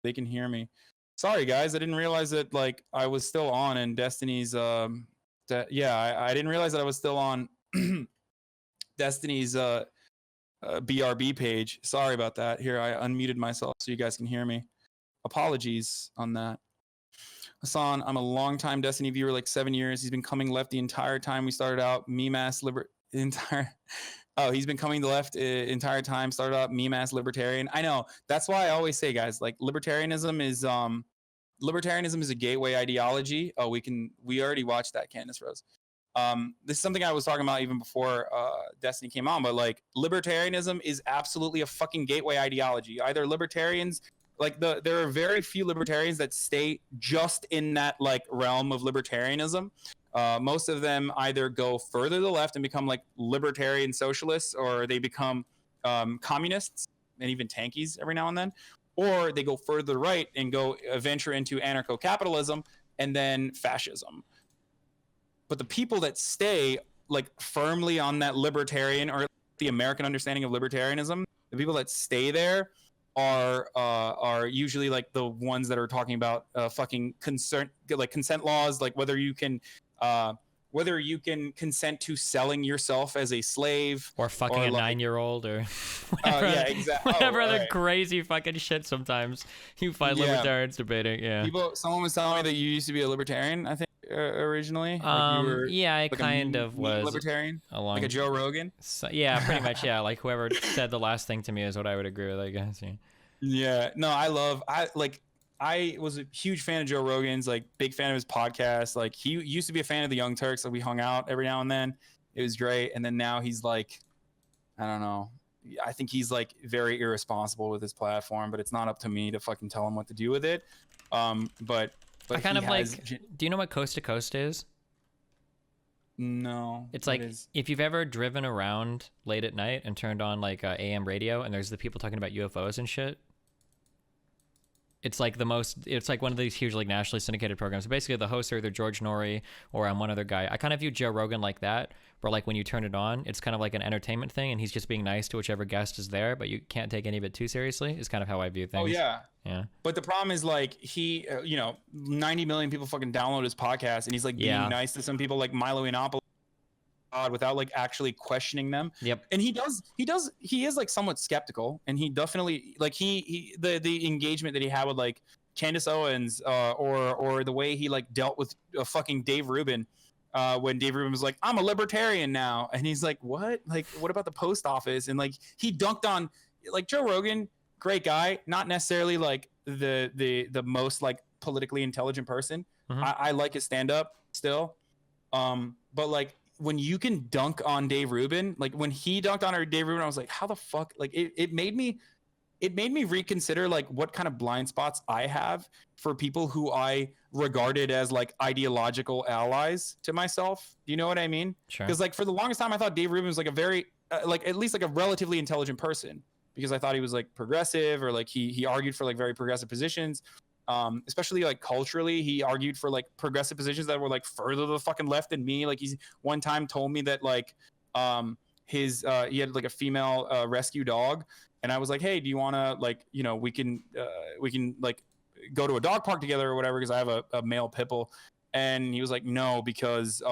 They can hear me. Sorry guys, I didn't realize that like I was still on in Destiny's I didn't realize that I was still on Destiny's BRB page. Sorry about that. Here, I unmuted myself so you guys can hear me. Apologies on that. Hasan, I'm a longtime Destiny viewer, like 7 years. He's been coming left the entire time we started out. He's been coming to left entire time. Started out meme-ass libertarian. I know. That's why I always say, guys, like libertarianism is a gateway ideology. Oh, we already watched that, Candace Rose. This is something I was talking about even before Destiny came on, but like libertarianism is absolutely a fucking gateway ideology. Either libertarians, like there are very few libertarians that stay just in that like realm of libertarianism. Most of them either go further to the left and become like libertarian socialists, or they become communists and even tankies every now and then, or they go further to the right and go venture into anarcho-capitalism and then fascism. But the people that stay like firmly on that libertarian, or the American understanding of libertarianism, the people that stay there are usually like the ones that are talking about fucking consent laws, like whether you can consent to selling yourself as a slave, or fucking a 9-year-old, or whatever, exactly. Whatever other crazy fucking shit sometimes you find libertarians debating. Yeah. Someone was telling me that you used to be a libertarian, I think, originally. Yeah, I kind of was libertarian, like a Joe Rogan. So, yeah, pretty much. Yeah, like whoever said the last thing to me is what I would agree with, I guess. Yeah. No, I was a huge fan of Joe Rogan's, like big fan of his podcast. Like he used to be a fan of the Young Turks. Like we hung out every now and then. It was great. And then now he's like, I don't know. I think he's like very irresponsible with his platform, but it's not up to me to fucking tell him what to do with it. But I kind of like, do you know what Coast to Coast is? No. It's what like is- if you've ever driven around late at night and turned on like AM radio and there's the people talking about UFOs and shit. It's like it's like one of these huge like nationally syndicated programs. So basically the hosts are either George Norrie or one other guy. I kind of view Joe Rogan like that, where like when you turn it on, it's kind of like an entertainment thing and he's just being nice to whichever guest is there, but you can't take any of it too seriously is kind of how I view things. Oh yeah. Yeah. But the problem is like he, 90 million people fucking download his podcast, and he's like being nice to some people like Milo Yiannopoulos without like actually questioning them. Yep. And he is like somewhat skeptical, and he definitely like the engagement that he had with like Candace Owens, or the way he like dealt with fucking Dave Rubin. When Dave Rubin was like, I'm a libertarian now. And he's like, what? Like, what about the post office? And like, he dunked on like Joe Rogan, great guy, not necessarily like the most like politically intelligent person. Mhm. I like his stand up still. But like when you can dunk on Dave Rubin, like when he dunked on Dave Rubin, I was like, how the fuck? Like it made me reconsider like what kind of blind spots I have for people who I regarded as like ideological allies to myself. Do you know what I mean? Sure. Because like for the longest time, I thought Dave Rubin was like a very like at least like a relatively intelligent person, because I thought he was like progressive, or like he argued for like very progressive positions. Especially like culturally, he argued for like progressive positions that were like further to the fucking left than me. Like he's one time told me that like he had like a female rescue dog, and I was like, hey, do you want to like we can like go to a dog park together or whatever, because I have a male pit bull. And he was like, no, because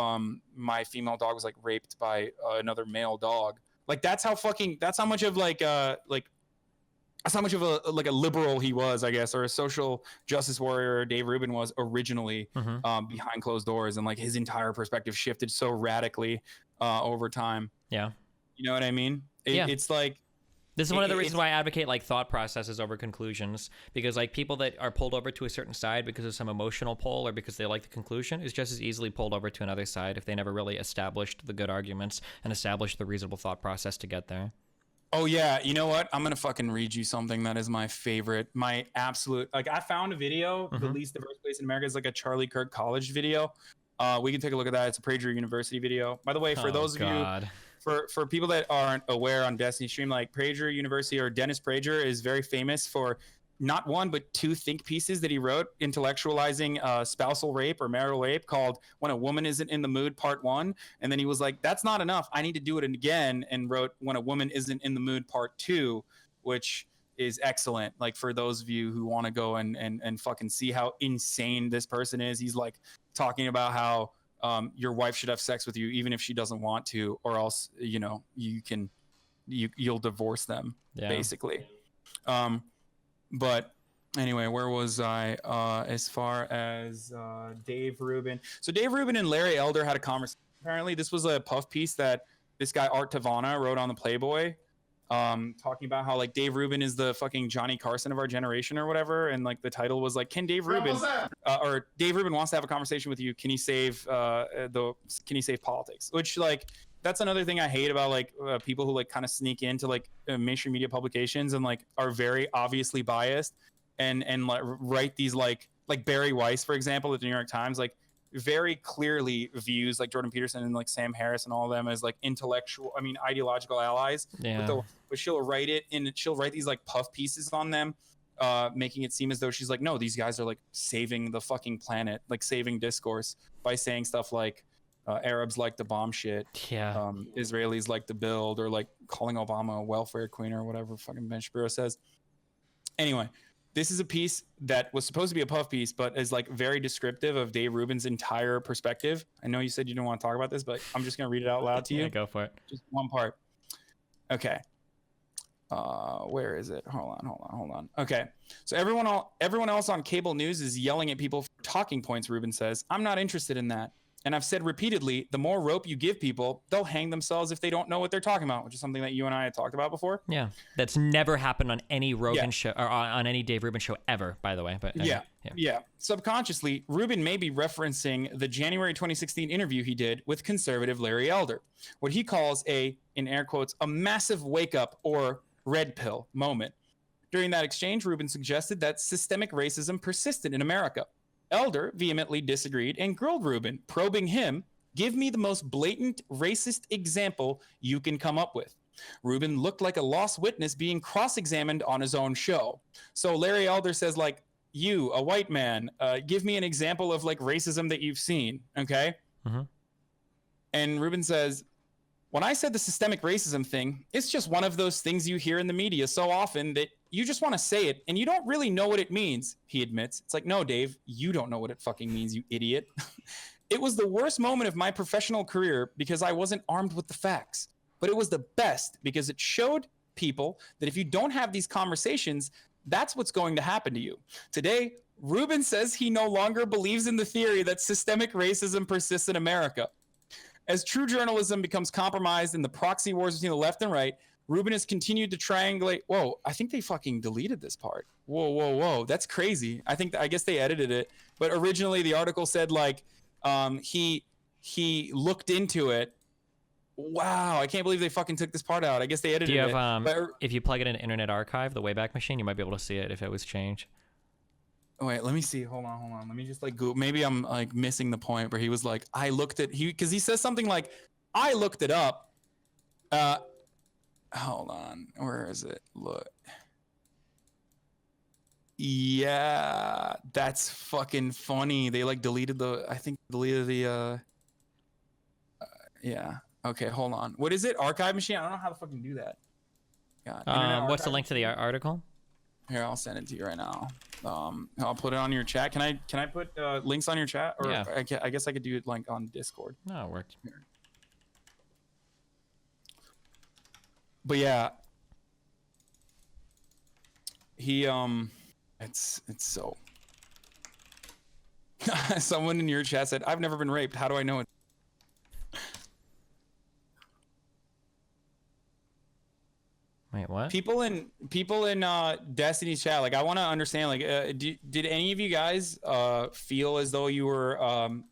my female dog was like raped by another male dog. Like that's how much of that's how much of a liberal he was, I guess, or a social justice warrior Dave Rubin was originally, behind closed doors, and like his entire perspective shifted so radically over time. Yeah. You know what I mean? Yeah. It's like this is one of the reasons why I advocate like thought processes over conclusions, because like people that are pulled over to a certain side because of some emotional pull or because they like the conclusion is just as easily pulled over to another side if they never really established the good arguments and established the reasonable thought process to get there. Oh yeah, you know what? I'm gonna fucking read you something that is my favorite, my absolute. Like I found a video, the least diverse place in America is like a Charlie Kirk College video. We can take a look at that. It's a Prager University video. By the way, for those of you, for people that aren't aware on Destiny Stream, like Prager University or Dennis Prager is very famous for not one but two think pieces that he wrote intellectualizing spousal rape or marital rape, called When a Woman Isn't in the Mood Part 1. And then he was like, that's not enough, I need to do it again, and wrote When a Woman Isn't in the Mood Part 2, which is excellent. Like for those of you who want to go and fucking see how insane this person is, he's like talking about how your wife should have sex with you even if she doesn't want to, or else you'll divorce them, basically. But anyway, where was I? As far as Dave Rubin. So Dave Rubin and Larry Elder had a conversation. Apparently, this was a puff piece that this guy Art Tavana wrote on the Playboy, talking about how like Dave Rubin is the fucking Johnny Carson of our generation or whatever. And like the title was like, can Dave Rubin or Dave Rubin wants to have a conversation with you? Can he save politics? Which like, that's another thing I hate about like people who like kind of sneak into like mainstream media publications and like are very obviously biased and like write these like Barry Weiss, for example, at the New York Times, like very clearly views like Jordan Peterson and like Sam Harris and all of them as like ideological allies. Yeah. But she'll write it and she'll write these like puff pieces on them, making it seem as though she's like, no, these guys are like saving the fucking planet, like saving discourse by saying stuff like Arabs like to bomb shit. Yeah. Israelis like to build, or like calling Obama a welfare queen or whatever fucking Ben Shapiro says. Anyway, this is a piece that was supposed to be a puff piece, but is like very descriptive of Dave Rubin's entire perspective. I know you said you didn't want to talk about this, but I'm just going to read it out loud to you. Yeah, go for it. Just one part. Okay. Where is it? Hold on. Okay. So everyone else on cable news is yelling at people for talking points, Rubin says. I'm not interested in that. And I've said repeatedly, the more rope you give people, they'll hang themselves if they don't know what they're talking about, which is something that you and I had talked about before. Yeah. That's never happened on any Rogan show or on any Dave Rubin show ever, by the way. But yeah. Subconsciously, Rubin may be referencing the January 2016 interview he did with conservative Larry Elder, what he calls in air quotes, a massive wake up or red pill moment. During that exchange, Rubin suggested that systemic racism persisted in America. Elder vehemently disagreed and grilled Rubin, probing him Give me the most blatant racist example you can come up with. Rubin looked like a lost witness being cross-examined on his own show. So Larry Elder says, like, you, a white man, give me an example of like racism that you've seen, okay? Mm-hmm. And Rubin says, when I said the systemic racism thing, it's just one of those things you hear in the media so often that you just want to say it and you don't really know what it means, he admits. It's like, no, Dave, you don't know what it fucking means, you idiot. It was the worst moment of my professional career because I wasn't armed with the facts. But it was the best because it showed people that if you don't have these conversations, that's what's going to happen to you. Today, Rubin says he no longer believes in the theory that systemic racism persists in America. As true journalism becomes compromised in the proxy wars between the left and right, Rubin has continued to triangulate. Whoa, I think they fucking deleted this part. Whoa. That's crazy. I guess they edited it. But originally the article said like he looked into it. Wow, I can't believe they fucking took this part out. I guess they edited it. Do you have, if you plug it in Internet Archive, the Wayback Machine, you might be able to see it if it was changed. Oh, wait, let me see. Hold on. Let me just like Google. Maybe I'm like missing the point where he was like, because he says something like, I looked it up. Hold on. Where is it? Look. Yeah, that's fucking funny. They like deleted the, yeah. Okay, hold on. What is it? Archive Machine? I don't know how to fucking do that. God, what's the link to the article? Here, I'll send it to you right now. I'll put it on your chat. Can I put links on your chat? Or Yeah. I guess I could do it like on Discord. No, it worked. Here. But yeah, he it's so. Someone in your chat said, "I've never been raped. How do I know it?" Wait, what? People in Destiny's chat, like I want to understand, like did any of you guys feel as though you were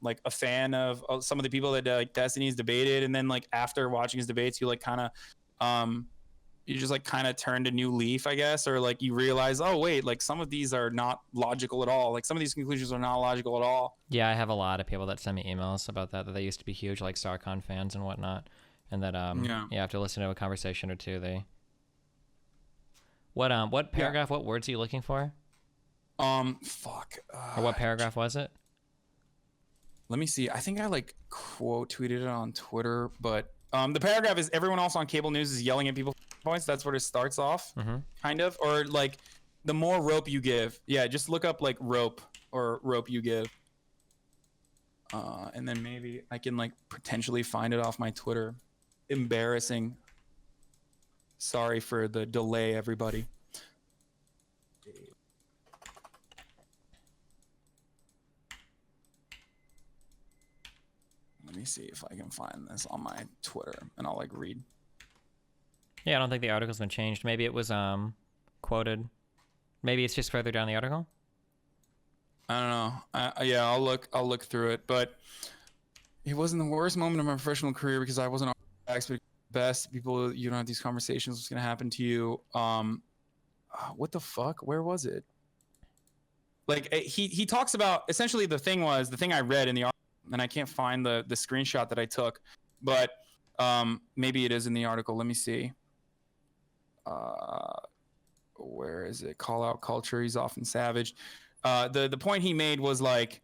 like a fan of some of the people that like Destiny's debated, and then like after watching his debates you like kind of you just like kind of turned a new leaf, I guess, or like you realize, oh wait, like some of these are not logical at all, like some of these conclusions are not logical at all. Yeah, I have a lot of people that send me emails about that they used to be huge like StarCon fans and whatnot, and that after listening to a conversation or two they. What paragraph? Yeah. What words are you looking for? Fuck. Or what paragraph was it? Let me see. I think I like quote tweeted it on Twitter, but the paragraph is everyone else on cable news is yelling at people points. That's where it starts off, kind of, or like the more rope you give. Yeah, just look up like rope or rope you give, and then maybe I can like potentially find it off my Twitter. Embarrassing. Sorry for the delay, everybody. Let me see if I can find this on my Twitter, and I'll like read. Yeah, I don't think the article's been changed. Maybe it was quoted. Maybe it's just further down the article. I don't know. Yeah, I'll look through it, but it wasn't the worst moment of my professional career because I wasn't expecting best people. You don't have these conversations. What's gonna happen to you? What the fuck? Where was it? Like he talks about essentially the thing I read in the article, and I can't find the screenshot that I took, but maybe it is in the article. Let me see. Where is it? Call out culture. He's often savage. The point he made was like,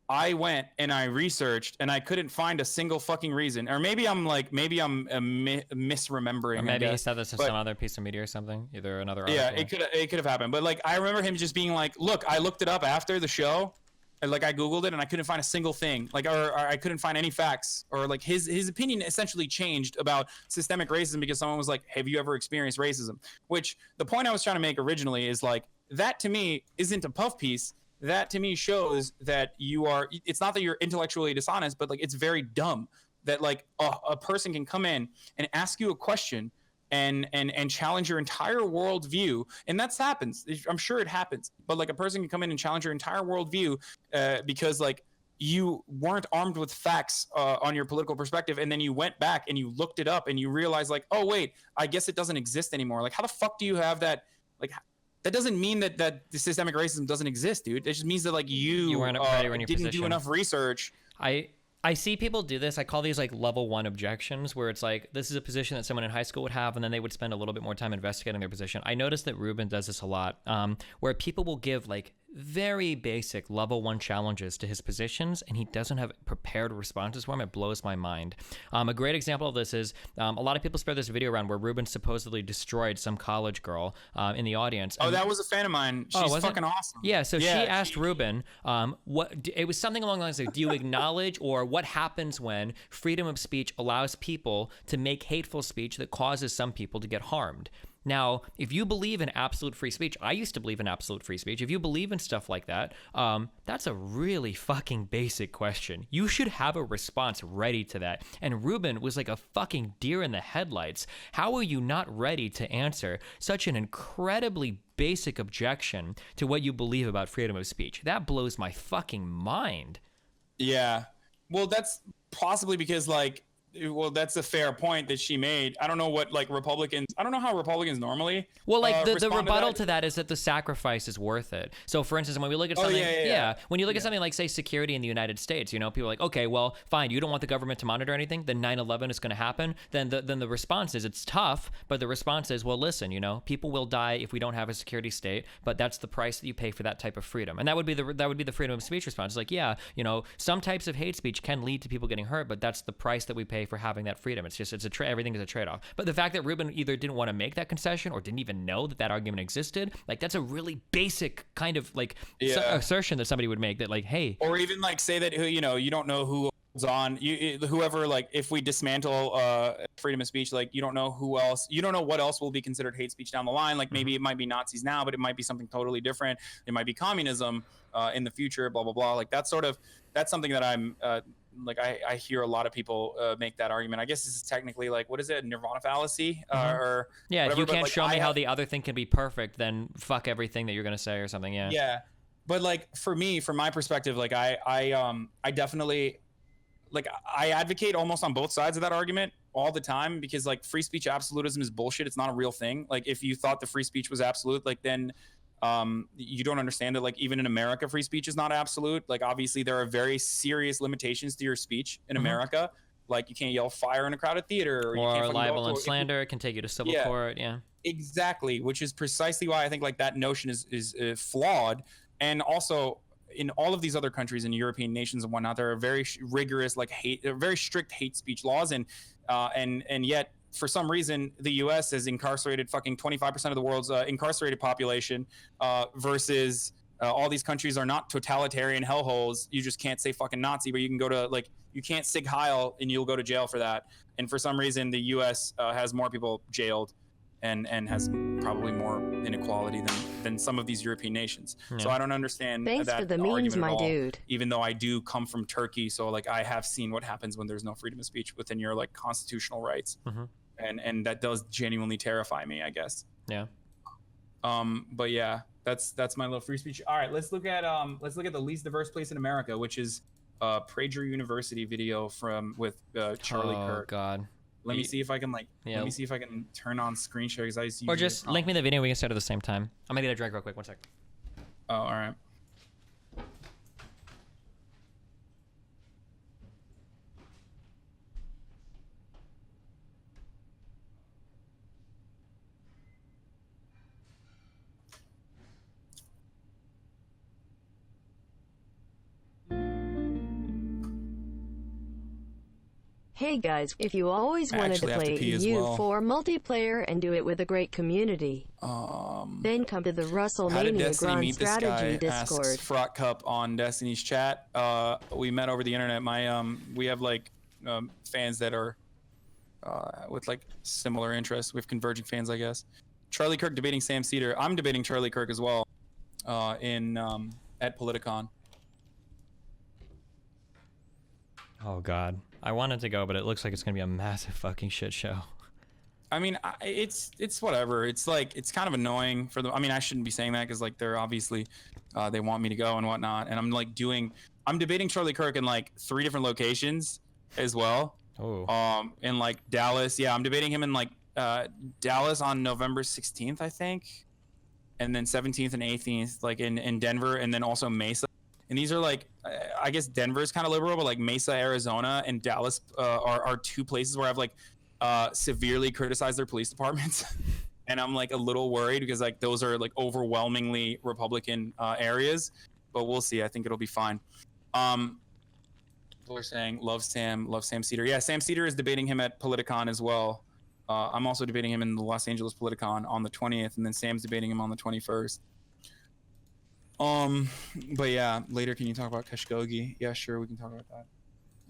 I went and I researched and I couldn't find a single fucking reason. Or maybe I'm misremembering. Or maybe he said this to some other piece of media or something, either another article. Yeah, it could have happened. But like I remember him just being like, look, I looked it up after the show. And like I Googled it and I couldn't find a single thing. Like or I couldn't find any facts. Or like his opinion essentially changed about systemic racism because someone was like, have you ever experienced racism? Which the point I was trying to make originally is like, that to me isn't a puff piece. That to me shows that it's not that you're intellectually dishonest, but like it's very dumb that like a person can come in and ask you a question and challenge your entire worldview. And that's happens. I'm sure it happens. But like a person can come in and challenge your entire worldview because like you weren't armed with facts on your political perspective. And then you went back and you looked it up and you realized like, oh wait, I guess it doesn't exist anymore. Like how the fuck do you have that? Like that doesn't mean that the systemic racism doesn't exist, dude. It just means that like you weren't ready when you didn't do enough research. I I see people do this. I call these like level 1 objections, where it's like, this is a position that someone in high school would have, and then they would spend a little bit more time investigating their position. I noticed that Ruben does this a lot, where people will give like very basic level 1 challenges to his positions, and he doesn't have prepared responses for them. It blows my mind. A great example of this is a lot of people spread this video around where Ruben supposedly destroyed some college girl in the audience. Oh, that was a fan of mine. She's fucking awesome. Yeah, so she asked Ruben, it was something along the lines of, do you acknowledge, or what happens when freedom of speech allows people to make hateful speech that causes some people to get harmed? Now, if you believe in absolute free speech, I used to believe in absolute free speech. If you believe in stuff like that, that's a really fucking basic question. You should have a response ready to that. And Ruben was like a fucking deer in the headlights. How are you not ready to answer such an incredibly basic objection to what you believe about freedom of speech? That blows my fucking mind. Yeah. Well, that's possibly because that's a fair point that she made. I don't know what I don't know how Republicans normally. Well, like the rebuttal to that is that the sacrifice is worth it. So for instance, when we look at something, when you look at something like, say, security in the United States, people are like, okay, well, fine, you don't want the government to monitor anything, then 9/11 is going to happen. Then the response is, it's tough, but the response is, well, listen, people will die if we don't have a security state, but that's the price that you pay for that type of freedom. And that would be the freedom of speech response. It's like, some types of hate speech can lead to people getting hurt, but that's the price that we pay for having that freedom. It's just everything is a trade-off. But the fact that Ruben either didn't want to make that concession or didn't even know that argument existed, that's a really basic kind of assertion that somebody would make, that hey, or even say that you don't know who on whoever, if we dismantle freedom of speech, you don't know who else, you don't know what else will be considered hate speech down the line. Maybe it might be Nazis now, but it might be something totally different. It might be communism in the future, blah blah blah. That's something that I'm I hear a lot of people make that argument. I guess this is technically what is it, Nirvana fallacy, or yeah, whatever, if you can't show me how the other thing can be perfect, then fuck everything that you're gonna say or something. Yeah, but for me, from my perspective, I definitely I advocate almost on both sides of that argument all the time, because free speech absolutism is bullshit. It's not a real thing. If you thought the free speech was absolute, then you don't understand that even in America, free speech is not absolute. Obviously there are very serious limitations to your speech in America. You can't yell fire in a crowded theater, or you can't libel and slander. It can take you to civil court. Yeah, exactly. Which is precisely why I think that notion is flawed. And also, in all of these other countries and European nations and whatnot, there are very rigorous very strict hate speech laws, and yet for some reason the U.S. has incarcerated fucking 25% of the world's incarcerated population, versus all these countries are not totalitarian hellholes. You just can't say fucking Nazi, but you can go to you can't Sig Heil and you'll go to jail for that. And for some reason the U.S. Has more people jailed and has probably more inequality than some of these European nations. Yeah. So I don't understand. Thanks for the memes, my dude. Even though I do come from Turkey, so I have seen what happens when there's no freedom of speech within your constitutional rights, and that does genuinely terrify me, I guess. Yeah. But yeah, that's my little free speech. All right, let's look at the least diverse place in America, which is Prager University video with Charlie Kirk. Oh God. Let me see if I can let me see if I can turn on screen share, because I see. Or just link me the video. We can start at the same time. I'm gonna get a drink real quick. 1 sec. Oh, all right. Hey guys, if you always wanted to play EU4 multiplayer and do it with a great community, then come to the WrestleMania Grand Strategy Discord. Asks Frot Cup on Destiny's chat. We met over the internet. We have fans that are with similar interests. We have converging fans, I guess. Charlie Kirk debating Sam Cedar. I'm debating Charlie Kirk as well at Politicon. Oh God. I wanted to go, but it looks like it's gonna be a massive fucking shit show. I mean, it's whatever. It's it's kind of annoying for them. I mean, I shouldn't be saying that, because they're obviously they want me to go and whatnot. And I'm debating Charlie Kirk in 3 different locations as well. Oh. In Dallas. Yeah, I'm debating him in Dallas on November 16th, I think, and then 17th and 18th in Denver, and then also Mesa. And these are I guess Denver's kind of liberal, but like Mesa, Arizona, and Dallas are two places where I've like severely criticized their police departments, and I'm like a little worried because like those are like overwhelmingly Republican areas. But we'll see. I think it'll be fine. People are saying love Sam Cedar. Yeah, Sam Cedar is debating him at Politicon as well. I'm also debating him in the Los Angeles Politicon on the 20th, and then Sam's debating him on the 21st. But yeah, later can you talk about Khashoggi? Yeah, sure, we can talk about that.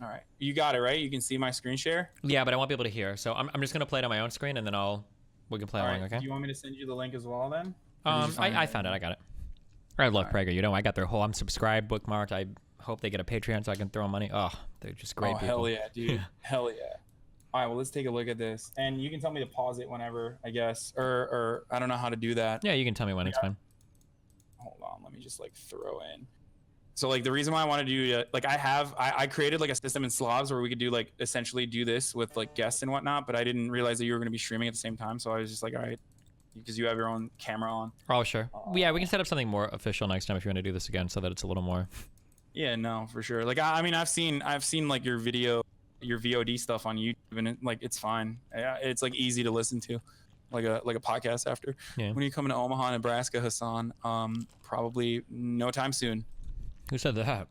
All right, you got it, right? You can see my screen share? Yeah, but I won't be able to hear, so I'm just gonna play it on my own screen, and then we can play along, okay? Do you want me to send you the link as well then? I found it, I got it. I love Prager, you know, I got their whole, I'm subscribed, bookmarked, I hope they get a Patreon so I can throw them money. Oh, they're just great people. Hell yeah, dude. Hell yeah. All right, well, let's take a look at this. And you can tell me to pause it whenever, I guess. Or I don't know how to do that. Yeah, you can tell me when it's fine. Hold on, let me just like throw in. So like the reason why I want to do like I created like a system in Slavs where we could do like essentially do this with like guests and whatnot, but I didn't realize that you were going to be streaming at the same time. So I was just like, all right, because you have your own camera on. Oh, sure. Yeah, we can set up something more official next time if you want to do this again so that it's a little more. Yeah, no, for sure. Like I mean, I've seen like your VOD stuff on YouTube, and like it's fine. It's like easy to listen to, like a podcast after. Yeah. When are you coming to Omaha, Nebraska, Hasan? Probably no time soon. Who said that?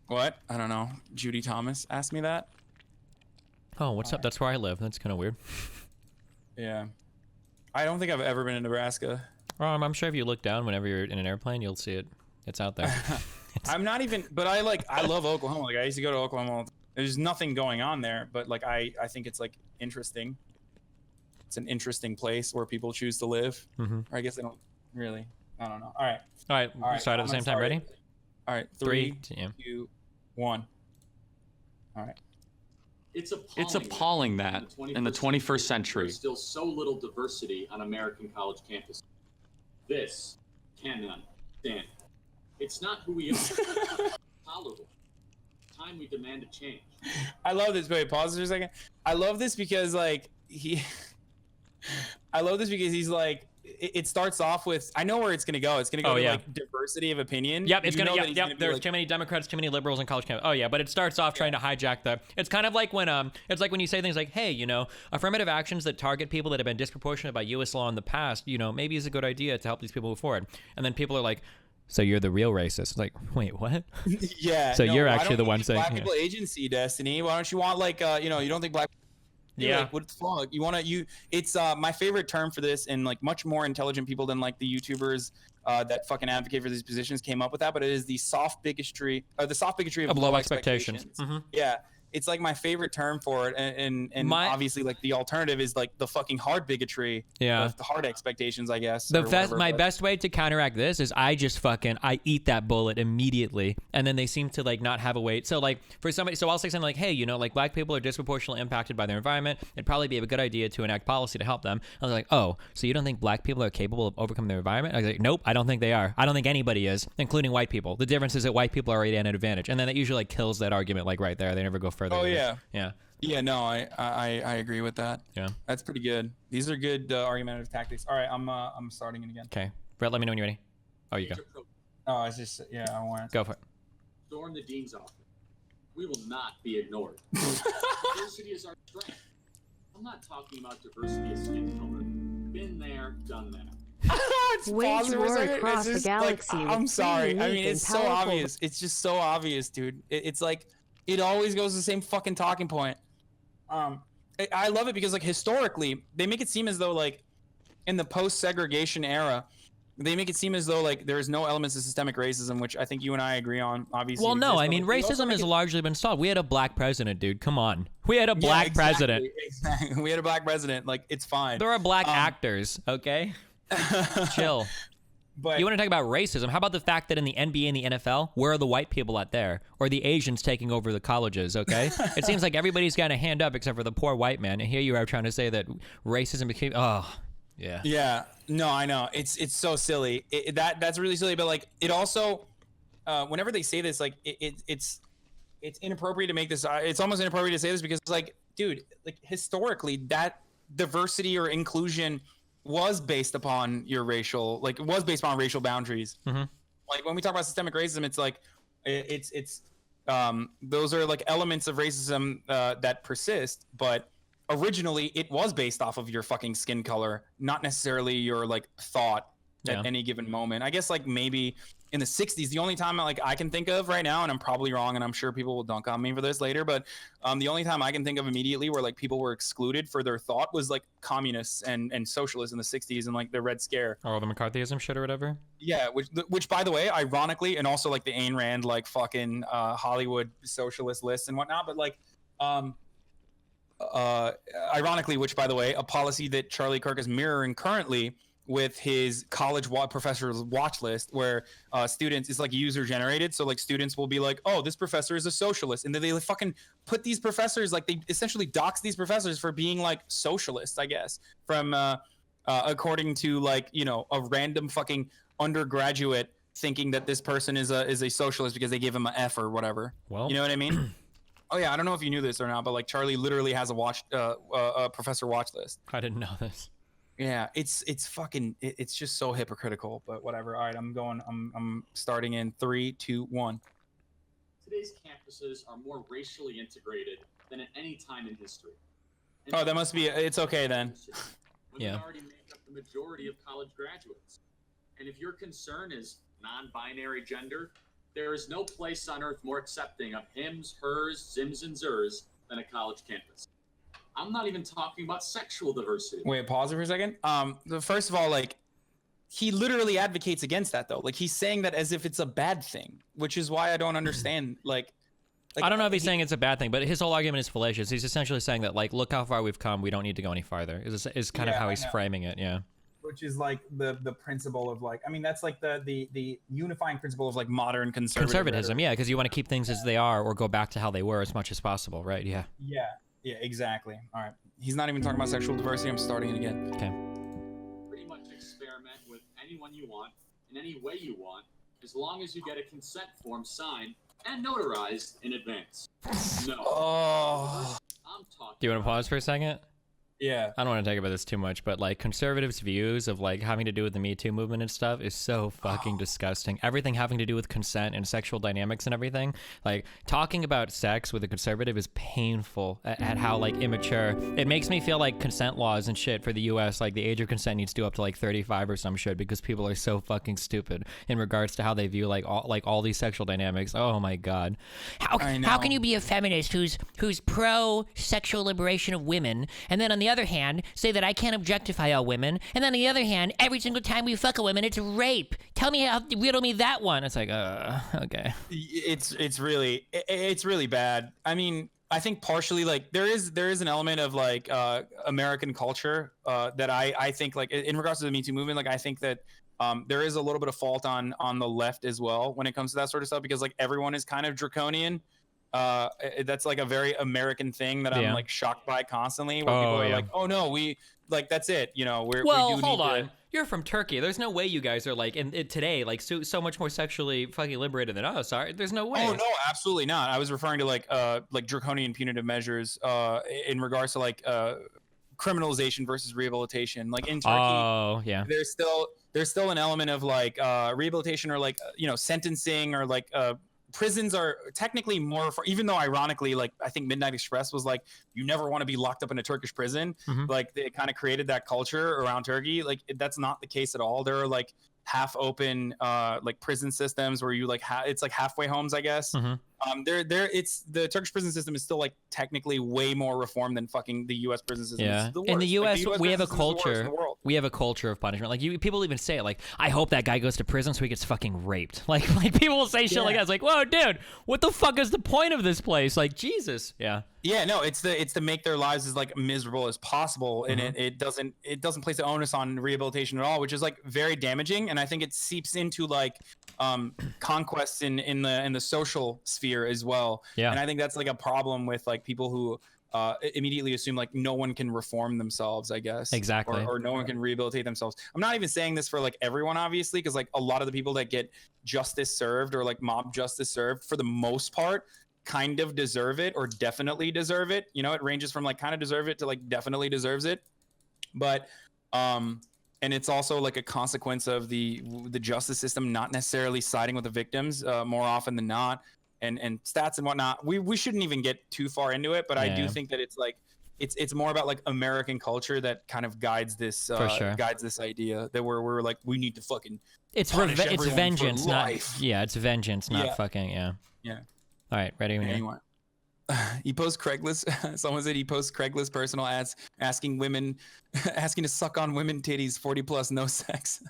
What? I don't know. Judy Thomas asked me that. Oh, what's up? That's where I live. That's kind of weird. Yeah. I don't think I've ever been in Nebraska. I'm sure if you look down whenever you're in an airplane, you'll see it. It's out there. I'm not even, but I love Oklahoma. Like I used to go to Oklahoma. There's nothing going on there, but like I think it's like interesting. It's an interesting place where people choose to live. Mm-hmm. Or I guess they don't really. I don't know. All right. All right. Start at the same time. Ready? All right. 3, 2, 1. All right. It's appalling that in the 21st century there's still so little diversity on American college campuses. This cannot stand. It's not who we are. Tolerable. Time we demand a change. I love this. Wait, pause for a second. I love this because like I love this because he's like, it starts off with, I know where it's gonna go. It's gonna go to like diversity of opinion. Yep, it's gonna. Yep. There's like, too many Democrats, too many liberals in college campus. Oh yeah, but it starts off trying to hijack the. It's kind of like when it's like when you say things like, hey, you know, affirmative actions that target people that have been disproportionate by U.S. law in the past, you know, maybe is a good idea to help these people move forward. And then people are like, so you're the real racist. It's like, wait, what? Yeah. So you're actually the one saying. Black people agency, Destiny. Why don't you want like you know, you don't think black. Yeah. Like, what the fuck? It's my favorite term for this, and like much more intelligent people than like the YouTubers that fucking advocate for these positions came up with that, but it is the soft bigotry of low expectations. Mm-hmm. Yeah. It's like my favorite term for it, and obviously like the alternative is like the fucking hard bigotry. Yeah, the hard expectations, I guess. My best way to counteract this is I eat that bullet immediately, and then they seem to like not have a weight. So like for somebody, so I'll say something like, hey, you know, like black people are disproportionately impacted by their environment. It'd probably be a good idea to enact policy to help them. I was like, oh, so you don't think black people are capable of overcoming their environment? I was like, nope, I don't think they are. I don't think anybody is, including white people. The difference is that white people are already at an advantage, and then that usually like kills that argument like right there. They never go further. Oh yeah. Yeah. No, I agree with that. Yeah. That's pretty good. These are good argumentative tactics. All right, I'm starting it again. Okay. Brett, let me know when you're ready. Oh, you go. Oh, it's just I want to go for it. Storm the dean's office. We will not be ignored. Diversity is our strength. I'm not talking about diversity as skin color. Been there, done that. Wage war across the galaxy. Like, I'm sorry. I mean, it's so obvious. It's just so obvious, dude. It's like it always goes to the same fucking talking point. I love it because like historically, they make it seem as though like in the post-segregation era, they make it seem as though like there's no elements of systemic racism, which I think you and I agree on. Obviously. Well, no, I mean racism has largely been solved. We had a black president, dude. Come on, we had a black president. Exactly. We had a black president. Like it's fine. There are black actors. Okay, chill. But you want to talk about racism? How about the fact that in the NBA and the NFL, where are the white people out there? Or the Asians taking over the colleges, okay? It seems like everybody's got a hand up except for the poor white man. And here you are trying to say that racism became, yeah. Yeah, no, I know. It's so silly. That's really silly. But like, it also, whenever they say this, like it's inappropriate to make this, it's almost inappropriate to say this because like, dude, like historically that diversity or inclusion was based upon your racial, like it was based on racial boundaries. Mm-hmm. Like when we talk about systemic racism, it's like it's those are like elements of racism that persist, but originally it was based off of your fucking skin color, not necessarily your like thought at any given moment. I guess like maybe in the 60s, the only time like I can think of right now, and I'm probably wrong, and I'm sure people will dunk on me for this later, but the only time I can think of immediately where like people were excluded for their thought was like communists and socialists in the 60s and like the Red Scare. Or the McCarthyism shit or whatever. Yeah, which by the way, ironically, and also like the Ayn Rand like fucking Hollywood socialist lists and whatnot, but like ironically, which by the way, a policy that Charlie Kirk is mirroring currently with his college professor's watch list, where students, it's like user generated, so like students will be like, oh, this professor is a socialist, and then they like fucking put these professors, like they essentially dox these professors for being like socialists, I guess, from according to like, you know, a random fucking undergraduate thinking that this person is a socialist because they give him an F or whatever. Well, you know what I mean? Oh yeah, I don't know if you knew this or not, but like Charlie literally has a professor watch list. I didn't know this. Yeah, it's fucking, it's just so hypocritical, but whatever. All right, I'm starting in 3, 2, 1. Today's campuses are more racially integrated than at any time in history. And oh, that must be, it's okay then. Women already make up the majority of college graduates. And if your concern is non-binary gender, there is no place on earth more accepting of hims, hers, zims, and zers than a college campus. I'm not even talking about sexual diversity. Wait, pause it for a second. First of all, like, he literally advocates against that though. Like, he's saying that as if it's a bad thing, which is why I don't understand. Like I don't know if he's saying it's a bad thing, but his whole argument is fallacious. He's essentially saying that, like, look how far we've come. We don't need to go any farther. Is kind of how he's framing it. Yeah. Which is like the principle of like, I mean, that's like the unifying principle of like modern conservatism. Yeah, because you want to keep things as they are or go back to how they were as much as possible, right? Yeah. Yeah, exactly. All right. He's not even talking about sexual diversity. I'm starting it again. Okay. Pretty much experiment with anyone you want, in any way you want, as long as you get a consent form signed and notarized in advance. No. Oh. I'm talking. Do you want to pause for a second? Yeah. I don't want to talk about this too much, but like conservatives' views of like having to do with the Me Too movement and stuff is so fucking disgusting. Everything having to do with consent and sexual dynamics and everything. Like talking about sex with a conservative is painful at how like immature. It makes me feel like consent laws and shit for the US, like the age of consent needs to go up to like 35 or some shit because people are so fucking stupid in regards to how they view like all these sexual dynamics. Oh my god. How can you be a feminist who's pro sexual liberation of women and then on the other hand say that I can't objectify all women, and then on the other hand every single time we fuck a woman it's rape? Riddle me that one. It's like okay. It's really bad. I mean, I think partially like there is an element of like American culture that I think like in regards to the Me Too movement, like I think that there is a little bit of fault on the left as well when it comes to that sort of stuff, because like everyone is kind of draconian. That's like a very American thing that I'm like shocked by constantly, where people are like, oh no, we like, that's it, you know, hold on. You're from Turkey. There's no way you guys are like today like so much more sexually fucking liberated than us. There's no way. Oh no, absolutely not. I was referring to like draconian punitive measures in regards to like criminalization versus rehabilitation. Like in Turkey, there's still an element of like rehabilitation or like sentencing or like prisons are technically more for, even though ironically, like I think Midnight Express was like, you never want to be locked up in a Turkish prison. Like they kind of created that culture around Turkey. Like that's not the case at all. There are like half open like prison systems where you like it's like halfway homes, I guess. It's the Turkish prison system is still like technically way more reformed than fucking the US prison system. Yeah. In the US, we have a culture. We have a culture of punishment. Like people even say it, like, I hope that guy goes to prison so he gets fucking raped. Like people will say shit like that. It's like, whoa, dude, what the fuck is the point of this place? Like, Jesus. Yeah. Yeah, no, it's to make their lives as like miserable as possible, and it doesn't place the onus on rehabilitation at all, which is like very damaging, and I think it seeps into like conquests in the social sphere as well. Yeah, and I think that's like a problem with like people who immediately assume like no one can reform themselves, I guess. Exactly. Or no one can rehabilitate themselves. I'm not even saying this for like everyone, obviously, because like a lot of the people that get justice served or like mob justice served, for the most part, kind of deserve it or definitely deserve it. You know, it ranges from like kind of deserve it to like definitely deserves it. But and it's also like a consequence of the justice system not necessarily siding with the victims more often than not, and stats and whatnot. We shouldn't even get too far into it, but I do think that it's like it's more about like American culture that kind of guides this guides this idea that we're like, we need to fucking it's vengeance, not it's vengeance, not fucking yeah. All right, ready? Anyway. He posts Craigslist. Someone said he posts Craigslist personal ads asking to suck on women titties, 40 plus, no sex.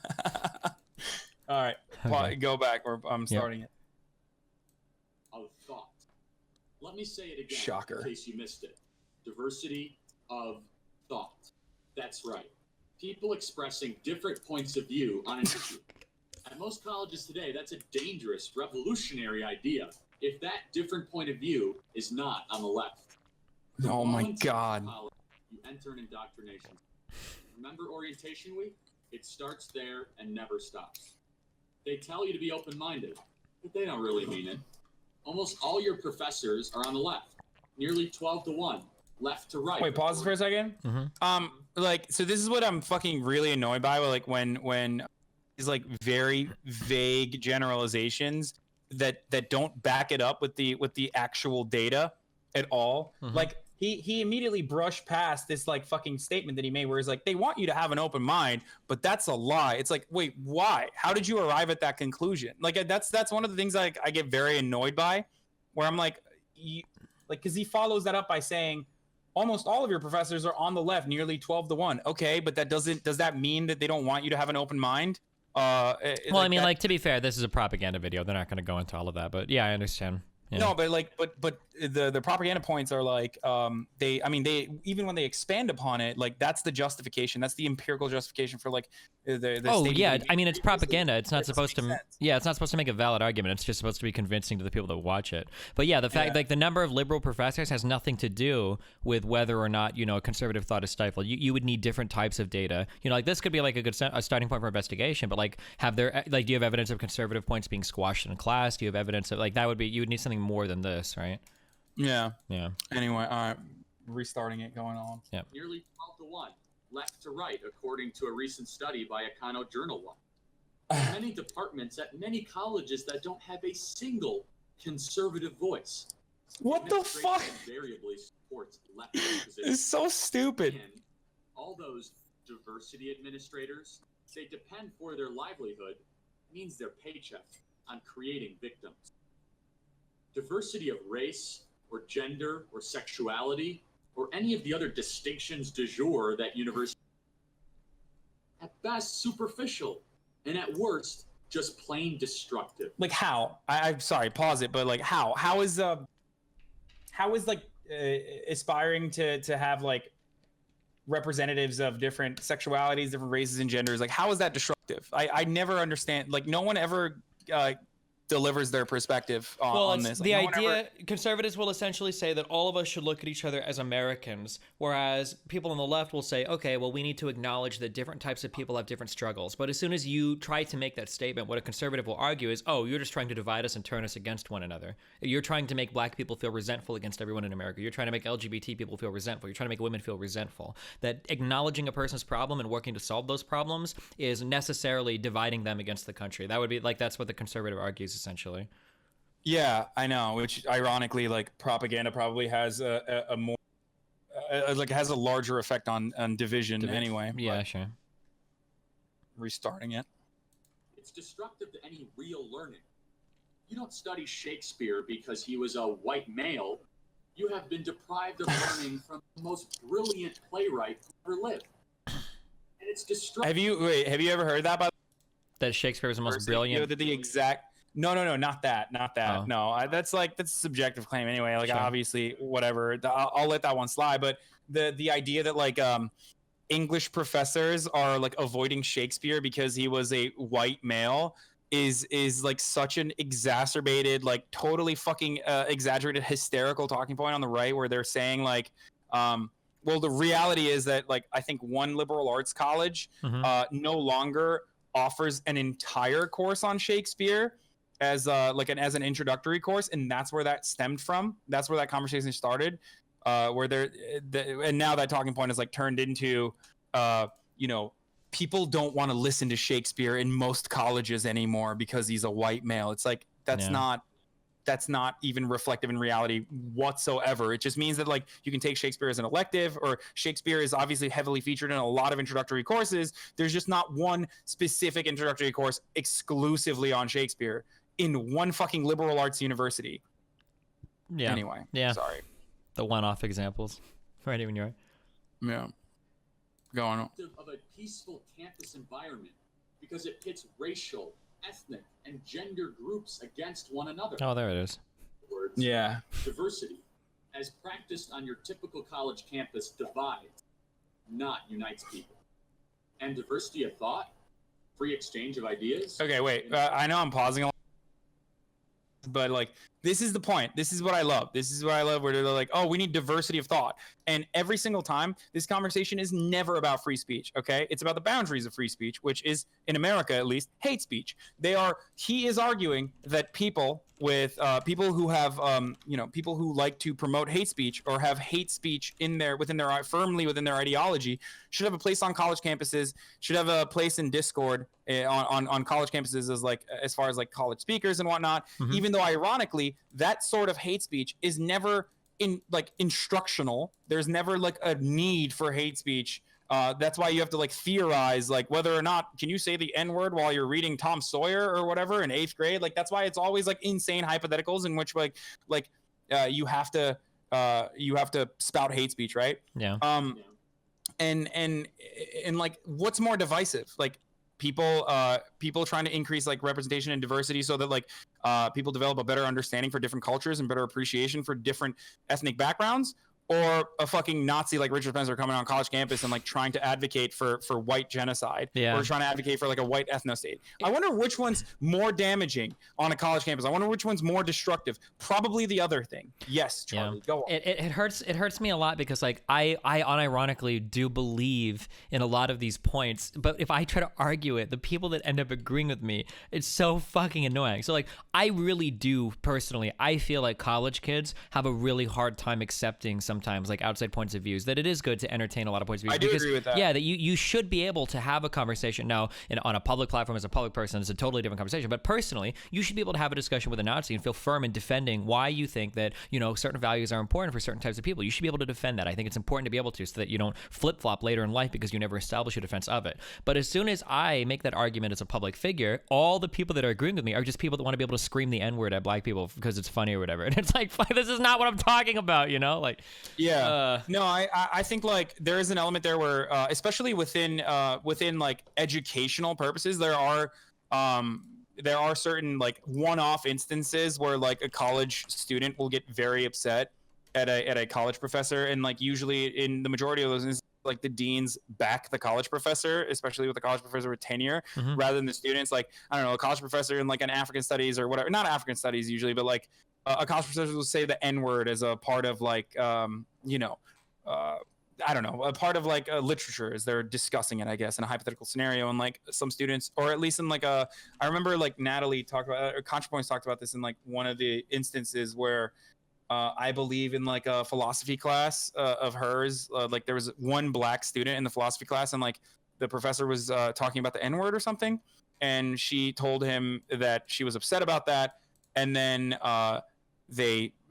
All right, okay. Go back. I'm starting it. Of thought. Let me say it again. Shocker. In case you missed it. Diversity of thought. That's right. People expressing different points of view on an issue. At most colleges today, that's a dangerous, revolutionary idea. If that different point of view is not on the left. Oh my God. You enter an indoctrination. Remember orientation week? It starts there and never stops. They tell you to be open-minded, but they don't really mean it. Almost all your professors are on the left. Nearly 12 to 1. Left to right. Wait, pause for a second. Like, so this is what I'm fucking really annoyed by, like when these like very vague generalizations that don't back it up with the actual data at all. Like he immediately brushed past this like fucking statement that he made where he's like, they want you to have an open mind, but that's a lie. It's like, wait, why? How did you arrive at that conclusion? Like that's one of the things I get very annoyed by, where I'm like, because he follows that up by saying almost all of your professors are on the left, nearly 12 to 1. Okay, but does that mean that they don't want you to have an open mind? Well, I mean, like, to be fair, this is a propaganda video. They're not going to go into all of that, but yeah, I understand. Yeah. No, but like, but the propaganda points are like, they even when they expand upon it, like that's the justification. That's the empirical justification for like the oh yeah, I mean, it's propaganda. It's not supposed to. Yeah, it's not supposed to make a valid argument. It's just supposed to be convincing to the people that watch it. But yeah, the fact like the number of liberal professors has nothing to do with whether or not conservative thought is stifled. You would need different types of data. Like this could be like a good starting point for investigation. But like, do you have evidence of conservative points being squashed in class? Do you have evidence of like that would be you would need something more than this, right? Yeah. Anyway, all right, restarting it, going on. Yeah. Nearly 12 to 1, left to right, according to a recent study by Econo Journal One. Many departments at many colleges that don't have a single conservative voice. What the fuck? Invariably supports left positions. It's so stupid. And all those diversity administrators, they depend for their livelihood, means their paycheck, on creating victims. Diversity of race, or gender, or sexuality, or any of the other distinctions du jour that universities at best superficial, and at worst just plain destructive. Like how? I'm sorry, pause it, but like how is like aspiring to have like representatives of different sexualities, different races and genders, like how is that destructive? I never understand, like no one ever delivers their perspective on this. The idea, conservatives will essentially say that all of us should look at each other as Americans, whereas people on the left will say, okay, well, we need to acknowledge that different types of people have different struggles. But as soon as you try to make that statement, what a conservative will argue is, oh, you're just trying to divide us and turn us against one another. You're trying to make black people feel resentful against everyone in America. You're trying to make LGBT people feel resentful. You're trying to make women feel resentful. That acknowledging a person's problem and working to solve those problems is necessarily dividing them against the country. That would be like, that's what the conservative argues essentially. Yeah, I know, which ironically, like propaganda probably has a more like has a larger effect on division anyway. Yeah, sure. Restarting it. It's destructive to any real learning. You don't study Shakespeare because he was a white male. You have been deprived of learning from the most brilliant playwright who ever lived. And it's destructive. Have you ever heard that? That Shakespeare was the most brilliant? The exact... No, not that. Oh. No, that's a subjective claim anyway. Like, sure. Obviously, whatever. I'll let that one slide. But the idea that like English professors are like avoiding Shakespeare because he was a white male is like such an exacerbated, like totally fucking exaggerated, hysterical talking point on the right, where they're saying like, well, the reality is that like I think one liberal arts college no longer offers an entire course on Shakespeare as an introductory course, and that's where that stemmed from. That's where that conversation started, and now that talking point is like turned into people don't want to listen to Shakespeare in most colleges anymore because he's a white male. It's like, that's not even reflective in reality whatsoever. It just means that like you can take Shakespeare as an elective, or Shakespeare is obviously heavily featured in a lot of introductory courses. There's just not one specific introductory course exclusively on Shakespeare in one fucking liberal arts university. Yeah. Anyway. Yeah. Sorry. The one-off examples. Right, even you're right. Yeah. Go on. Of a peaceful campus environment because it pits racial, ethnic, and gender groups against one another. Oh, there it is. Words. Yeah. Diversity, as practiced on your typical college campus, divides, not unites people. And diversity of thought, free exchange of ideas. Okay, wait. I know I'm pausing a lot, but like, this is the point. This is what I love. This is what I love, where they're like, oh, we need diversity of thought. And every single time, this conversation is never about free speech, okay? It's about the boundaries of free speech, which is, in America at least, hate speech. He is arguing that people with, people who have, people who like to promote hate speech or have hate speech firmly within their ideology should have a place on college campuses, should have a place in Discord on college campuses as far as like college speakers and whatnot, even though ironically, that sort of hate speech is never instructional. There's never like a need for hate speech. That's why you have to like theorize like whether or not can you say the N-word while you're reading Tom Sawyer or whatever in 8th grade. Like that's why it's always like insane hypotheticals in which you have to spout hate speech, right? Yeah. And like what's more divisive? Like people trying to increase like representation and diversity so that like people develop a better understanding for different cultures and better appreciation for different ethnic backgrounds, or a fucking Nazi like Richard Spencer coming on college campus and like trying to advocate for white genocide, or trying to advocate for like a white ethno-state. I wonder which one's more damaging on a college campus. I wonder which one's more destructive. Probably the other thing. Yes, Charlie, go on. It hurts me a lot because like I unironically do believe in a lot of these points, but if I try to argue it, the people that end up agreeing with me, it's so fucking annoying. So like I really do personally, I feel like college kids have a really hard time accepting sometimes like outside points of views, that it is good to entertain a lot of points of views. I do agree with that. Yeah, that you should be able to have a conversation. Now, on a public platform as a public person, it's a totally different conversation. But personally, you should be able to have a discussion with a Nazi and feel firm in defending why you think that, certain values are important for certain types of people. You should be able to defend that. I think it's important to be able to, so that you don't flip-flop later in life because you never establish a defense of it. But as soon as I make that argument as a public figure, all the people that are agreeing with me are just people that want to be able to scream the N-word at black people because it's funny or whatever. And it's like, this is not what I'm talking about, like. Yeah. No, I think like there is an element there where, especially within like educational purposes, there are certain like one-off instances where like a college student will get very upset at a college professor, and like usually in the majority of those instances, like the deans back the college professor, especially with the college professor with tenure, rather than the students. Like, I don't know, a college professor in like an African studies or whatever, not African studies usually, but like a college professor will say the N-word as a part of like, I don't know, a part of like literature as they're discussing it, I guess, in a hypothetical scenario. And like some students, or at least in like I remember like Natalie talked about, or ContraPoints talked about this in like one of the instances where I believe in like a philosophy class of hers, like there was one black student in the philosophy class, and like the professor was talking about the N-word or something, and she told him that she was upset about that, and then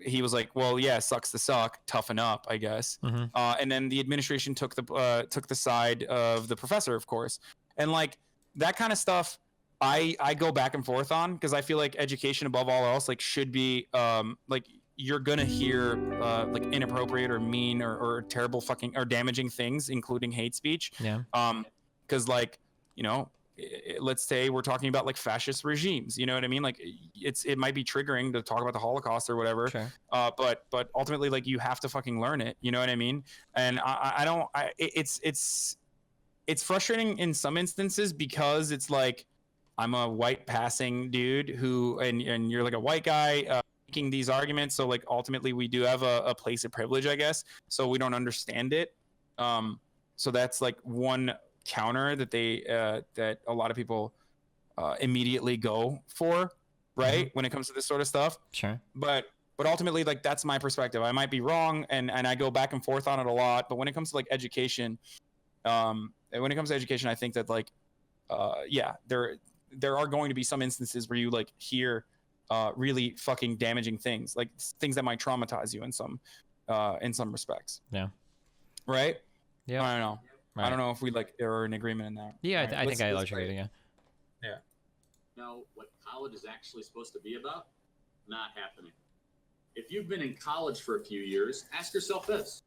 he was like, well, yeah, sucks to suck, toughen up, I guess. And then the administration took the side of the professor, of course. And like that kind of stuff, I go back and forth on, because I feel like education above all else like should be like, you're gonna hear like inappropriate or mean or terrible fucking or damaging things, including hate speech. Because like, let's say we're talking about like fascist regimes, you know what I mean? Like it might be triggering to talk about the Holocaust or whatever. Sure. But ultimately, like, you have to fucking learn it, you know what I mean? And it's frustrating in some instances, because it's like, I'm a white passing dude who, and you're like a white guy making these arguments. So like ultimately we do have a place of privilege, I guess. So we don't understand it. So that's like one counter that that a lot of people immediately go for, right? When it comes to this sort of stuff. Sure. But ultimately, like, that's my perspective. I might be wrong, and I go back and forth on it a lot. But when it comes to like education, And when it comes to education, I think that like, yeah, there are going to be some instances where you like hear really fucking damaging things, like things that might traumatize you in some respects. Yeah. Right. Yeah. I don't know. Right. I don't know if we like are in agreement in that. Yeah, right. I think I agree. Yeah. Yeah. Know what college is actually supposed to be about? Not happening. If you've been in college for a few years, ask yourself this.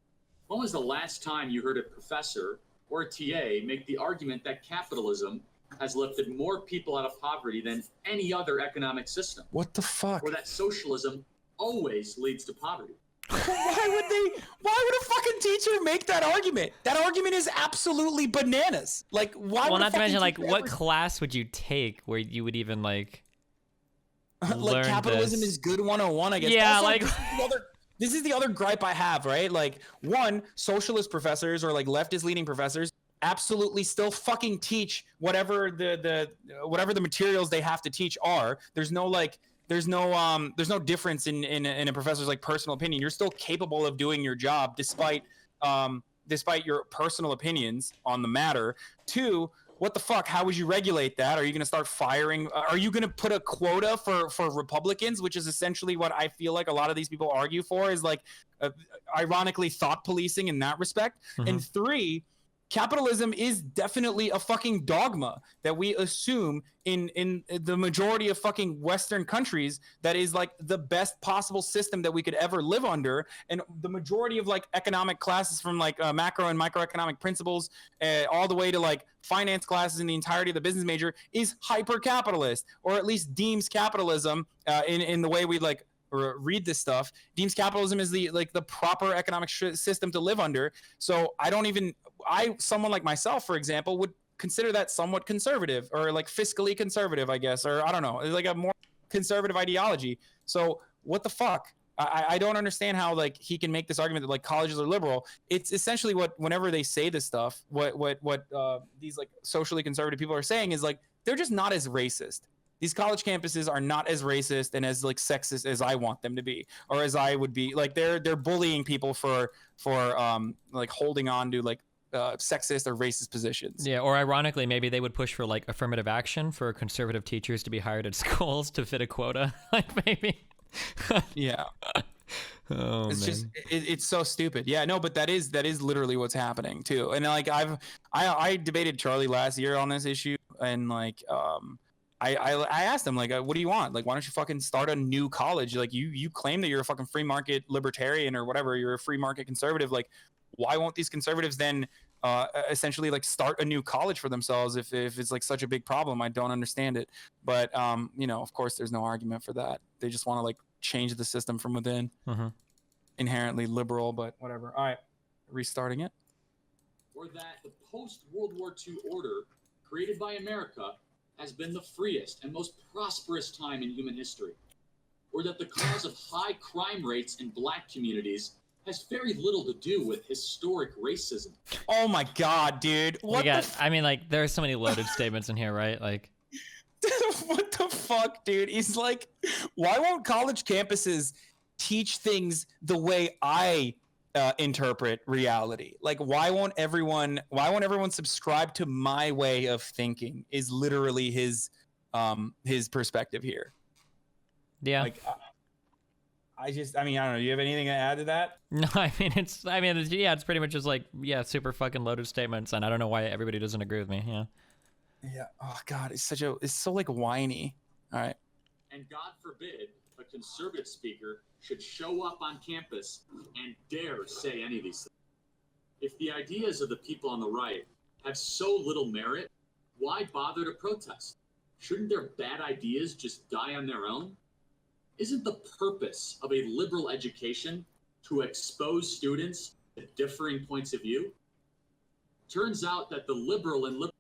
When was the last time you heard a professor or a TA make the argument that capitalism has lifted more people out of poverty than any other economic system? What the fuck? Or that socialism always leads to poverty? Why would a fucking teacher make that argument? That argument is absolutely bananas. Like, why? Well, would not to mention, like, what ever... class would you take where you would even like like learn capitalism this? is good 101, I guess. Yeah, also, like this is the other gripe I have, right? Like, one, socialist professors or like leftist leaning professors absolutely still fucking teach whatever the materials they have to teach are. There's no difference in a professor's like personal opinion. You're still capable of doing your job despite your personal opinions on the matter. Two, what the fuck? How would you regulate that? Are you going to start firing? Are you going to put a quota for Republicans, which is essentially what I feel like a lot of these people argue for, is like, ironically, thought policing in that respect. Mm-hmm. And three, capitalism is definitely a fucking dogma that we assume in the majority of fucking Western countries that is like the best possible system that we could ever live under. And the majority of like economic classes from like macro and microeconomic principles all the way to like finance classes in the entirety of the business major is hyper capitalist, or at least deems capitalism in the way we like read this stuff, deems capitalism is the proper economic system to live under. So someone like myself, for example, would consider that somewhat conservative, or like fiscally conservative, I guess, or I don't know, it's like a more conservative ideology. So what the fuck? I don't understand how like he can make this argument that like colleges are liberal. It's essentially whenever they say this stuff, what these like socially conservative people are saying is like they're just not as racist. These college campuses are not as racist and as like sexist as I want them to be, or as I would be. Like they're bullying people for like holding on to like sexist or racist positions. Yeah, or ironically, maybe they would push for like affirmative action for conservative teachers to be hired at schools to fit a quota. Like maybe. Yeah. Oh, it's man. just it's so stupid. Yeah, no, but that is literally what's happening too. And like I debated Charlie last year on this issue, and like I asked him like, what do you want? Like, why don't you fucking start a new college? Like you claim that you're a fucking free market libertarian or whatever, you're a free market conservative. Like, why won't these conservatives then essentially like start a new college for themselves if it's like such a big problem? I don't understand it. But you know, of course there's no argument for that. They just want to like change the system from within. Mm-hmm. Inherently liberal, but whatever. All right, restarting it. Or that the post-World War II order created by America has been the freest and most prosperous time in human history. Or that the cause of high crime rates in black communities has very little to do with historic racism. Oh my god, dude. I mean, like, there are so many loaded statements in here, right? Like, what the fuck, dude? He's like, why won't college campuses teach things the way I interpret reality? Like, why won't everyone subscribe to my way of thinking? Is literally his perspective here. Yeah. Like, I don't know. Do you have anything to add to that? No, it's pretty much just like, yeah, super fucking loaded statements, and I don't know why everybody doesn't agree with me. Yeah. Yeah. Oh god, it's so like whiny. All right. And God forbid a conservative speaker should show up on campus and dare say any of these things. If the ideas of the people on the right have so little merit, why bother to protest? Shouldn't their bad ideas just die on their own? Isn't the purpose of a liberal education to expose students to differing points of view? Turns out that the liberal in liberal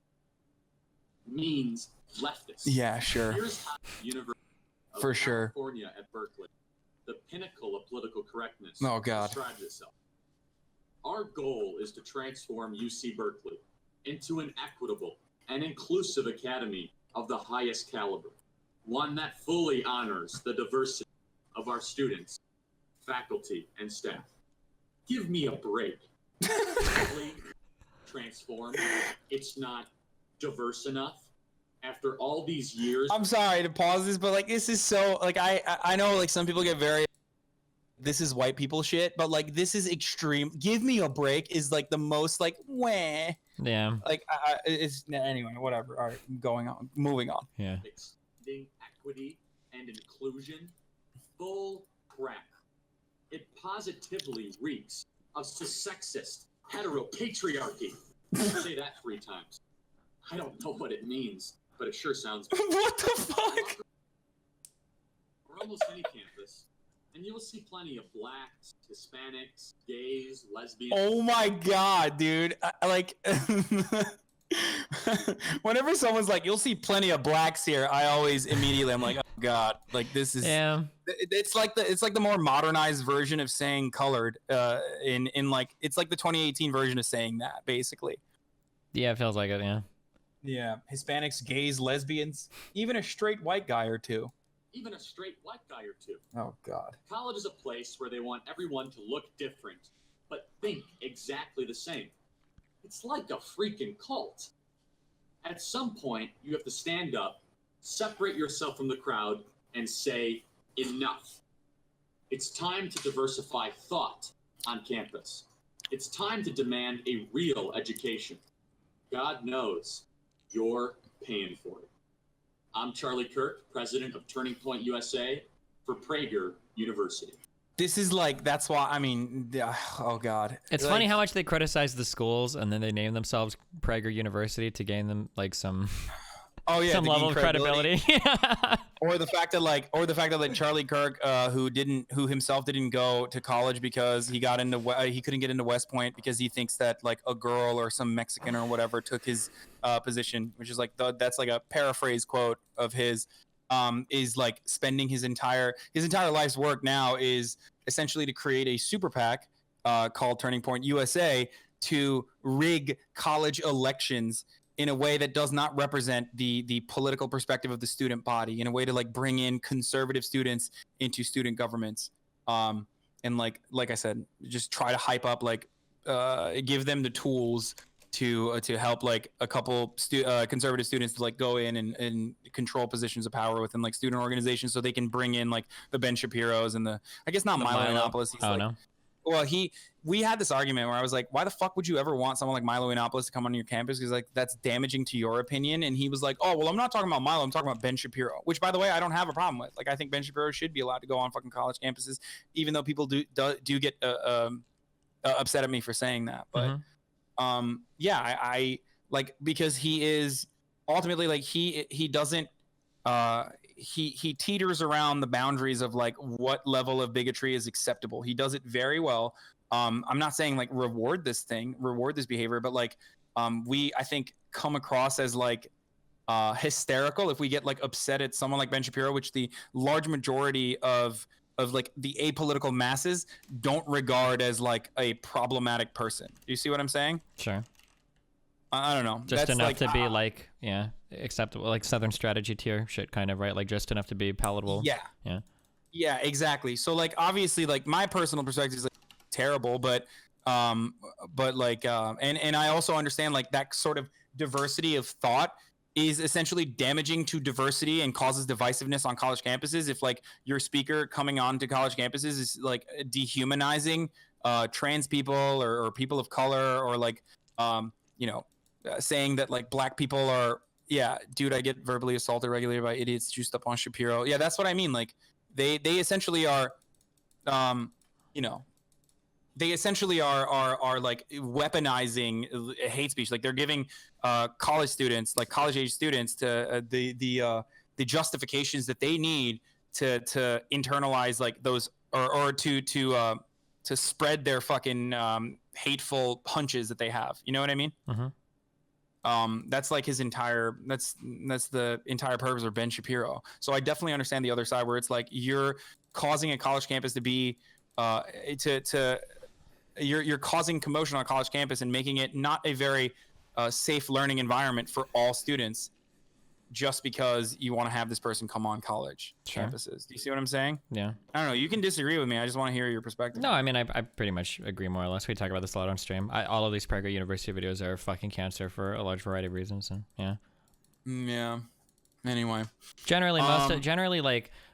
means leftist. Yeah, sure. Here's how the University of For sure. California at Berkeley, the pinnacle of political correctness, Oh, God. describes itself. Our goal is to transform UC Berkeley into an equitable and inclusive academy of the highest caliber, one that fully honors the diversity of our students, faculty, and staff. Give me a break. transformed. It's not diverse enough. After all these years, I'm sorry to pause this, but like this is so like I know like some people get very this is white people shit, but like this is extreme. Give me a break is like the most like wah. Yeah. Like it's anyway, whatever. All right, moving on. Yeah. Extending equity and inclusion, bull crap. It positively reeks of sexist heteropatriarchy. Say that 3 times. I don't know what it means, but it sure sounds good. What the fuck? Or almost any campus, and you'll see plenty of blacks, Hispanics, gays, lesbians. Oh my god, dude! Like, whenever someone's like, "You'll see plenty of blacks here," I always immediately I'm like, "Oh god!" Like this is. Yeah. It's like the more modernized version of saying colored. In like it's like the 2018 version of saying that basically. Yeah, it feels like it. Yeah. Yeah, Hispanics, gays, lesbians, even a straight white guy or two. Even a straight white guy or two. Oh, God. College is a place where they want everyone to look different, but think exactly the same. It's like a freaking cult. At some point, you have to stand up, separate yourself from the crowd, and say, enough. It's time to diversify thought on campus. It's time to demand a real education. God knows you're paying for it. I'm Charlie Kirk, president of Turning Point USA for Prager University. This is like, that's why, I mean, oh God. It's like, funny how much they criticize the schools and then they name themselves Prager University to gain them like some some level of credibility. or the fact that like Charlie Kirk, who himself didn't go to college because he couldn't get into West Point because he thinks that like a girl or some Mexican or whatever took his position, which is like that's like a paraphrase quote of his. Is like spending his entire life's work now is essentially to create a super PAC called Turning Point USA to rig college elections in a way that does not represent the political perspective of the student body, in a way to like bring in conservative students into student governments, and like I said, just try to hype up like give them the tools to help like a couple conservative students to like go in and control positions of power within like student organizations, so they can bring in like the Ben Shapiro's and the I guess not Milo Yiannopoulos. He's no. Well, we had this argument where I was like, why the fuck would you ever want someone like Milo Yiannopoulos to come on your campus? Because like that's damaging to your opinion. And he was like, oh, well, I'm not talking about Milo. I'm talking about Ben Shapiro, which, by the way, I don't have a problem with. Like, I think Ben Shapiro should be allowed to go on fucking college campuses, even though people do get upset at me for saying that. But yeah, I like, because he is ultimately like he doesn't he teeters around the boundaries of like what level of bigotry is acceptable. He does it very well. I'm not saying like reward this behavior, but like we I think come across as like hysterical if we get like upset at someone like Ben Shapiro, which the large majority of like the apolitical masses don't regard as like a problematic person. Do you see what I'm saying? Sure. I don't know. Just enough like, to be like, yeah, acceptable, like Southern strategy tier shit kind of, right? Like just enough to be palatable. Yeah. Yeah. Yeah, exactly. So like obviously like my personal perspective is like terrible, but like and I also understand like that sort of diversity of thought is essentially damaging to diversity and causes divisiveness on college campuses. If like your speaker coming on to college campuses is like dehumanizing trans people or people of color, or like you know, saying that like black people are, yeah, dude, I get verbally assaulted regularly by idiots juiced up on Shapiro. Yeah, that's what I mean. Like they essentially are, you know, they essentially are like weaponizing hate speech. Like they're giving college students, like college age students, to the justifications that they need to internalize like those or to spread their fucking hateful hunches that they have. You know what I mean? That's like his entire that's the entire purpose of Ben Shapiro. So I definitely understand the other side where it's like you're causing a college campus to be you're causing commotion on a college campus and making it not a very safe learning environment for all students. just because you want to have this person come on college campuses. Do you see what I'm saying? Yeah. I don't know. You can disagree with me. I just want to hear your perspective. No, I mean, I pretty much agree more or less. We talk about this a lot on stream. All of these Prager University videos are fucking cancer for a large variety of reasons. And yeah. Yeah. Anyway. Generally,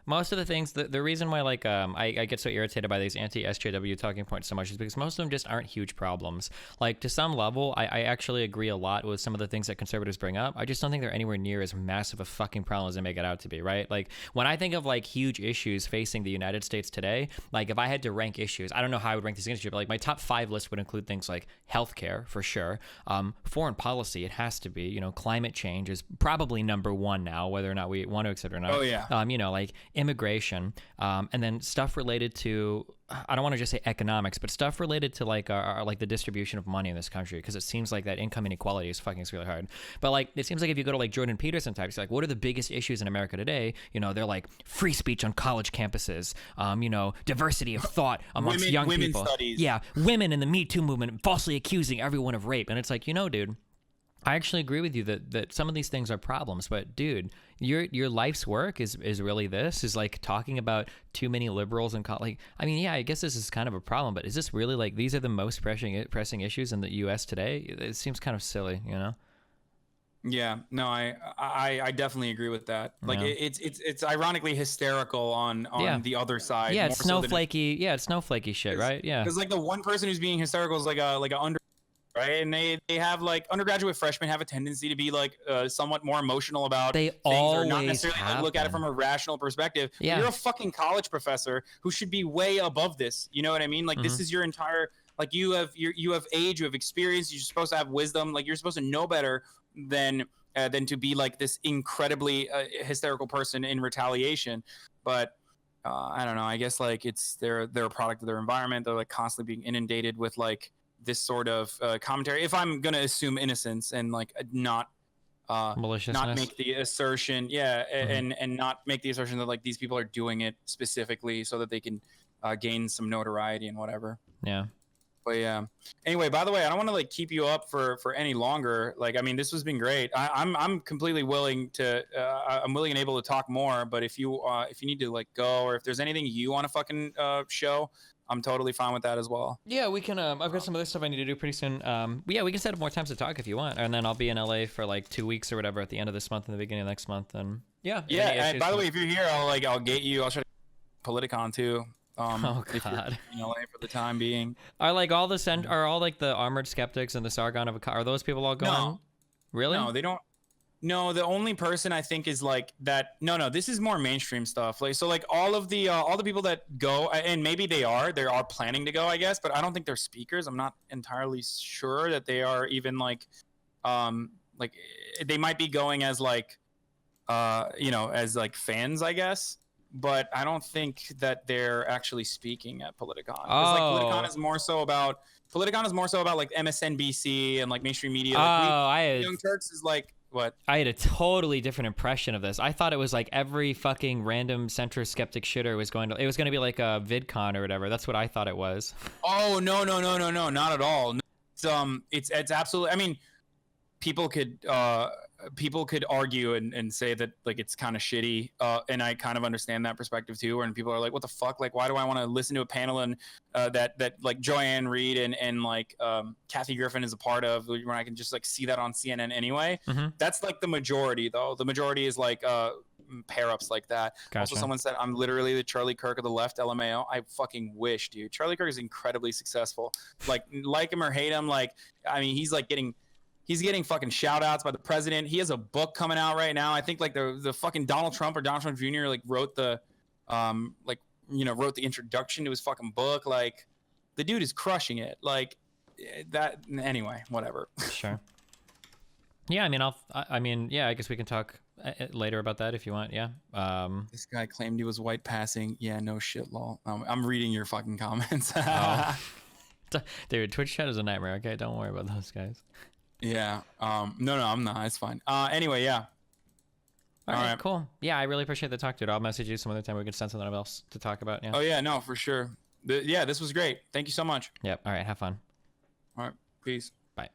most of the things, the reason why I get so irritated by these anti-SJW talking points so much is because most of them just aren't huge problems. Like, to some level, I actually agree a lot with some of the things that conservatives bring up. I just don't think they're anywhere near as massive a fucking problem as they make it out to be, right? Like, when I think of like huge issues facing the United States today, like if I had to rank issues, I don't know how I would rank these issues, but like my top 5 list would include things like healthcare for sure, foreign policy, it has to be, you know, climate change is probably number 1 now, whether or not we want to accept it or not. Oh yeah. You know, like immigration, and then stuff related to, I don't want to just say economics, but stuff related to like our like the distribution of money in this country, because it seems like that income inequality is fucking really hard. But like it seems like if you go to like Jordan Peterson types, like what are the biggest issues in America today? You know, they're like free speech on college campuses, you know, diversity of thought amongst young people. Studies. Yeah, women in the Me Too movement falsely accusing everyone of rape, and it's like, you know, dude, I actually agree with you that some of these things are problems, but dude, your life's work is really like talking about too many liberals and like, I mean, yeah, I guess this is kind of a problem, but is this really like these are the most pressing issues in the U.S. today? It seems kind of silly, you know? Yeah, no, I definitely agree with that. Like it's ironically hysterical on the other side. Yeah, it's snowflakey. It's snowflakey shit, right? Yeah, because like the one person who's being hysterical is like a under. Right, and they have like undergraduate freshmen have a tendency to be like somewhat more emotional about things, or not necessarily like, look at it from a rational perspective. Yeah, you're a fucking college professor who should be way above this. You know what I mean? Like this is your entire like you have age, you have experience. You're supposed to have wisdom. Like you're supposed to know better than to be like this incredibly hysterical person in retaliation. But I don't know. I guess like they're a product of their environment. They're like constantly being inundated with like this sort of commentary, if I'm gonna assume innocence and like not make the assertion, and not make the assertion that like these people are doing it specifically so that they can gain some notoriety and whatever. Yeah. But yeah. Anyway, by the way, I don't want to like keep you up for any longer. Like, I mean, this has been great. I'm completely willing to. I'm willing and able to talk more. But if you need to like go, or if there's anything you want to fucking show, I'm totally fine with that as well. Yeah, we can. I've got some other stuff I need to do pretty soon. Yeah, we can set up more times to talk if you want, and then I'll be in LA for like 2 weeks or whatever at the end of this month and the beginning of next month. And yeah. Yeah. And by the way, if you're here, I'll get you. I'll try to Politicon too. Oh God. In LA for the time being. Are like all the armored skeptics and the Sargon of Akkad, are those people all going? No. Really? No, they don't. No, the only person I think is like that. No, this is more mainstream stuff. Like, so like all the people that go, and maybe they are planning to go, I guess, but I don't think they're speakers. I'm not entirely sure that they are even like they might be going as like, as like fans, I guess. But I don't think that they're actually speaking at Politicon. Like Politicon is more so about like MSNBC and like mainstream media. Like Young Turks is like. What? I had a totally different impression of this. I thought it was like every fucking random centrist skeptic shitter was going to be like a VidCon or whatever. That's what I thought it was. Oh, no, not at all. It's absolutely, I mean, people could argue and say that like it's kind of shitty, and I kind of understand that perspective too. And people are like, "What the fuck? Like, why do I want to listen to a panel and that like Joanne Reed and like Kathy Griffin is a part of, when I can just like see that on CNN anyway?" Mm-hmm. That's like the majority, though. The majority is like pair-ups like that. Gotcha. Also, someone said, "I'm literally the Charlie Kirk of the left." LMAO. I fucking wish, dude. Charlie Kirk is incredibly successful. Like him or hate him, like I mean, he's getting fucking shout outs by the president. He has a book coming out right now. I think like the fucking Donald Trump Jr. like wrote the wrote the introduction to his fucking book. Like the dude is crushing it. Like that. Anyway, whatever. Sure. Yeah, I mean, I guess we can talk later about that if you want. Yeah. This guy claimed he was white passing. Yeah, no shit, lol. I'm reading your fucking comments. Oh. Dude, Twitch chat is a nightmare. Okay, don't worry about those guys. Yeah. No, I'm not. It's fine. Anyway, yeah. All right, cool. Yeah, I really appreciate the talk, dude. I'll message you some other time. We can send something else to talk about. Yeah. Oh yeah, no, for sure. This was great. Thank you so much. Yep. All right, have fun. All right. Peace. Bye.